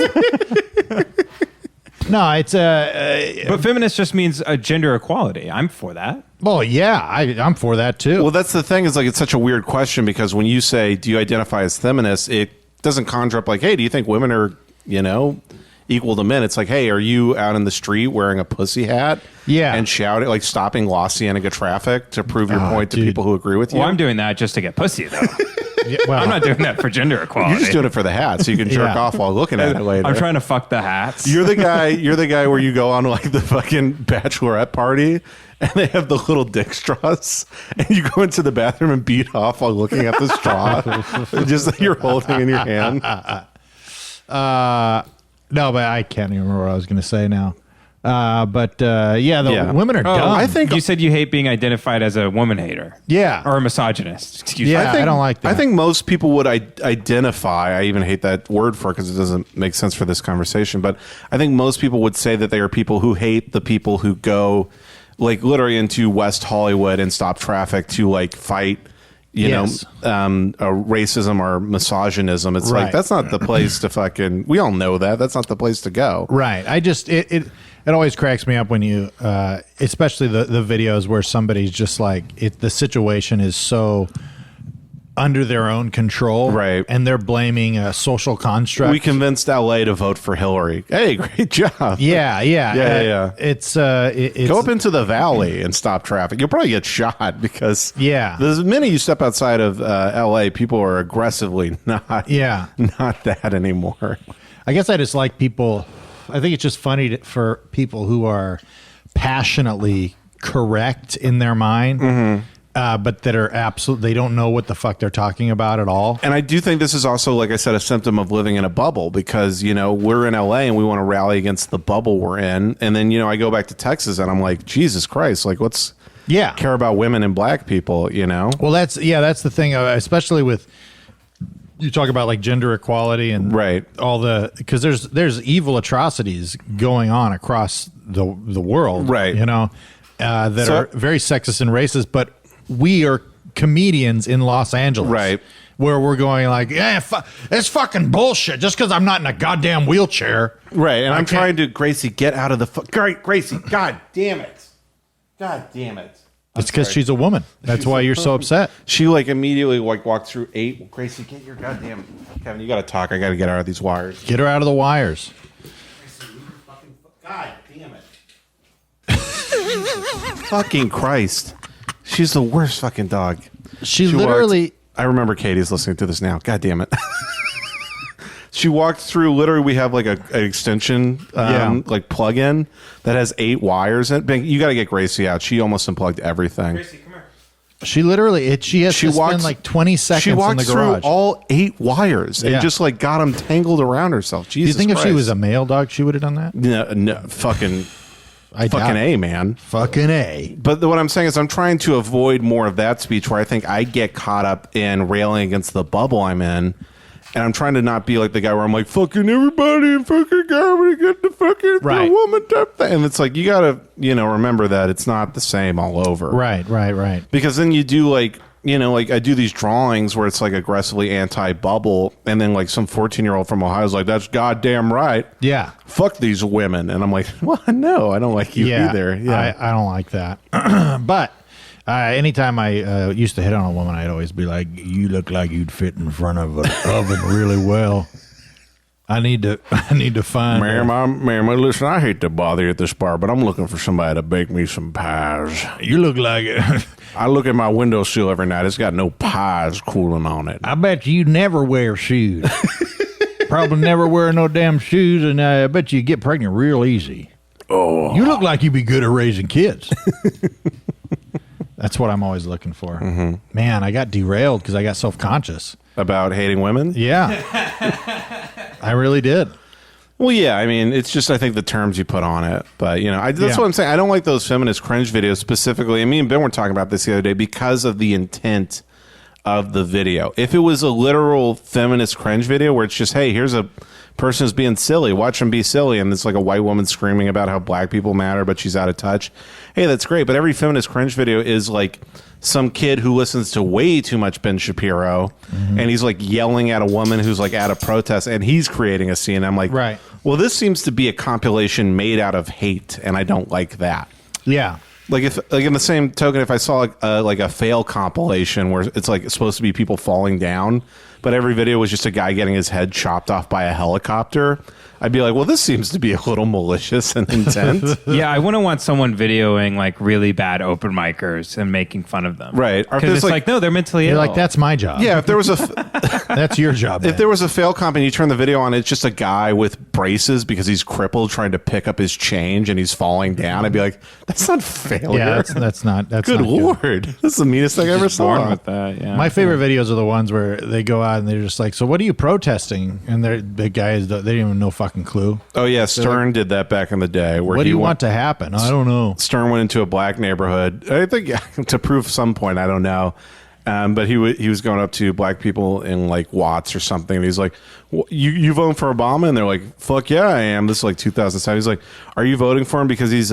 No, it's But feminist just means gender equality. I'm for that. well, yeah, I'm for that too. Well, that's the thing is like it's such a weird question because when you say, do you identify as feminist, it doesn't conjure up like, hey, do you think women are, equal to men? It's like, hey, are you out in the street wearing a pussy hat? Yeah. And shouting, like stopping Los Cienega traffic to prove your point to dude. people who agree with you? Well, I'm doing that just to get pussy, though. Yeah, well, I'm not doing that for gender equality. You're just doing it for the hat so you can jerk Yeah. off while looking at it later. I'm trying to fuck the hats. You're the guy where you go on like the fucking bachelorette party and they have the little dick straws and you go into the bathroom and beat off while looking at the straw. Just like you're holding in your hand. no, but I can't even remember what I was going to say now. The women are dumb. I think you said you hate being identified as a woman hater. Yeah. Or a misogynist. Excuse Yeah. me. I don't like that. I think most people would identify. I even hate that word for it because it doesn't make sense for this conversation. But I think most people would say that they are people who hate the people who go, like, literally into West Hollywood and stop traffic to like fight, Yes. racism or misogynism. It's Right. like that's not the place to fucking. We all know that. That's not the place to go. Right. I just it always cracks me up when you especially the videos where somebody's just like the situation is so under their own control, Right. and they're blaming a social construct. We convinced LA to vote for Hillary. Hey, great job. yeah. Yeah. It's Go up into the valley and stop traffic. You'll probably get shot because Yeah. the minute you step outside of LA, people are aggressively not that anymore. I guess I just like people. I think it's just funny for people who are passionately correct in their mind, but that are absolutely, they don't know what the fuck they're talking about at all. And I do think this is also, like I said, a symptom of living in a bubble because, we're in LA and we want to rally against the bubble we're in. And then, I go back to Texas and I'm like, Jesus Christ, like let's care about women and black people, Well, that's the thing, especially with, you talk about like gender equality and Right. all because there's evil atrocities going on across the world, Right. that are very sexist and racist, but we are comedians in Los Angeles, Right. where we're going like, yeah, it's fucking bullshit just because I'm not in a goddamn wheelchair. Right. And I'm can't- trying to, Gracie, get out of the, Gracie, God damn it. It's because she's a woman. That's why you're so upset. She like immediately like walked through 8. Gracie, get your goddamn Kevin. You got to talk. I got to get out of these wires. Get her out of the wires. God damn it! Fucking Christ! She's the worst fucking dog. She literally. I remember Katie's listening to this now. God damn it! She walked through. Literally, we have like an extension, like plug-in that has 8 wires in it. You got to get Gracie out. She almost unplugged everything. Gracie, come here. She literally. She has to spend like 20 seconds She walked in the through garage. all 8 wires and Yeah. just like got them tangled around herself. Do you Jesus think if she Christ. was a male dog, she would have done that? no, fucking I doubt fucking it. A, man. Fucking A. But what I'm saying is I'm trying to avoid more of that speech where I think I get caught up in railing against the bubble I'm in. And I'm trying to not be like the guy where I'm like, fucking everybody and fucking garbage, get the fucking Right. woman type thing. And it's like, you got to, remember that it's not the same all over. Right. Because then you do like, like I do these drawings where it's like aggressively anti-bubble. And then like some 14-year-old from Ohio is like, that's goddamn right. Yeah. Fuck these women. And I'm like, well, no, I don't like you either. Yeah. I don't like that. But anytime I used to hit on a woman, I'd always be like, you look like you'd fit in front of an oven really well. I need to find. Ma'am, listen, I hate to bother you at this bar, but I'm looking for somebody to bake me some pies. You look like it. I look at my windowsill every night. It's got no pies cooling on it. I bet you never wear shoes. Probably never wear no damn shoes, and I bet you get pregnant real easy. Oh, You look like you'd be good at raising kids. That's what I'm always looking for. Mm-hmm. Man, I got derailed because I got self-conscious. about hating women? Yeah. I really did. Well, yeah, I mean, it's just, I think, the terms you put on it. But, you know, that's what I'm saying. I don't like those feminist cringe videos specifically. And me and Ben were talking about this the other day because of the intent of the video. If it was a literal feminist cringe video where it's just, hey, here's a person who's being silly, watch them be silly, and it's like a white woman screaming about how black people matter, but she's out of touch. Hey, that's great. But every feminist cringe video is like some kid who listens to way too much Ben Shapiro, and he's like yelling at a woman who's like at a protest, and he's creating a scene. I'm like, right. Well, this seems to be a compilation made out of hate, and I don't like that. Yeah. Like if, like in the same token, if I saw like a fail compilation where it's like supposed to be people falling down, but every video was just a guy getting his head chopped off by a helicopter, I'd be like, well, this seems to be a little malicious and intent. Yeah, I wouldn't want someone videoing like really bad open micers and making fun of them. Right. Or if Because there's, it's like, no, they're mentally You're ill. like, that's my job. Yeah, if there was a That's your job. if there was a fail comp and you turn the video on, it's just a guy with braces because he's crippled trying to pick up his change and he's falling down. I'd be like, that's not failure. Yeah, that's not Good not lord, this is the meanest thing I ever born saw. with that. Yeah. My favorite videos are the ones where they go out and they're just like, so what are you protesting? And the guys, they didn't even know fucking clue. Oh yeah, Stern did that back in the day. Where What do he you went- want to happen? I don't know. Stern went into a black neighborhood. I think to prove some point, I don't know. But he was going up to black people in like Watts or something. And he's like, "You voting for Obama?" And they're like, "Fuck yeah, I am." This is like 2007. He's like, "Are you voting for him because he's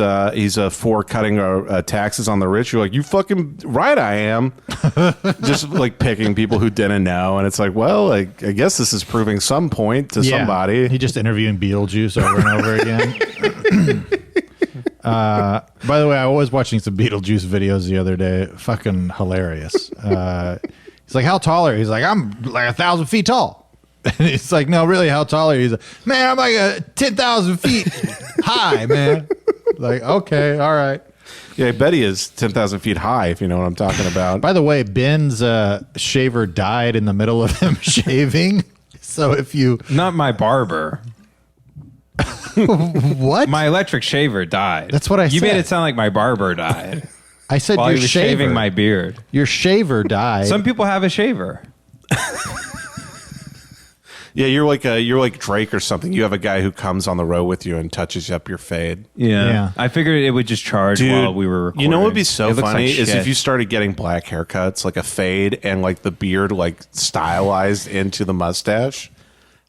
for cutting taxes on the rich?" You're like, "You fucking right, I am." Just like picking people who didn't know, and it's like, well, I guess this is proving some point to somebody. He just interviewing Beetlejuice over and over again. By the way, I was watching some Beetlejuice videos the other day. Fucking hilarious. He's like, how tall are you? He's like, I'm like 1,000 feet tall. And he's like, no, really, how tall are you? He's like, man, I'm like 10,000 feet high, man. Like, okay, all right. Yeah, I bet he is 10,000 feet high, if you know what I'm talking about. By the way, Ben's shaver died in the middle of him shaving. So if you... Not my barber. What? My electric shaver died. That's what I You said. made it sound like my barber died. I said while your he was shaver. shaving my beard. Your shaver died. Some people have a shaver. Yeah, you're like Drake or something. You have a guy who comes on the road with you and touches up your fade. Yeah. I figured it would just charge while we were recording. You know what would be so It looks funny like is shit. if you started getting black haircuts, like a fade, and like the beard like stylized into the mustache.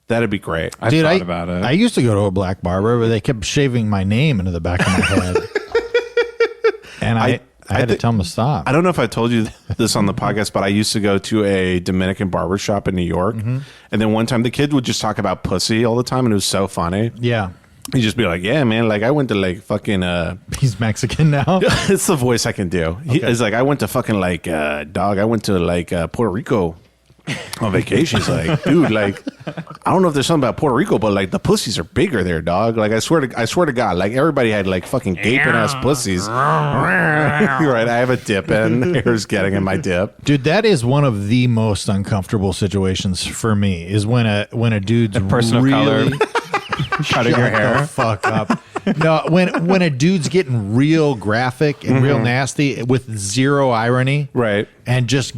That'd be great. I thought about it. I used to go to a black barber, but they kept shaving my name into the back of my head. And I had to tell them to stop. I don't know if I told you this on the podcast, but I used to go to a Dominican barbershop in New York. And then one time the kid would just talk about pussy all the time, and it was so funny. Yeah. He'd just be like, yeah, man, like I went to like fucking... He's Mexican now. it's the voice I can do. He's like, I went to fucking like, dog, I went to like Puerto Rico on vacation. He's like, dude, like, I don't know if there's something about Puerto Rico, but like the pussies are bigger there, dog. Like I swear to God, like everybody had like fucking gaping ass pussies. You're right. I have a dip in. Here's getting in my dip. Dude, that is one of the most uncomfortable situations for me is when a dude's person of color cutting your Shut the hair. fuck up. No, when a dude's getting real graphic and real nasty with zero irony, Right. and just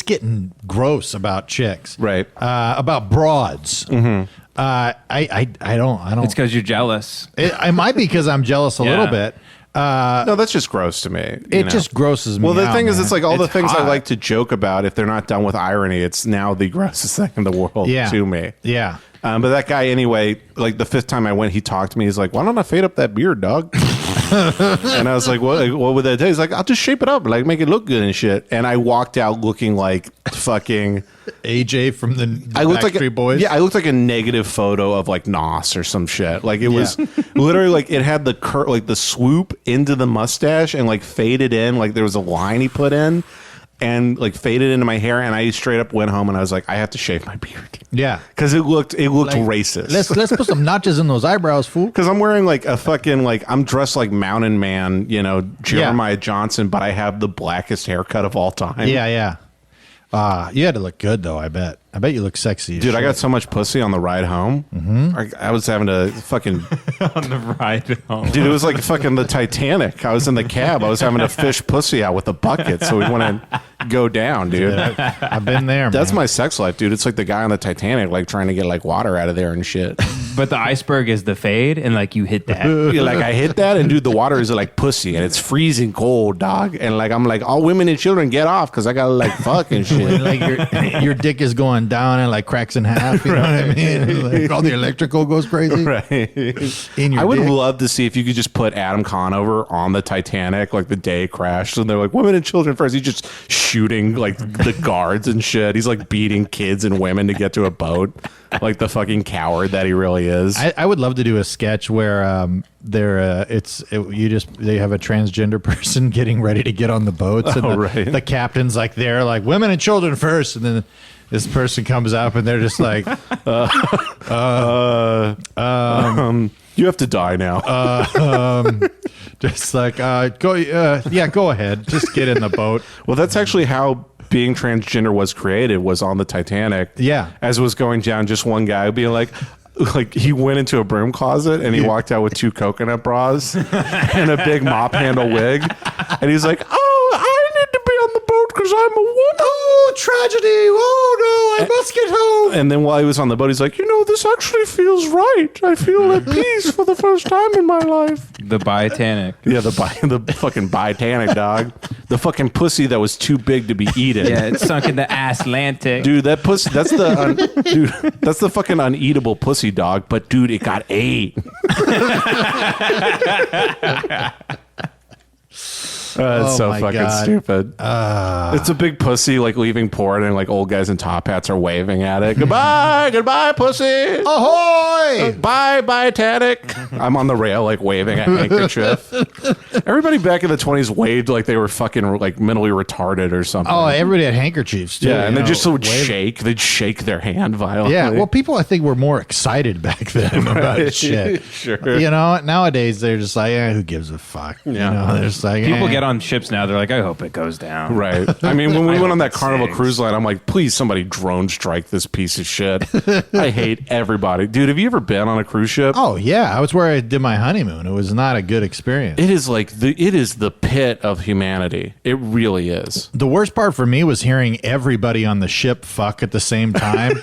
getting gross about chicks, Right. about broads. I don't. It's because you're jealous. It might be because I'm jealous a little bit. No, that's just gross to me. It just grosses me. Well, the out, thing is, man. it's like all the It's things I hot. like to joke about. If they're not done with irony, it's now the grossest thing in the world to me. Yeah. But that guy, anyway, like the fifth time I went, he talked to me. He's like, "Why don't I fade up that beard, dog?" And I was like, "What would that do?" He's like, "I'll just shape it up, like make it look good and shit." And I walked out looking like fucking AJ from the I looked like Backstreet Boys. Yeah, I looked like a negative photo of like Nos or some shit. Like it was literally like it had the like the swoop into the mustache and like faded in, like there was a line he put in. and like faded into my hair, and I straight up went home and I was like, I have to shave my beard. Yeah. Because it looked racist. Let's put some notches in those eyebrows, fool. Because I'm wearing like a fucking I'm dressed like Mountain Man, Jeremiah Johnson, but I have the blackest haircut of all time. Yeah. You had to look good though. I bet you look sexy, dude. I got so much pussy on the ride home. I was having to fucking on the ride home. Dude, it was like fucking the Titanic. I was in the cab. I was having to fish pussy out with a bucket so we want to go down, dude. I've been there. That's man. my sex life, dude. It's like the guy on the Titanic, like trying to get like water out of there and shit. But the iceberg is the fade, and like you hit that. Like I hit that, and dude, the water is like pussy, and it's freezing cold, dog. And like I'm like, all women and children get off because I gotta like fucking shit. Like your dick is going down and like cracks in half. You know what I mean? Like all the electrical goes crazy. Right. In your I would dick. love to see if you could just put Adam Conover on the Titanic, like the day it crashed, and they're like, women and children first. He's just shooting like the guards and shit. He's like beating kids and women to get to a boat, like the fucking coward that he really is. I would love to do a sketch where they have a transgender person getting ready to get on the boats, and the captain's like there, like women and children first, and then this person comes up and they're just like, you have to die now. just like go ahead, just get in the boat. Well, that's actually how being transgender was created, was on the Titanic. Yeah. As it was going down, just one guy being like he went into a broom closet and he walked out with 2 coconut bras and a big mop handle wig. And he's like, oh, I need to be on the boat because I'm a woman. Oh, tragedy. Oh, no, I must get home. And then while he was on the boat, he's like, this actually feels right. I feel at peace for the first time in my life. The Titanic. Yeah, the fucking Titanic, dog. The fucking pussy that was too big to be eaten. Yeah, it's sunk in the Atlantic. Dude, that pussy, that's the fucking uneatable pussy, dog. But dude, it got ate. It's so fucking God. stupid. It's a big pussy like leaving port, and like old guys in top hats are waving at it. Goodbye, pussy. Ahoy! Bye, Titanic. I'm on the rail like waving a handkerchief. Everybody back in the 20s waved like they were fucking like mentally retarded or something. Oh, everybody had handkerchiefs too. yeah, and they just would wave. shake. They'd shake their hand violently. Yeah, well, people I think were more excited back then about shit. Sure. Nowadays they're just like, who gives a fuck? Yeah. They're just like, People get on ships now. They're like, I hope it goes down. Right. I mean, when we went on that hope it Carnival sinks. cruise line, I'm like, please, somebody drone strike this piece of shit. I hate everybody. Dude, have you ever been on a cruise ship? Oh yeah, I was where I did my honeymoon. It was not a good experience. It is like it is the pit of humanity. It really is. The worst part for me was hearing everybody on the ship fuck at the same time.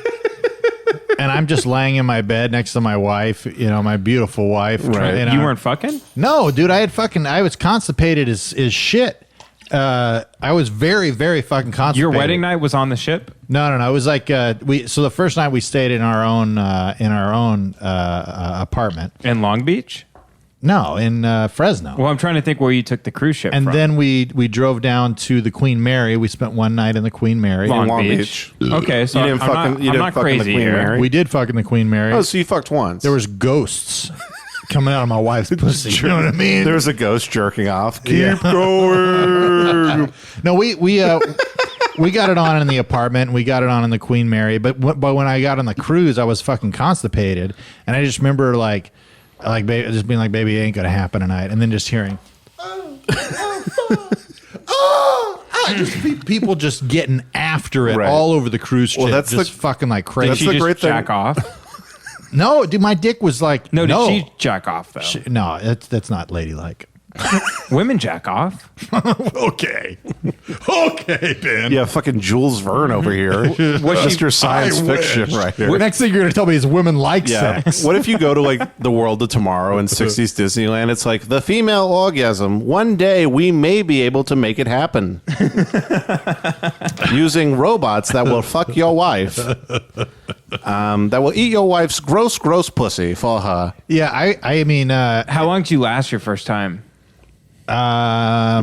And I'm just laying in my bed next to my wife, my beautiful wife. Right. And You weren't fucking? No, dude, I was constipated as shit. I was very, very fucking constipated. Your wedding night was on the ship? No. It was like so the first night we stayed in our own apartment. In Long Beach? No, in Fresno. Well, I'm trying to think where you took the cruise ship And from. then we drove down to the Queen Mary. We spent one night in the Queen Mary. Long, Long Beach. Beach. Okay, so You didn't I'm didn't not fuck in the crazy Queen here. Mary? We did fuck in the Queen Mary. Oh, so you fucked once. There was ghosts coming out of my wife's pussy. You know what I mean? There was a ghost jerking off. Keep going. No, we got it on in the apartment. We got it on in the Queen Mary. But when I got on the cruise, I was fucking constipated, and I just remember just being like, "Baby, it ain't gonna happen tonight," and then just hearing, just people just getting after it Right. all over the cruise ship. Well, that's just the- fucking like Did crazy. she the just great thing. jack off? No, dude, my dick was like No, did she jack off, though? No, that's not ladylike. Women jack off. Okay, Ben. Yeah, fucking Jules Verne over here. What's your science fiction right here? The next thing you're gonna tell me is women like Yeah. sex. What if you go to like the World of Tomorrow in 60s Disneyland? It's like the female orgasm. One day we may be able to make it happen using robots that will fuck your wife. That will eat your wife's gross pussy for her. Yeah, I mean, How long did you last your first time?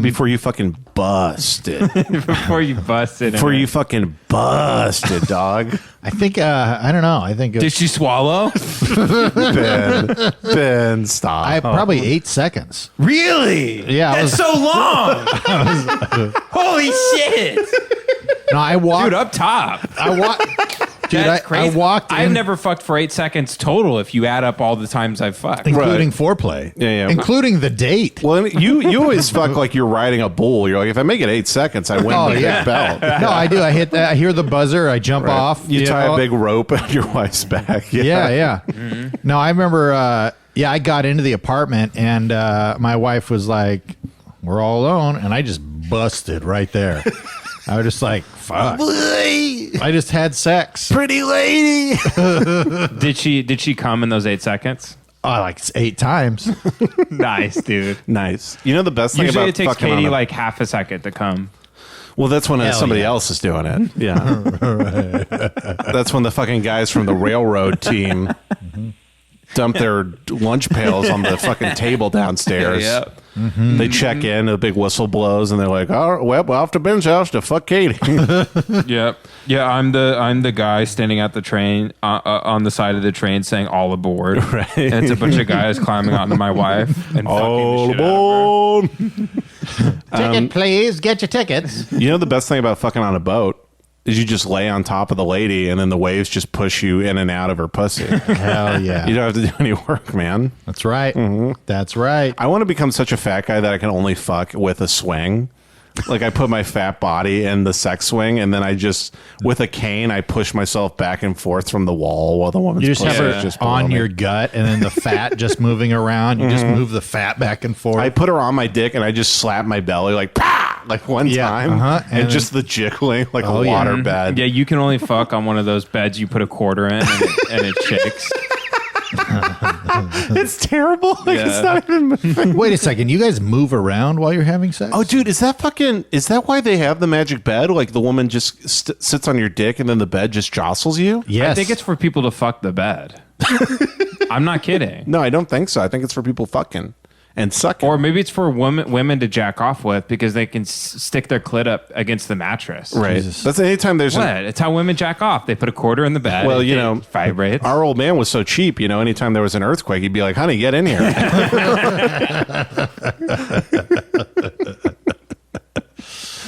Before you fucking busted. Before you busted. Before you fucking busted, dog. I think I don't know. I think Did she swallow? Ben, stop. I probably 8 seconds. Really? Yeah, That's so long. Holy shit. No, I walked. Dude, up top. Dude, That's I crazy. walked. I've in, never fucked for 8 seconds total if you add up all the times I've fucked. including foreplay. Yeah. Including the date. Well, you always fuck like you're riding a bull. You're like, if I make it 8 seconds, I win the big belt. No, I do. I hit that. I hear the buzzer. I jump off. You tie know? a big rope at your wife's back. Yeah. No, I remember. I got into the apartment and my wife was like, "We're all alone," and I just busted right there. I was just like, "Fuck!" I just had sex. Pretty lady. Did she come in those 8 seconds? Oh, like 8 times. Nice, dude. Nice. You know the best thing Usually about it takes fucking Katie on like half a second to come. well, that's when somebody yeah. else is doing it. Yeah. That's when the fucking guys from the railroad team dump their lunch pails on the fucking table downstairs. Yep. They check in, a big whistle blows, and they're like, "Oh, well, we're off to Ben's house to fuck Katie." Yep. Yeah, I'm the guy standing at the train on the side of the train saying "all aboard." Right. And it's a bunch of guys climbing onto my wife and All fucking the shit out of her. aboard. Ticket, please. Get your tickets. You know the best thing about fucking on a boat is you just lay on top of the lady, and then the waves just push you in and out of her pussy. Hell yeah. You don't have to do any work, man. That's right. That's right. I want to become such a fat guy that I can only fuck with a swing. Like I put my fat body in the sex swing, and then I just, with a cane, I push myself back and forth from the wall while the woman's You just pussy have is her just below on me. your gut and then the fat just moving around. You just move the fat back and forth. I put her on my dick, and I just slap my belly like, "Pah!" like one Yeah, time, and and just the jiggling like a yeah. water bed. Yeah, you can only fuck on one of those beds you put a quarter in and it shakes. It's terrible. Like it's Yeah. not even moving. Wait a second. You guys move around while you're having sex? Oh, dude, is that why they have the magic bed? Like the woman just sits on your dick and then the bed just jostles you? yes. I think it's for people to fuck the bed. I'm not kidding. No, I don't think so. I think it's for people fucking and sucking. Or maybe it's for women to jack off with because they can stick their clit up against the mattress. Right. Jesus. That's anytime there's What? It's how women jack off. They put a quarter in the bed. Well, it you know, vibrates. our old man was so cheap, you know, anytime there was an earthquake, he'd be like, "Honey, get in here."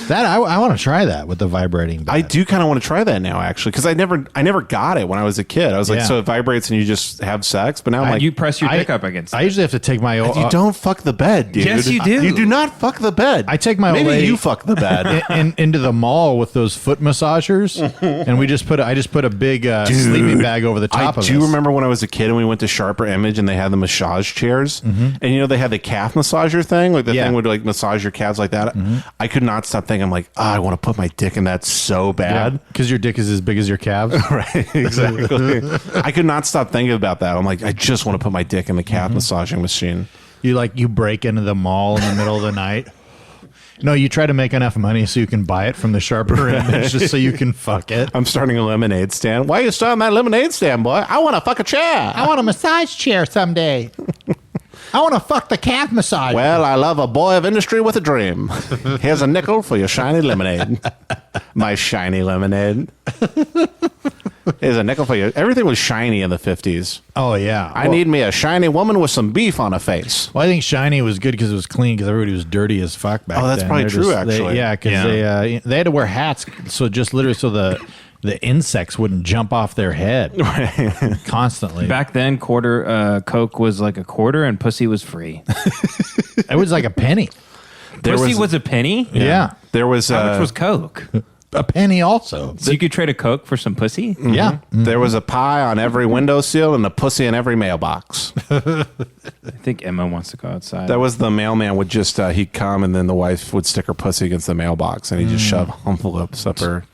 that. I want to try that with the vibrating bed. I do kind of want to try that now, actually, because I never got it when I was a kid. I was like, Yeah. so it vibrates and you just have sex, but now I'm like, you press your dick up against I it. usually have to take my old. you don't fuck the bed, dude. Yes, you do. You do not fuck the bed. I take my old Maybe lady you fuck the bed. into the mall with those foot massagers, and I just put a big sleeping bag over the top I of do us. remember when I was a kid and we went to Sharper Image and they had the massage chairs, and you know they had the calf massager thing, like the Yeah. thing would like massage your calves like that. I could not stop thinking, I'm like, I want to put my dick in that so bad. because your dick is as big as your calves. Right, exactly. I could not stop thinking about that. I'm like, I just want to put my dick in the calf massaging machine. You break into the mall in the middle of the night. No, you try to make enough money so you can buy it from the Sharper Image just so you can fuck it. I'm starting a lemonade stand. Why are you starting that lemonade stand, boy? I want to fuck a chair. I want a massage chair someday. I want to fuck the calf massage. Well, I love a boy of industry with a dream. Here's a nickel for your shiny lemonade. My shiny lemonade. Here's a nickel for you. Everything was shiny in the 50s. Oh yeah, I need me a shiny woman with some beef on her face. Well, I think shiny was good because it was clean because everybody was dirty as fuck back then. Oh, that's probably They're true, actually. Yeah, because they had to wear hats, so just literally so the insects wouldn't jump off their head constantly. Back then, quarter Coke was like a quarter and pussy was free. It was like a penny. Pussy was a penny? Yeah, There was How much was Coke? a penny also. So you could trade a Coke for some pussy? Yeah, there was a pie on every windowsill and a pussy in every mailbox. I think Emma wants to go outside. That was the mailman would just he'd come and then the wife would stick her pussy against the mailbox and he'd just shove envelopes up her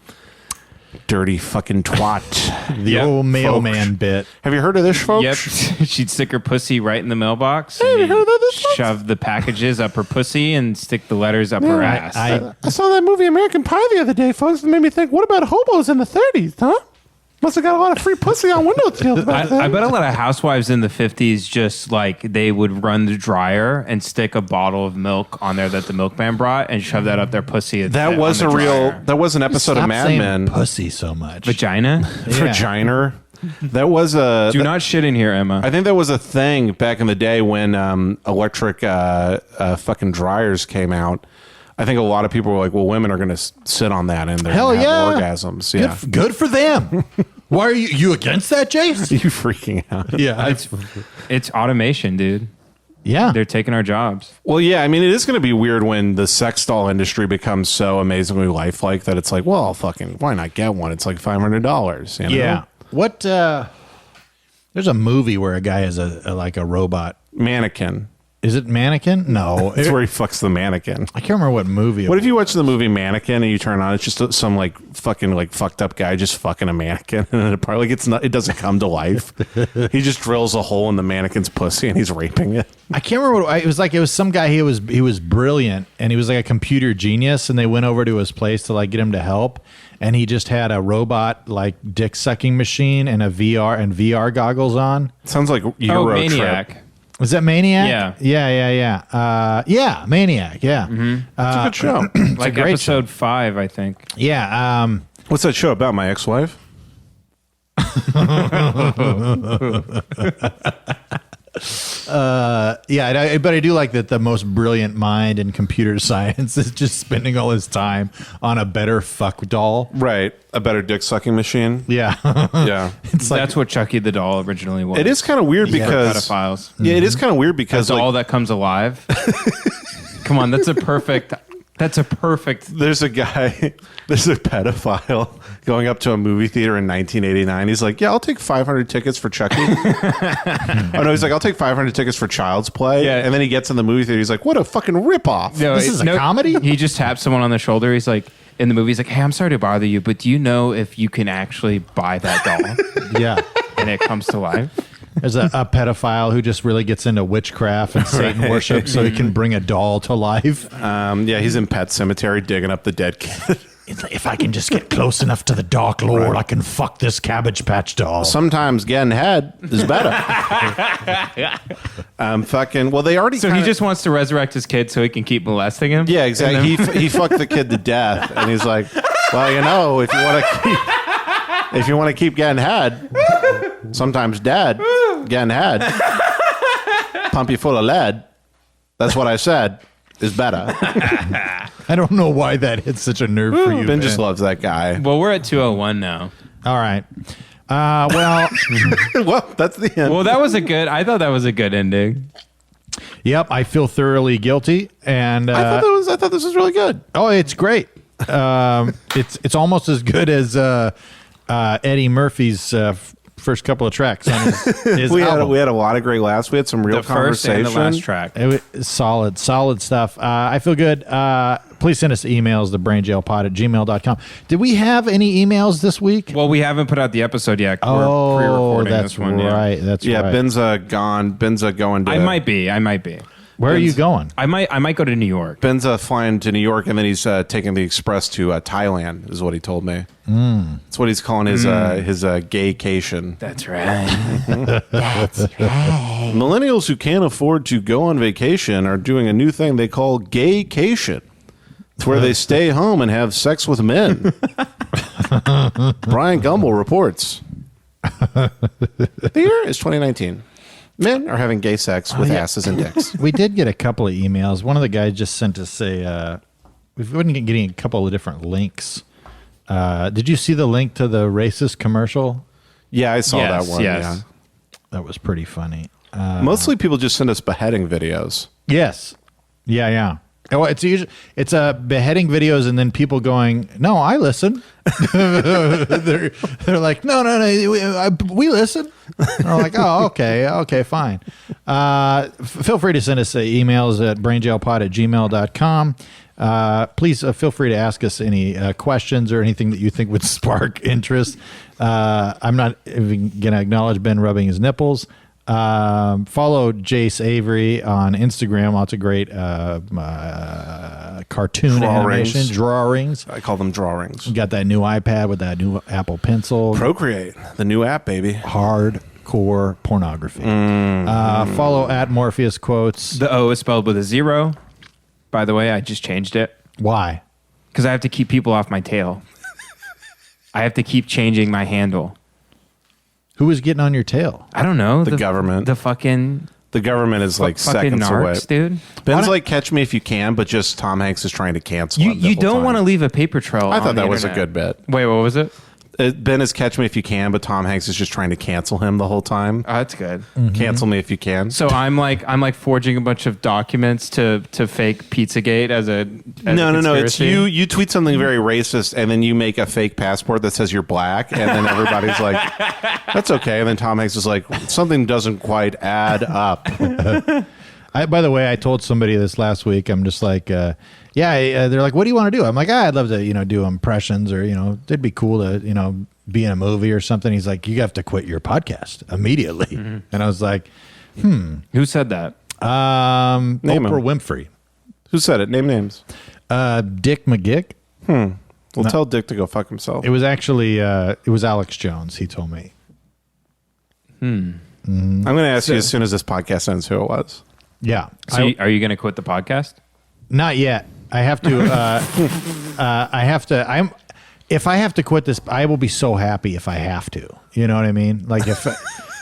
dirty fucking twat. the old mailman bit. Have you heard of this, folks? Yep. She'd stick her pussy right in the mailbox. Hey, have you heard of this, folks? Shove the packages up her pussy and stick the letters up her ass. I saw that movie American Pie the other day, folks. It made me think, what about hobos in the 30s, huh? Must have got a lot of free pussy on window deals back then. I bet a lot of housewives in the 50s just like they would run the dryer and stick a bottle of milk on there that the milkman brought and shove that up their pussy. That was on a the real. dryer. That was an episode of Stop Mad saying Men. pussy so much. Vagina. Vagina. That was a. Do not shit in here, Emma. I think that was a thing back in the day when electric fucking dryers came out. I think a lot of people were like, "Well, women are going to sit on that and they're Hell going to yeah. have orgasms." Yeah, Good for them. Why are you against that, Jace? you freaking out. Yeah. It's automation, dude. Yeah. They're taking our jobs. Well, yeah, I mean, it is going to be weird when the sex doll industry becomes so amazingly lifelike that it's like, well, fucking, why not get one? It's like $500. You know? Yeah. What? There's a movie where a guy is like a robot. Mannequin. Is it Mannequin? No. It's where he fucks the mannequin. I can't remember what movie. It What was. if you watch the movie Mannequin and you turn on, it's just some like fucking like fucked up guy just fucking a mannequin, and it probably it doesn't come to life. He just drills a hole in the mannequin's pussy and he's raping it. I can't remember. It was some guy. He was brilliant, and he was like a computer genius. And they went over to his place to like get him to help, and he just had a robot like dick sucking machine and a VR goggles on. Sounds like Euro Maniac. Trip. Was that Maniac? Yeah. Yeah, Maniac. Yeah, It's a good show. Like great episode 5, I think. yeah. What's that show about? My ex-wife? Yeah, but I do like that the most brilliant mind in computer science is just spending all his time on a better fuck doll. Right. A better dick sucking machine. Yeah, Yeah. it's like That's what Chucky the doll originally was. It is kind of weird because pedophiles. yeah, it is kind of weird A because doll like, that comes alive. Come on, that's a perfect. there's a guy, there's a pedophile going up to a movie theater in 1989. He's like, yeah, I'll take 500 tickets for Chucky. Oh no, he's like, I'll take 500 tickets for Child's Play. Yeah. And then he gets in the movie theater. He's like, what a fucking ripoff. No, This is a comedy? He just taps someone on the shoulder. He's like, in the movie, he's like, hey, I'm sorry to bother you, but do you know if you can actually buy that doll? yeah. And it comes to life. There's a pedophile who just really gets into witchcraft and Satan worship so he can bring a doll to life. Yeah, he's in Pet Cemetery digging up the dead kid. It's like, if I can just get close enough to the Dark Lord, I can fuck this Cabbage Patch doll. Sometimes getting head is better. Fucking, well, they already So he just wants to resurrect his kid so he can keep molesting him? yeah, exactly. He fucked the kid to death, and he's like, well, you know, if you want to keep getting head, sometimes dad getting head, pump you full of lead. That's what I said is better. I don't know why that hit such a nerve for you. Ben just Ben. loves that guy. Well, we're at 2:01 now. All right. Well, Well, that's the end. Well, I thought that was a good ending. yep, I feel thoroughly guilty. And I thought this was really good. oh, it's great. It's almost as good as Eddie Murphy's first couple of tracks on his We album. had a lot of great laughs. We had some real The first conversation. and the last track. It was solid stuff. I feel good. Please send us emails, thebrainjailpod@gmail.com. Did we have any emails this week? Well, we haven't put out the episode yet. We're Oh, pre-recording that's this one. right. That's Yeah, right. Ben's gone. Ben's going to. I might be. Where are you going? I might go to New York. Ben's flying to New York, and then he's taking the express to Thailand. Is what he told me. That's what he's calling his gaycation. That's right. Millennials who can't afford to go on vacation are doing a new thing they call gaycation. It's where they stay home and have sex with men. Brian Gumbel reports. The year is 2019. Men are having gay sex with asses and dicks. We did get a couple of emails. One of the guys just sent us we've been getting a couple of different links. Did you see the link to the racist commercial? Yeah, I saw Yes, that one. yes. Yeah. That was pretty funny. Mostly people just send us beheading videos. Yes. Yeah. Oh, it's a beheading videos and then people going, no, I listen. they're like, no, we listen. And I'm like, oh, okay, fine. Feel free to send us emails at brainjailpod@gmail.com. Please feel free to ask us any questions or anything that you think would spark interest. I'm not even going to acknowledge Ben rubbing his nipples. Follow Jace Avery on Instagram. Lots of great cartoon animation drawings. I call them drawings. You got that new iPad with that new Apple Pencil. Procreate, the new app, baby. Hardcore pornography. Follow at Morpheus Quotes. The O is spelled with a 0. By the way, I just changed it Why? because I have to keep people off my tail. I have to keep changing my handle. Who is getting on your tail? I don't know. The government. The fucking The government is like fucking seconds narcs, away. dude. Ben's like Catch Me If You Can, but just Tom Hanks is trying to cancel him. You don't want to leave a paper trail. I on thought the that was a internet. good bit. Wait, what was it? Ben is Catch Me If You Can, but Tom Hanks is just trying to cancel him the whole time. Oh, that's good. Cancel me if you can. So I'm like forging a bunch of documents to fake Pizzagate as a No. It's conspiracy? you tweet something very racist, and then you make a fake passport that says you're black, and then everybody's like, "That's okay." And then Tom Hanks is like, "Something doesn't quite add up." By the way, I told somebody this last week. I'm just like, they're like, "What do you want to do?" I'm like, I'd love to, do impressions, or it'd be cool to, be in a movie or something. He's like, "You have to quit your podcast immediately." And I was like, Who said that? Oprah Name him. Winfrey, Who said it? Name names. Dick McGick. Well, tell Dick to go fuck himself. It was actually it was Alex Jones. He told me. I'm going to ask you as soon as this podcast ends who it was. Yeah. So are you going to quit the podcast? Not yet. I have to. If I have to quit this, I will be so happy if I have to. You know what I mean? Like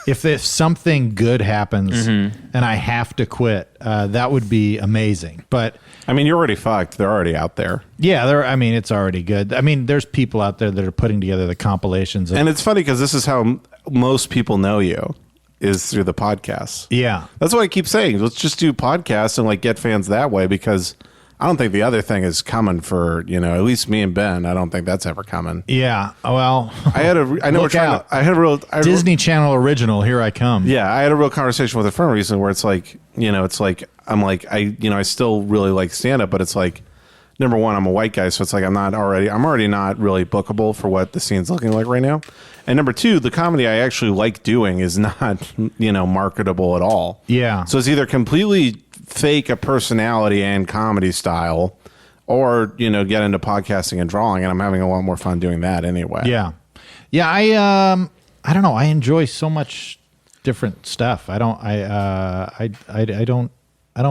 if something good happens and I have to quit, that would be amazing. But I mean, you're already fucked. They're already out there. yeah, it's already good. I mean, there's people out there that are putting together the compilations. And it's funny because this is how most people know you, is through the podcasts. yeah. That's why I keep saying, let's just do podcasts and get fans that way, because I don't think the other thing is coming for, at least me and Ben. I don't think that's ever coming. Yeah. Well, I know we're Look trying out. to, I had a real Disney Channel original. Here I come. Yeah, I had a real conversation with a friend recently where it's like, I still really like stand up, but it's like, number one, I'm a white guy, so it's like I'm already not really bookable for what the scene's looking like right now. And number two, the comedy I actually like doing is not, marketable at all. Yeah. So it's either completely fake a personality and comedy style, or, get into podcasting and drawing, and I'm having a lot more fun doing that anyway. Yeah. Yeah, I don't know. I enjoy so much different stuff. I don't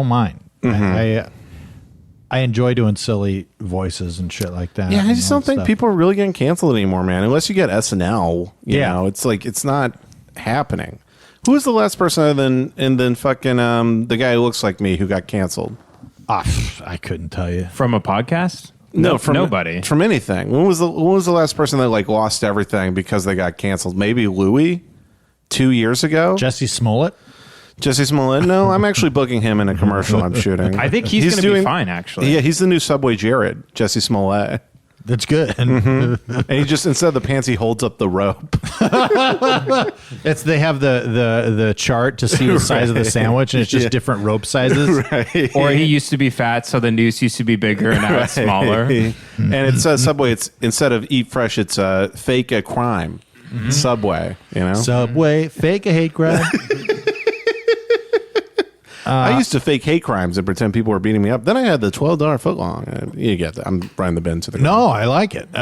mind. I enjoy doing silly voices and shit like that. Yeah, I just don't think stuff. people are really getting canceled anymore, man. Unless you get SNL, Yeah. it's like it's not happening. Who was the last person other than fucking the guy who looks like me who got canceled? I couldn't tell you. From a podcast? No, from nobody. From anything. When was the last person that lost everything because they got canceled? Maybe Louis 2 years ago. Jesse Smollett. Jesse Smollett. No, I'm actually booking him in a commercial I'm shooting. I think he's going to be fine, actually. Yeah, he's the new Subway Jared, Jesse Smollett. That's good. And he just, instead of the pants, he holds up the rope. They have the chart to see the size of the sandwich, and it's just different rope sizes. Right. Or he used to be fat, so the noose used to be bigger, and now it's smaller. And it says Subway. It's instead of eat fresh, it's fake a crime. Subway, Subway, fake a hate crime. I used to fake hate crimes and pretend people were beating me up. Then I had the $12 footlong. You get that. I'm running the bin to the ground. No, I like it.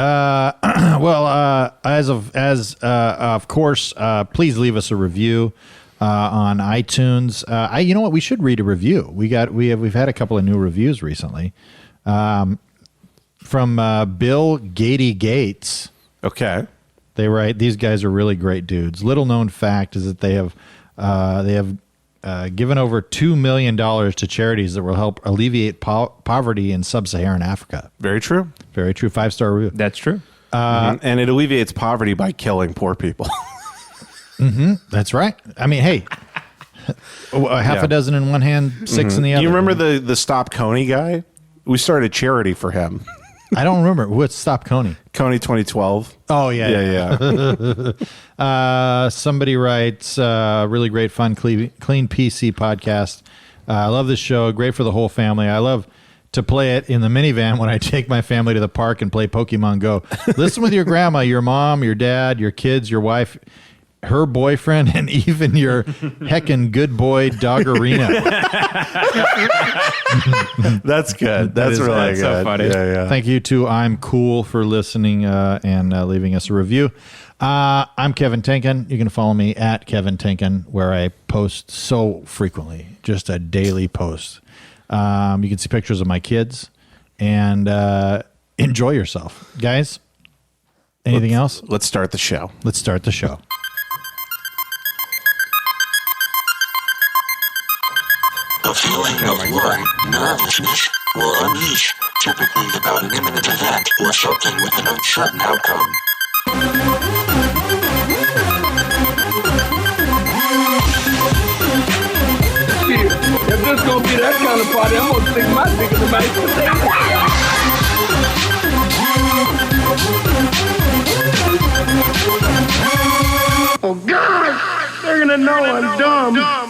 Of course, please leave us a review on iTunes. You know what? We should read a review. We've had a couple of new reviews recently from Bill Gatey Gates. Okay. They write, "These guys are really great dudes. Little known fact is that they have given over $2 million to charities that will help alleviate poverty in sub-Saharan Africa." Very true. Very true. 5-star review. That's true. And it alleviates poverty by killing poor people. That's right. I mean, hey, half a dozen in one hand, 6 in the other. You remember the Stop Coney guy? We started a charity for him. I don't remember. What's Stop Coney? Coney 2012. Oh, yeah. Somebody writes, really great fun, clean PC podcast. I love this show. Great for the whole family. I love to play it in the minivan when I take my family to the park and play Pokemon Go. Listen with your grandma, your mom, your dad, your kids, your wife. her boyfriend, and even your heckin' good boy Doggerino. That's good. That's really that's good. so funny. Yeah. Thank you to I'm Cool for listening and leaving us a review. I'm Kevin Tinkin. You can follow me at Kevin Tinkin, where I post so frequently, just a daily post. You can see pictures of my kids and enjoy yourself. Guys, anything else? Let's start the show. Let's start the show. A feeling of worry, nervousness, or unease, typically about an imminent event or something with an uncertain outcome. Shit, if this gonna be that kind of party, I'm gonna stick my dick in the mashed potato. Oh God, they're gonna know I'm dumb.